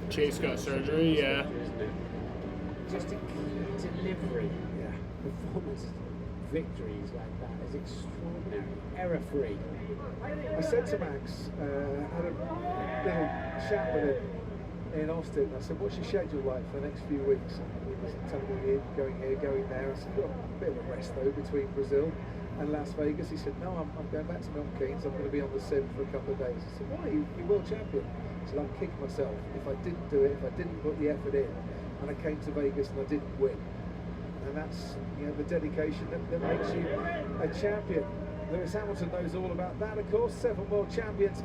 Chase got surgery, yeah. Just a key delivery. Yeah. Performance victories like that is extraordinary. Error-free. I said to Max, had a little chat with him in Austin. I said, what's your schedule like for the next few weeks? He was telling me going here, going there. I said, got a bit of a rest though between Brazil and Las Vegas. He said, no, I'm going back to Milton Keynes. I'm going to be on the sim for a couple of days. I said, why? You're world champion. He said, I'd kick myself if I didn't do it, if I didn't put the effort in, and I came to Vegas and I didn't win. And that's, you know, the dedication that makes you a champion. Lewis Hamilton knows all about that, of course. 7 world champions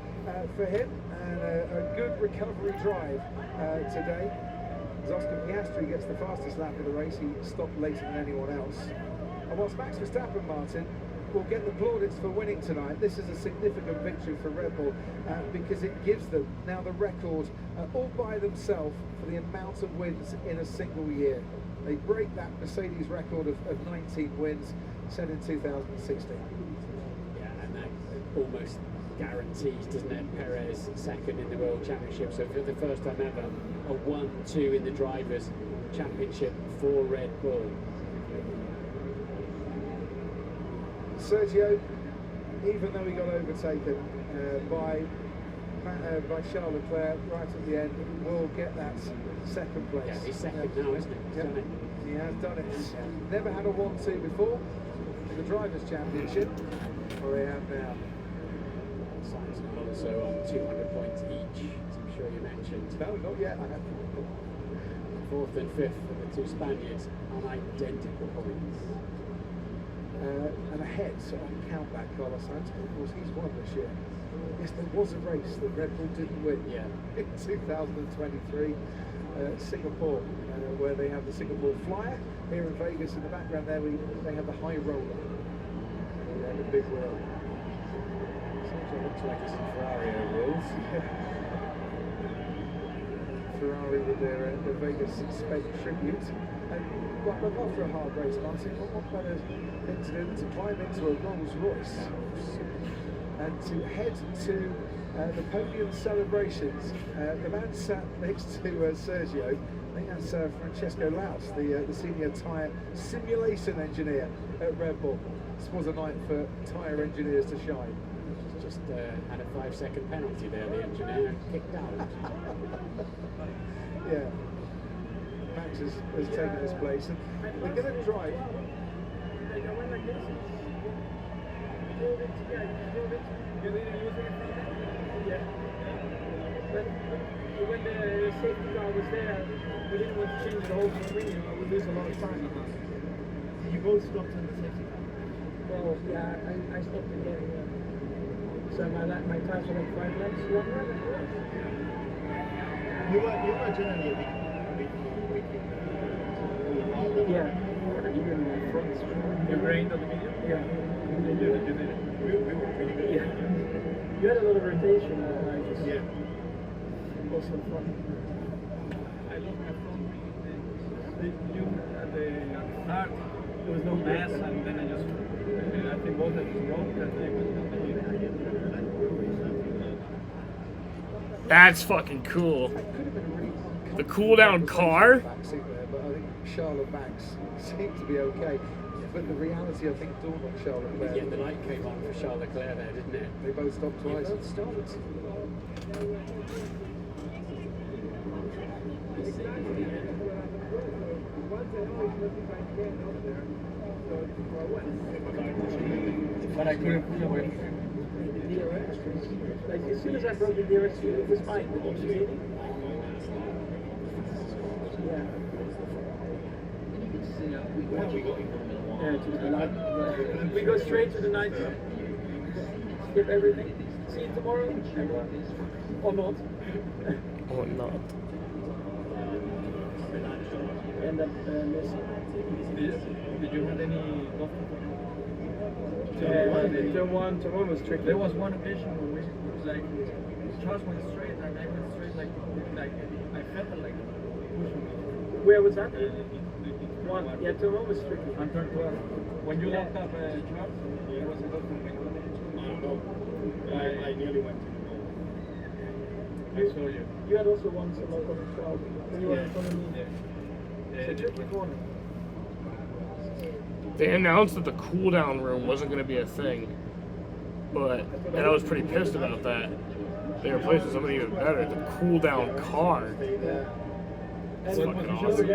for him, and a good recovery drive today. As Oscar Piastri gets the fastest lap of the race, he stopped later than anyone else. And whilst Max Verstappen, Martin, will get the plaudits for winning tonight, this is a significant victory for Red Bull because it gives them now the record all by themselves for the amount of wins in a single year. They break that Mercedes record of 19 wins set in 2016. Yeah, and that almost guarantees, doesn't it? Perez second in the World Championship. So for the first time ever, a 1-2 in the Drivers' Championship for Red Bull. Sergio, even though he got overtaken by Charles Leclerc right at the end, will get that second place. Yeah, he's second now, isn't he? Yeah, he has done it. Never had a 1-2 before in the Drivers' Championship. Where we have now. Sainz and Alonso on 200 points each, as I'm sure you mentioned. No, not yet. Fourth and fifth for the two Spaniards on identical points. And ahead on countback, Carlos Sainz, of course, he's won this year. Yes, there was a race that Red Bull didn't win in 2023, Singapore, where they have the Singapore Flyer. Here in Vegas, in the background there, they have the High Roller. They have a big wheel. Looks like it's in Ferrari overalls. Ferrari with their Vegas sped tribute. And well, look, after a hard race, Martin, what better thing to do than to climb into a Rolls Royce and to head to the podium celebrations. The man sat next to Sergio, I think that's Francesco Laus, the senior tyre simulation engineer at Red Bull. This was a night for tyre engineers to shine. Just had a 5-second penalty there, the engineer kicked out. Yeah. Max has taken his place, and they're going to drive. You didn't use it? Yeah. But when the safety car was there, we didn't want to change the whole thing. We would lose a lot of time. You both stopped on the safety car? Well, yeah, I stopped again. Yeah. So my cars were like 5 laps longer than yours. You were generally a bit yeah. You rained on the video? Yeah. You did it. We were pretty good. Yeah. You had a lot of rotation. Yeah. Also fun. I lost my front wing. At the start, there was no mass, and then I think both of them broke, and they went down the hill. That's fucking cool. The cool down car? But I think Charlotte Max seemed to be okay. But the reality, I think, dawned on Charlotte Leclerc. Yeah, the light came on for Charles Leclerc there, didn't it? They both stopped twice. They both stopped. But I couldn't pull away. Like as soon as I broke the DRS, it was fine. Yeah. We go straight to the night. Skip everything. See you tomorrow, everyone. Or not. Or not. End up missing. Did you have any turn one was tricky. There was one occasion where it was like Charles went straight and I went straight like I felt like pushing me. Where was that? One. Yeah, turn one was tricky. On turn 12. When you locked up Charles, it was a good for me. I don't know. I nearly went to the goal. I saw you. You had also once a lock on the 12 when you were in front of me. Yeah. It's a tricky corner. They announced that the cooldown room wasn't going to be a thing, and I was pretty pissed about that. They replaced it with something even better, the cooldown car. It's fucking awesome.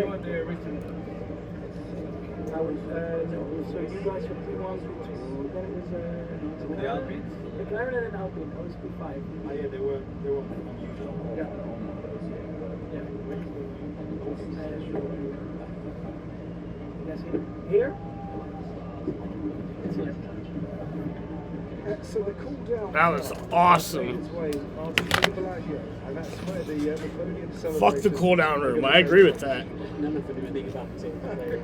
No, so you guys were P1, P2, then it was the Alpine? McLaren and Alpine, I was P5. Oh yeah, they were unusual. Yeah. Yes, here? It's here. So the cool down. That was awesome. Fuck the cooldown room. I agree with that. None of them knew anything about it.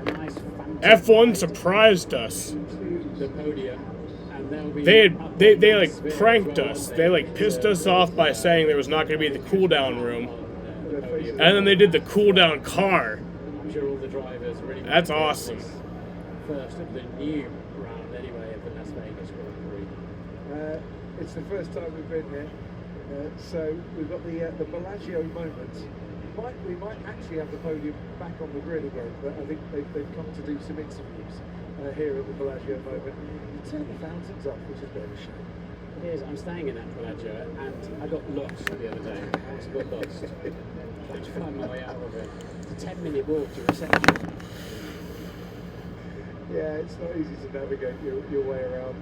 A nice, F1 surprised us. the podium, and they'll be They like pranked us. They like pissed us off by saying there was not going to be the cooldown room, and then they did the cooldown car. I'm sure all the drivers really. That's awesome. First of the new round, anyway, of the Las Vegas Grand Prix. It's the first time we've been here. So we've got the Bellagio moment. We might actually have the podium back on the grid again, but I think they've come to do some interviews here at the Bellagio moment. You turn the fountains up, which is a bit of a shame. It is. I'm staying in that Bellagio, and I got lost the other day. I also got lost. I had to find my way out of it. It's a 10-minute walk to reception. Yeah, it's not easy to navigate your way around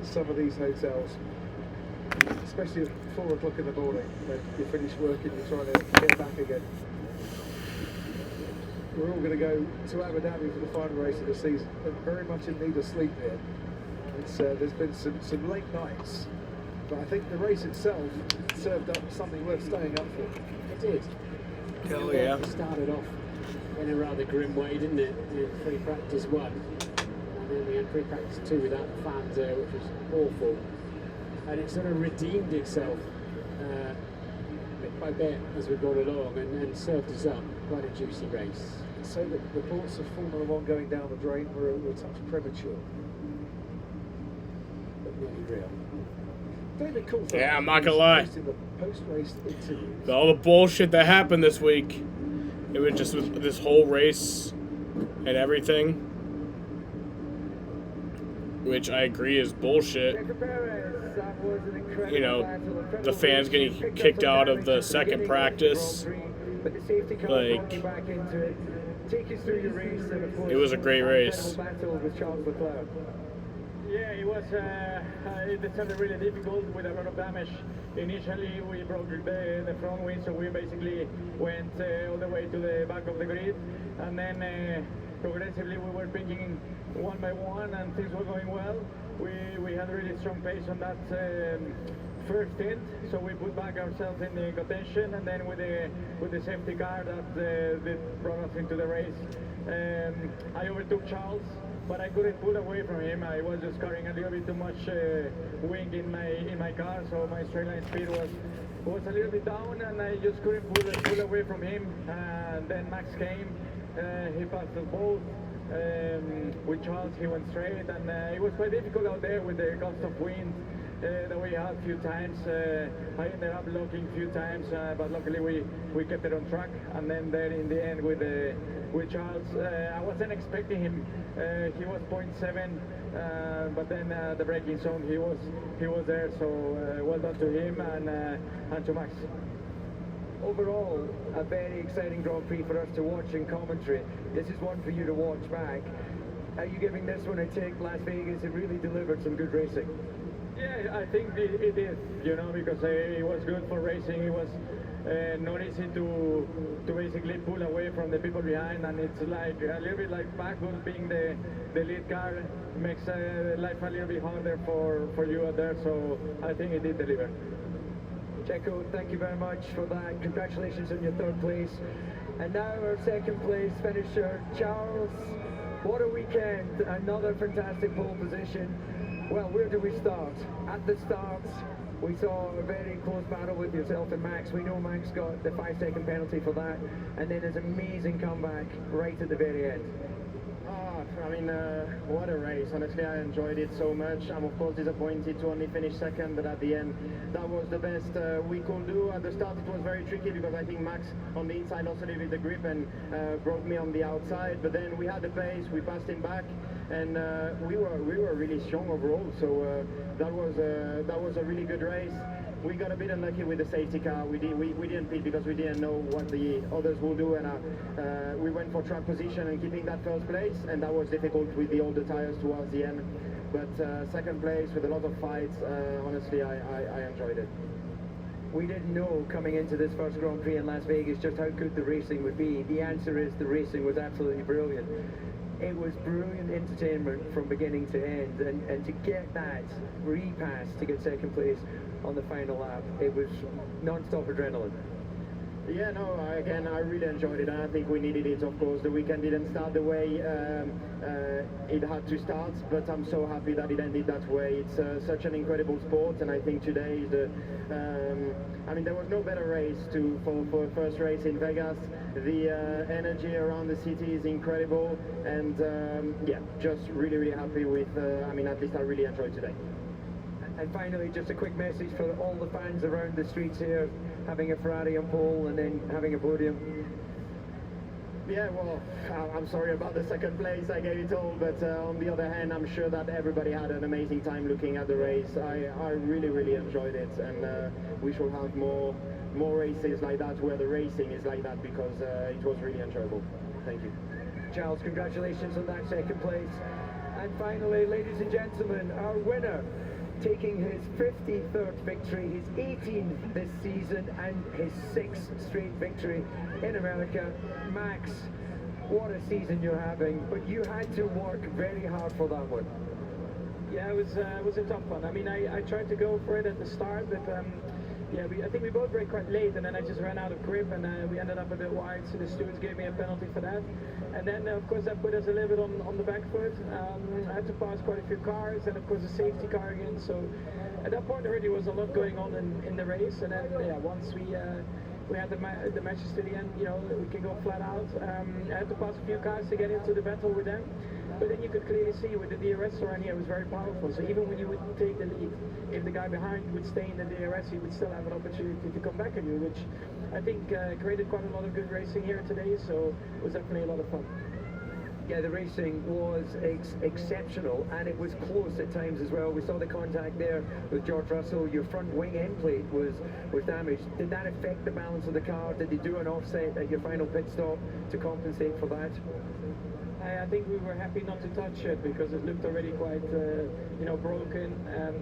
some of these hotels, especially at 4 o'clock in the morning when you finish work and you're trying to get back again. We're all going to go to Abu Dhabi for the final race of the season, but very much in need of sleep here. There's been some late nights, but I think the race itself served up something worth staying up for. It did. Hell yeah. It started off in a rather grim way, didn't it? In free practice 1, and then we had free practice 2 without the fans there, which was awful. And it sort of redeemed itself bit by bit as we've gone along, and served us up quite a juicy race. So the reports of Formula 1 going down the drain were a touch premature, but nearly real. David Coulthard, Yeah, I'm not gonna lie. the post-race interviews. All the bullshit that happened this week, it was just with this whole race and everything, which I agree is bullshit. You know, the fans getting kicked out of the second practice. Like, it was a great race. Yeah, it was. It started really difficult with a lot of damage. Initially, we broke the front wing, so we basically went all the way to the back of the grid, and then progressively we were picking one by one, and things were going well. We had really strong pace on that first stint, so we put back ourselves in the contention, and then with the safety car that brought us into the race, I overtook Charles. But I couldn't pull away from him. I was just carrying a little bit too much wing in my car, so my straight line speed was a little bit down, and I just couldn't pull away from him. And then Max came, he passed us both. With Charles, he went straight, and it was quite difficult out there with the gust of wind that we had a few times. I ended up locking a few times, but luckily we kept it on track. And then there in the end with Charles, I wasn't expecting him. He was 0.7, but then the braking zone he was there. So well done to him and to Max. Overall, a very exciting Grand Prix for us to watch in commentary. This is one for you to watch back. Are you giving this one a tick? Las Vegas, it really delivered some good racing. Yeah, I think it did, you know, because it was good for racing. It was not easy to basically pull away from the people behind, and it's like a little bit like Backwood being the lead car makes life a little bit harder for you out there, so I think it did deliver. Checo, thank you very much for that. Congratulations on your third place. And now our second place finisher, Charles. What a weekend, another fantastic pole position. Well, where do we start? At the start, we saw a very close battle with yourself and Max. We know Max got the 5-second penalty for that, and then his amazing comeback right at the very end. I mean, what a race. Honestly, I enjoyed it so much. I'm of course disappointed to only finish second, but at the end, that was the best we could do. At the start, it was very tricky because I think Max on the inside lost a little bit the grip and broke me on the outside. But then we had the pace, we passed him back, and we were really strong overall. So that was a really good race. We got a bit unlucky with the safety car. We didn't pit because we didn't know what the others will do, and we went for track position and keeping that first place, and that was difficult with the older tires towards the end. But second place with a lot of fights, honestly, I enjoyed it. We didn't know coming into this first Grand Prix in Las Vegas just how good the racing would be. The answer is the racing was absolutely brilliant. It was brilliant entertainment from beginning to end, and to get that repass to get second place on the final lap, it was non-stop adrenaline. Yeah, no, again, I really enjoyed it, and I think we needed it, of course. The weekend didn't start the way it had to start, but I'm so happy that it ended that way. It's such an incredible sport, and I think today is the... I mean, there was no better race for a first race in Vegas. The energy around the city is incredible, and yeah, just really, really happy with... I mean, at least I really enjoyed today. And finally, just a quick message for all the fans around the streets here, having a Ferrari on pole and then having a podium. Yeah, well, I'm sorry about the second place, I gave it all, but on the other hand, I'm sure that everybody had an amazing time looking at the race. I really, really enjoyed it, and we should have more races like that where the racing is like that, because it was really enjoyable. Thank you. Charles, congratulations on that second place. And finally, ladies and gentlemen, our winner, taking his 53rd victory, his 18th this season, and his 6th straight victory in America. Max, what a season you're having, but you had to work very hard for that one. Yeah, it was a tough one. I mean, I tried to go for it at the start, but yeah, I think we both brake quite late, and then I just ran out of grip, and we ended up a bit wide, so the stewards gave me a penalty for that. And then, of course, that put us a little bit on the back foot. I had to pass quite a few cars, and of course a safety car again, so at that point already was a lot going on in the race, and then, yeah, once we had the matches to the end, you know, we can go flat out. I had to pass a few cars to get into the battle with them. But then you could clearly see with the DRS around here, it was very powerful. So even when you would take the lead, if the guy behind would stay in the DRS, he would still have an opportunity to come back at you, which I think created quite a lot of good racing here today. So it was definitely a lot of fun. Yeah, the racing was exceptional, and it was close at times as well. We saw the contact there with George Russell. Your front wing end plate was damaged. Did that affect the balance of the car? Did they do an offset at your final pit stop to compensate for that? I think we were happy not to touch it because it looked already quite, you know, broken.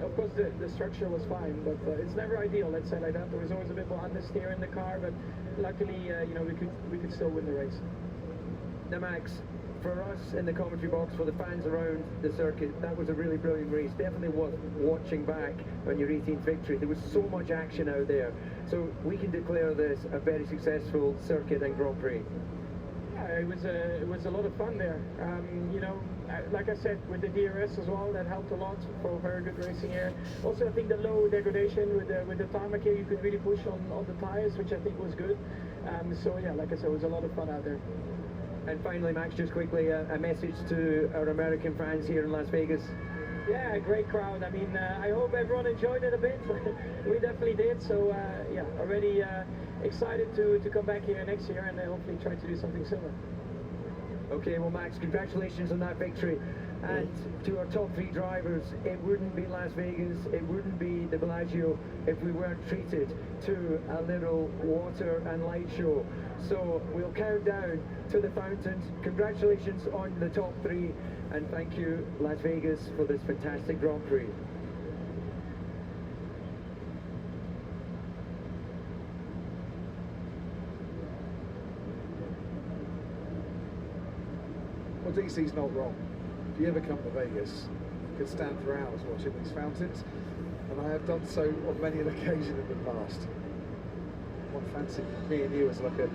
Of course, the structure was fine, but it's never ideal. Let's say like that. There was always a bit more understeer in the car, but luckily, you know, we could still win the race. Now, Max, for us in the commentary box, for the fans around the circuit, that was a really brilliant race. Definitely worth watching back on your 18th victory. There was so much action out there, so we can declare this a very successful circuit and Grand Prix. It was a lot of fun there. You know, like I said, with the DRS as well, that helped a lot for very good racing here. Also, I think the low degradation with the tarmac here, you could really push on the tires, which I think was good. So yeah, like I said, it was a lot of fun out there. And finally, Max, just quickly, a message to our American fans here in Las Vegas. Yeah, great crowd. I mean, I hope everyone enjoyed it a bit. We definitely did. So yeah, already excited to come back here next year and hopefully try to do something similar. Okay, well, Max, congratulations on that victory. And to our top 3 drivers, it wouldn't be Las Vegas, it wouldn't be the Bellagio if we weren't treated to a little water and light show. So we'll count down to the fountains. Congratulations on the top 3, and thank you, Las Vegas, for this fantastic Grand Prix. Well, DC's not wrong. If you ever come to Vegas, you can stand for hours watching these fountains, and I have done so on many an occasion in the past. One fancy me and you as like a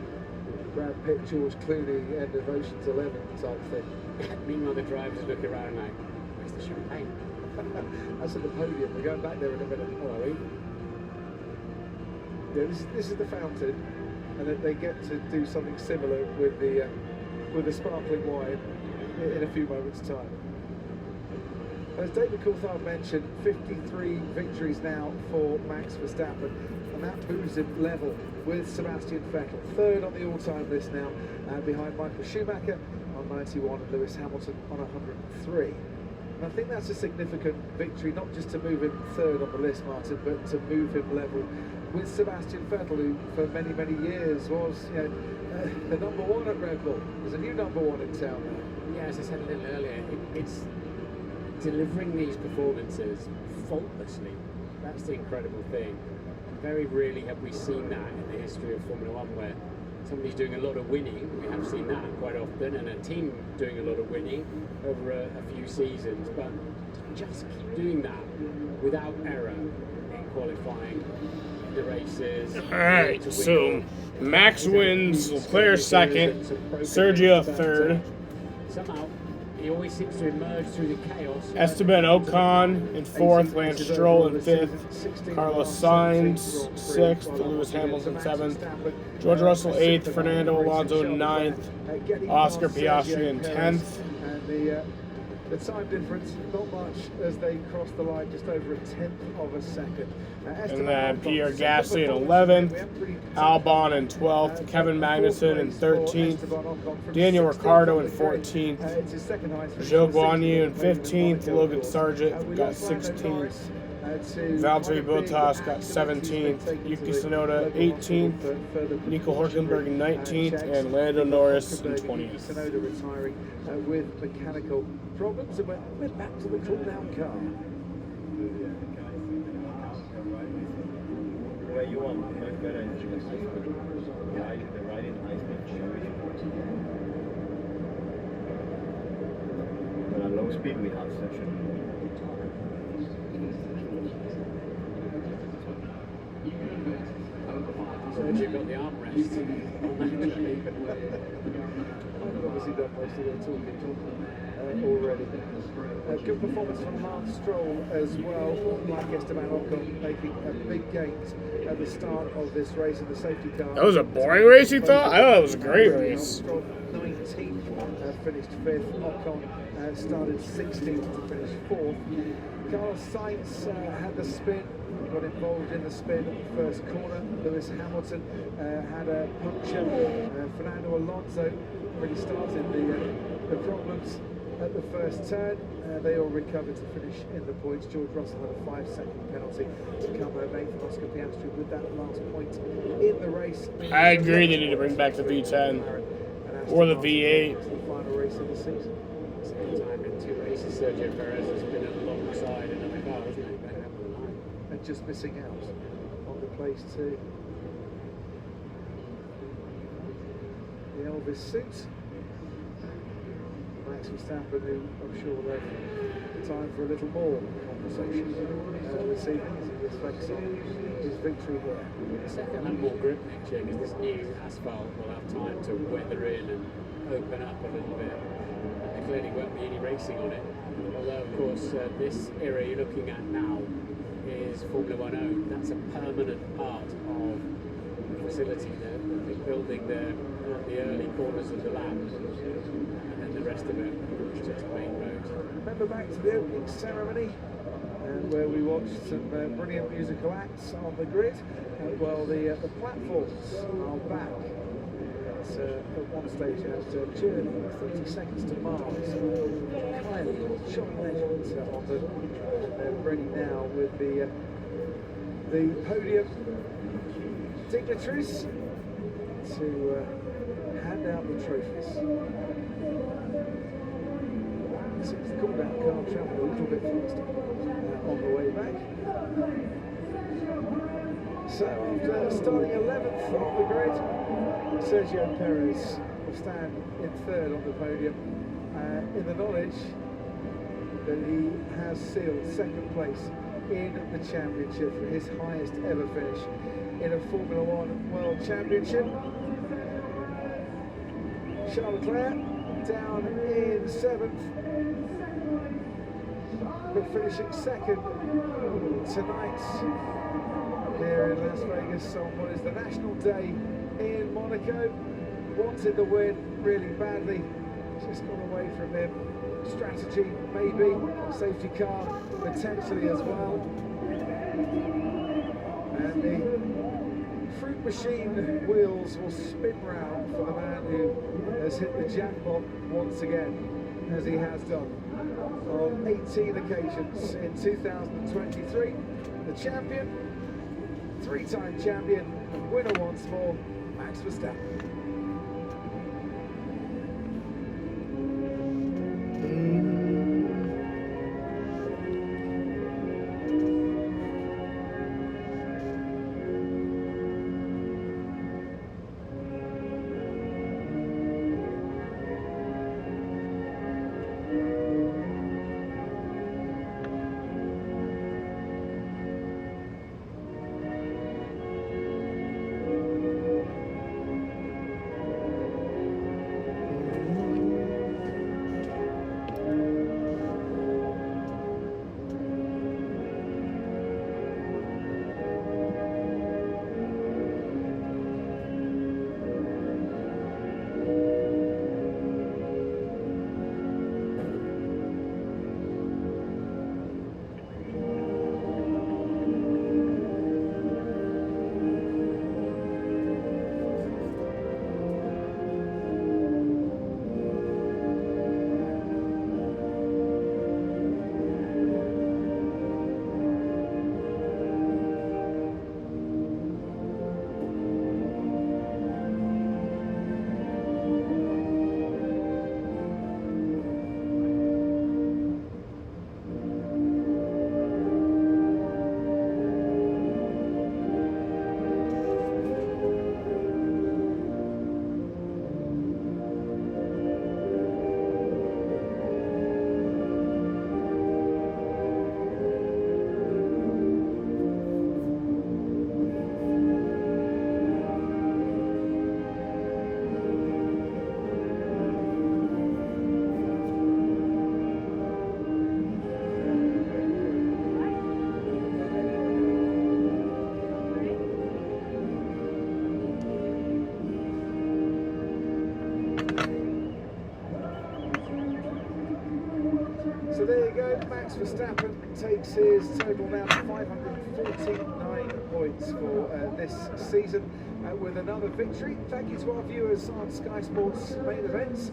Brad Pitt, George Clooney, end of Ocean's 11 type thing. Meanwhile, the drivers look around like, where's the champagne? That's at the podium. We're going back there in a minute, are we? Yeah, this is the fountain, and they get to do something similar with the sparkling wine in a few moments' time. As David Coulthard mentioned, 53 victories now for Max Verstappen, and that moves him level with Sebastian Vettel. 3rd on the all-time list now, behind Michael Schumacher on 91 and Lewis Hamilton on 103. And I think that's a significant victory, not just to move him 3rd on the list, Martin, but to move him level with Sebastian Vettel, who for many, many years was, you know, the #1 at Red Bull. There's a new #1 in town now. Yeah, as I said a little earlier, it's delivering these performances faultlessly. That's the incredible thing. Very rarely have we seen that in the history of Formula One, where somebody's doing a lot of winning. We have seen that quite often, and a team doing a lot of winning over a few seasons, but just keep doing that without error in qualifying the races. Alright, so Max wins, Leclerc 2nd, Sergio 3rd. Somehow, he always seems to emerge through the chaos. Esteban Ocon in 4th, Lance Stroll in 5th, Carlos Sainz 6th, Lewis Hamilton 7th, George Russell 8th, Fernando Alonso 9th, Oscar Piastri in 10th. The time difference, not much as they cross the line, just over a tenth of a second. And then Pierre Gasly in 11th, Albon in 12th, Kevin Magnussen in 13th, Daniel Ricciardo in 14th, Zhou Guanyu in 15th, Logan Sargent got 16th, Valtteri Bottas got 17th, Yuki Tsunoda 18th, Nico Hülkenberg 19th, and Lando Norris in 20th. Tsunoda retiring with mechanical problems, and we're back to the cool-down car. Where you want, much better in the riding high speed. But at low speed we have session. So you've got the armrest. I've obviously done most of the talking already. Good performance from Lance Stroll as well, like Esteban Ocon, making a big gate at the start of this race in the safety car. That was a boring race, you thought? I thought it was a great race. Stroll 19th, finished 5th. Ocon started 16th to finish 4th. Carlos Sainz had the spin. Got involved in the spin first corner. Lewis Hamilton had a puncture. Fernando Alonso really started the problems at the first turn. They all recovered to finish in the points. George Russell had a 5-second penalty to come home 8th. Oscar Piastri with that last point in the race. I agree they need to bring back the V10 or the V8. The final race of the season. Same time in 2 races, Sergio Perez has been alongside another car, hasn't he? And just missing out on the place too. The Elvis suit. Max Verstappen, who I'm sure will have time for a little more conversation this evening as he reflects on his victory here. And more grip next year because this new asphalt will have time to weather in and open up a little bit. There clearly won't be any racing on it. Although, of course, this era you're looking at now is Formula One owned. That's a permanent part of the facility. They're building the early corners of the lap, and then the rest of it is just main road. Remember back to the opening ceremony, where we watched some brilliant musical acts on the grid. Well, the platforms are back. It's, at one stage it has Journey, 30 Seconds to Mars, Kylie, John Legend on the ready now with the podium dignitaries to hand out the trophies. Seems the cool-down car travel a little bit faster on the way back. So after starting 11th on the grid, Sergio Perez will stand in 3rd on the podium in the knowledge that he has sealed 2nd place in the championship, his highest ever finish in a Formula One World Championship. Charles Leclerc down in 7th, but finishing 2nd tonight here in Las Vegas on what is the national day in Monaco. Wanted the win really badly, just got away from him. Strategy, maybe, safety car, potentially as well. And the fruit machine wheels will spin round for the man who has hit the jackpot once again, as he has done on 18 occasions in 2023. The champion, 3-time champion, and winner once more, Max Verstappen. Max Verstappen takes his total now to 549 points for this season with another victory. Thank you to our viewers on Sky Sports main events.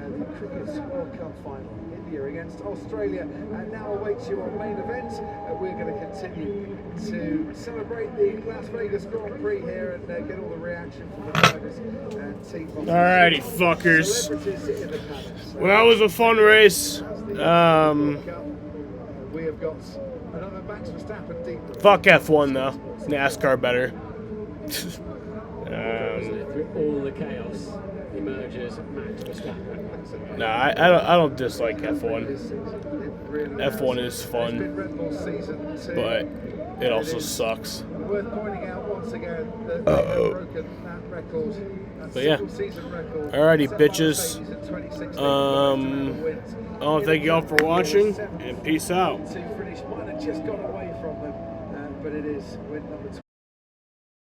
The Cricket World Cup final, India against Australia, now awaits you on main event. We're going to continue to celebrate the Las Vegas Grand Prix here and get all the reaction from the drivers and team bosses. Alrighty, fuckers. Well, that was a fun race. We have got another Max Verstappen deep. Fuck F1 though. NASCAR better. Through all the chaos emerges Max Verstappen. Nah, I don't dislike F1. F1 is fun, but it also sucks. Worth pointing out once again that they have broken that record. But yeah. Alrighty, bitches. I want to thank you all for watching, and peace out. To finish, might have just got away from them, but it is win number 20.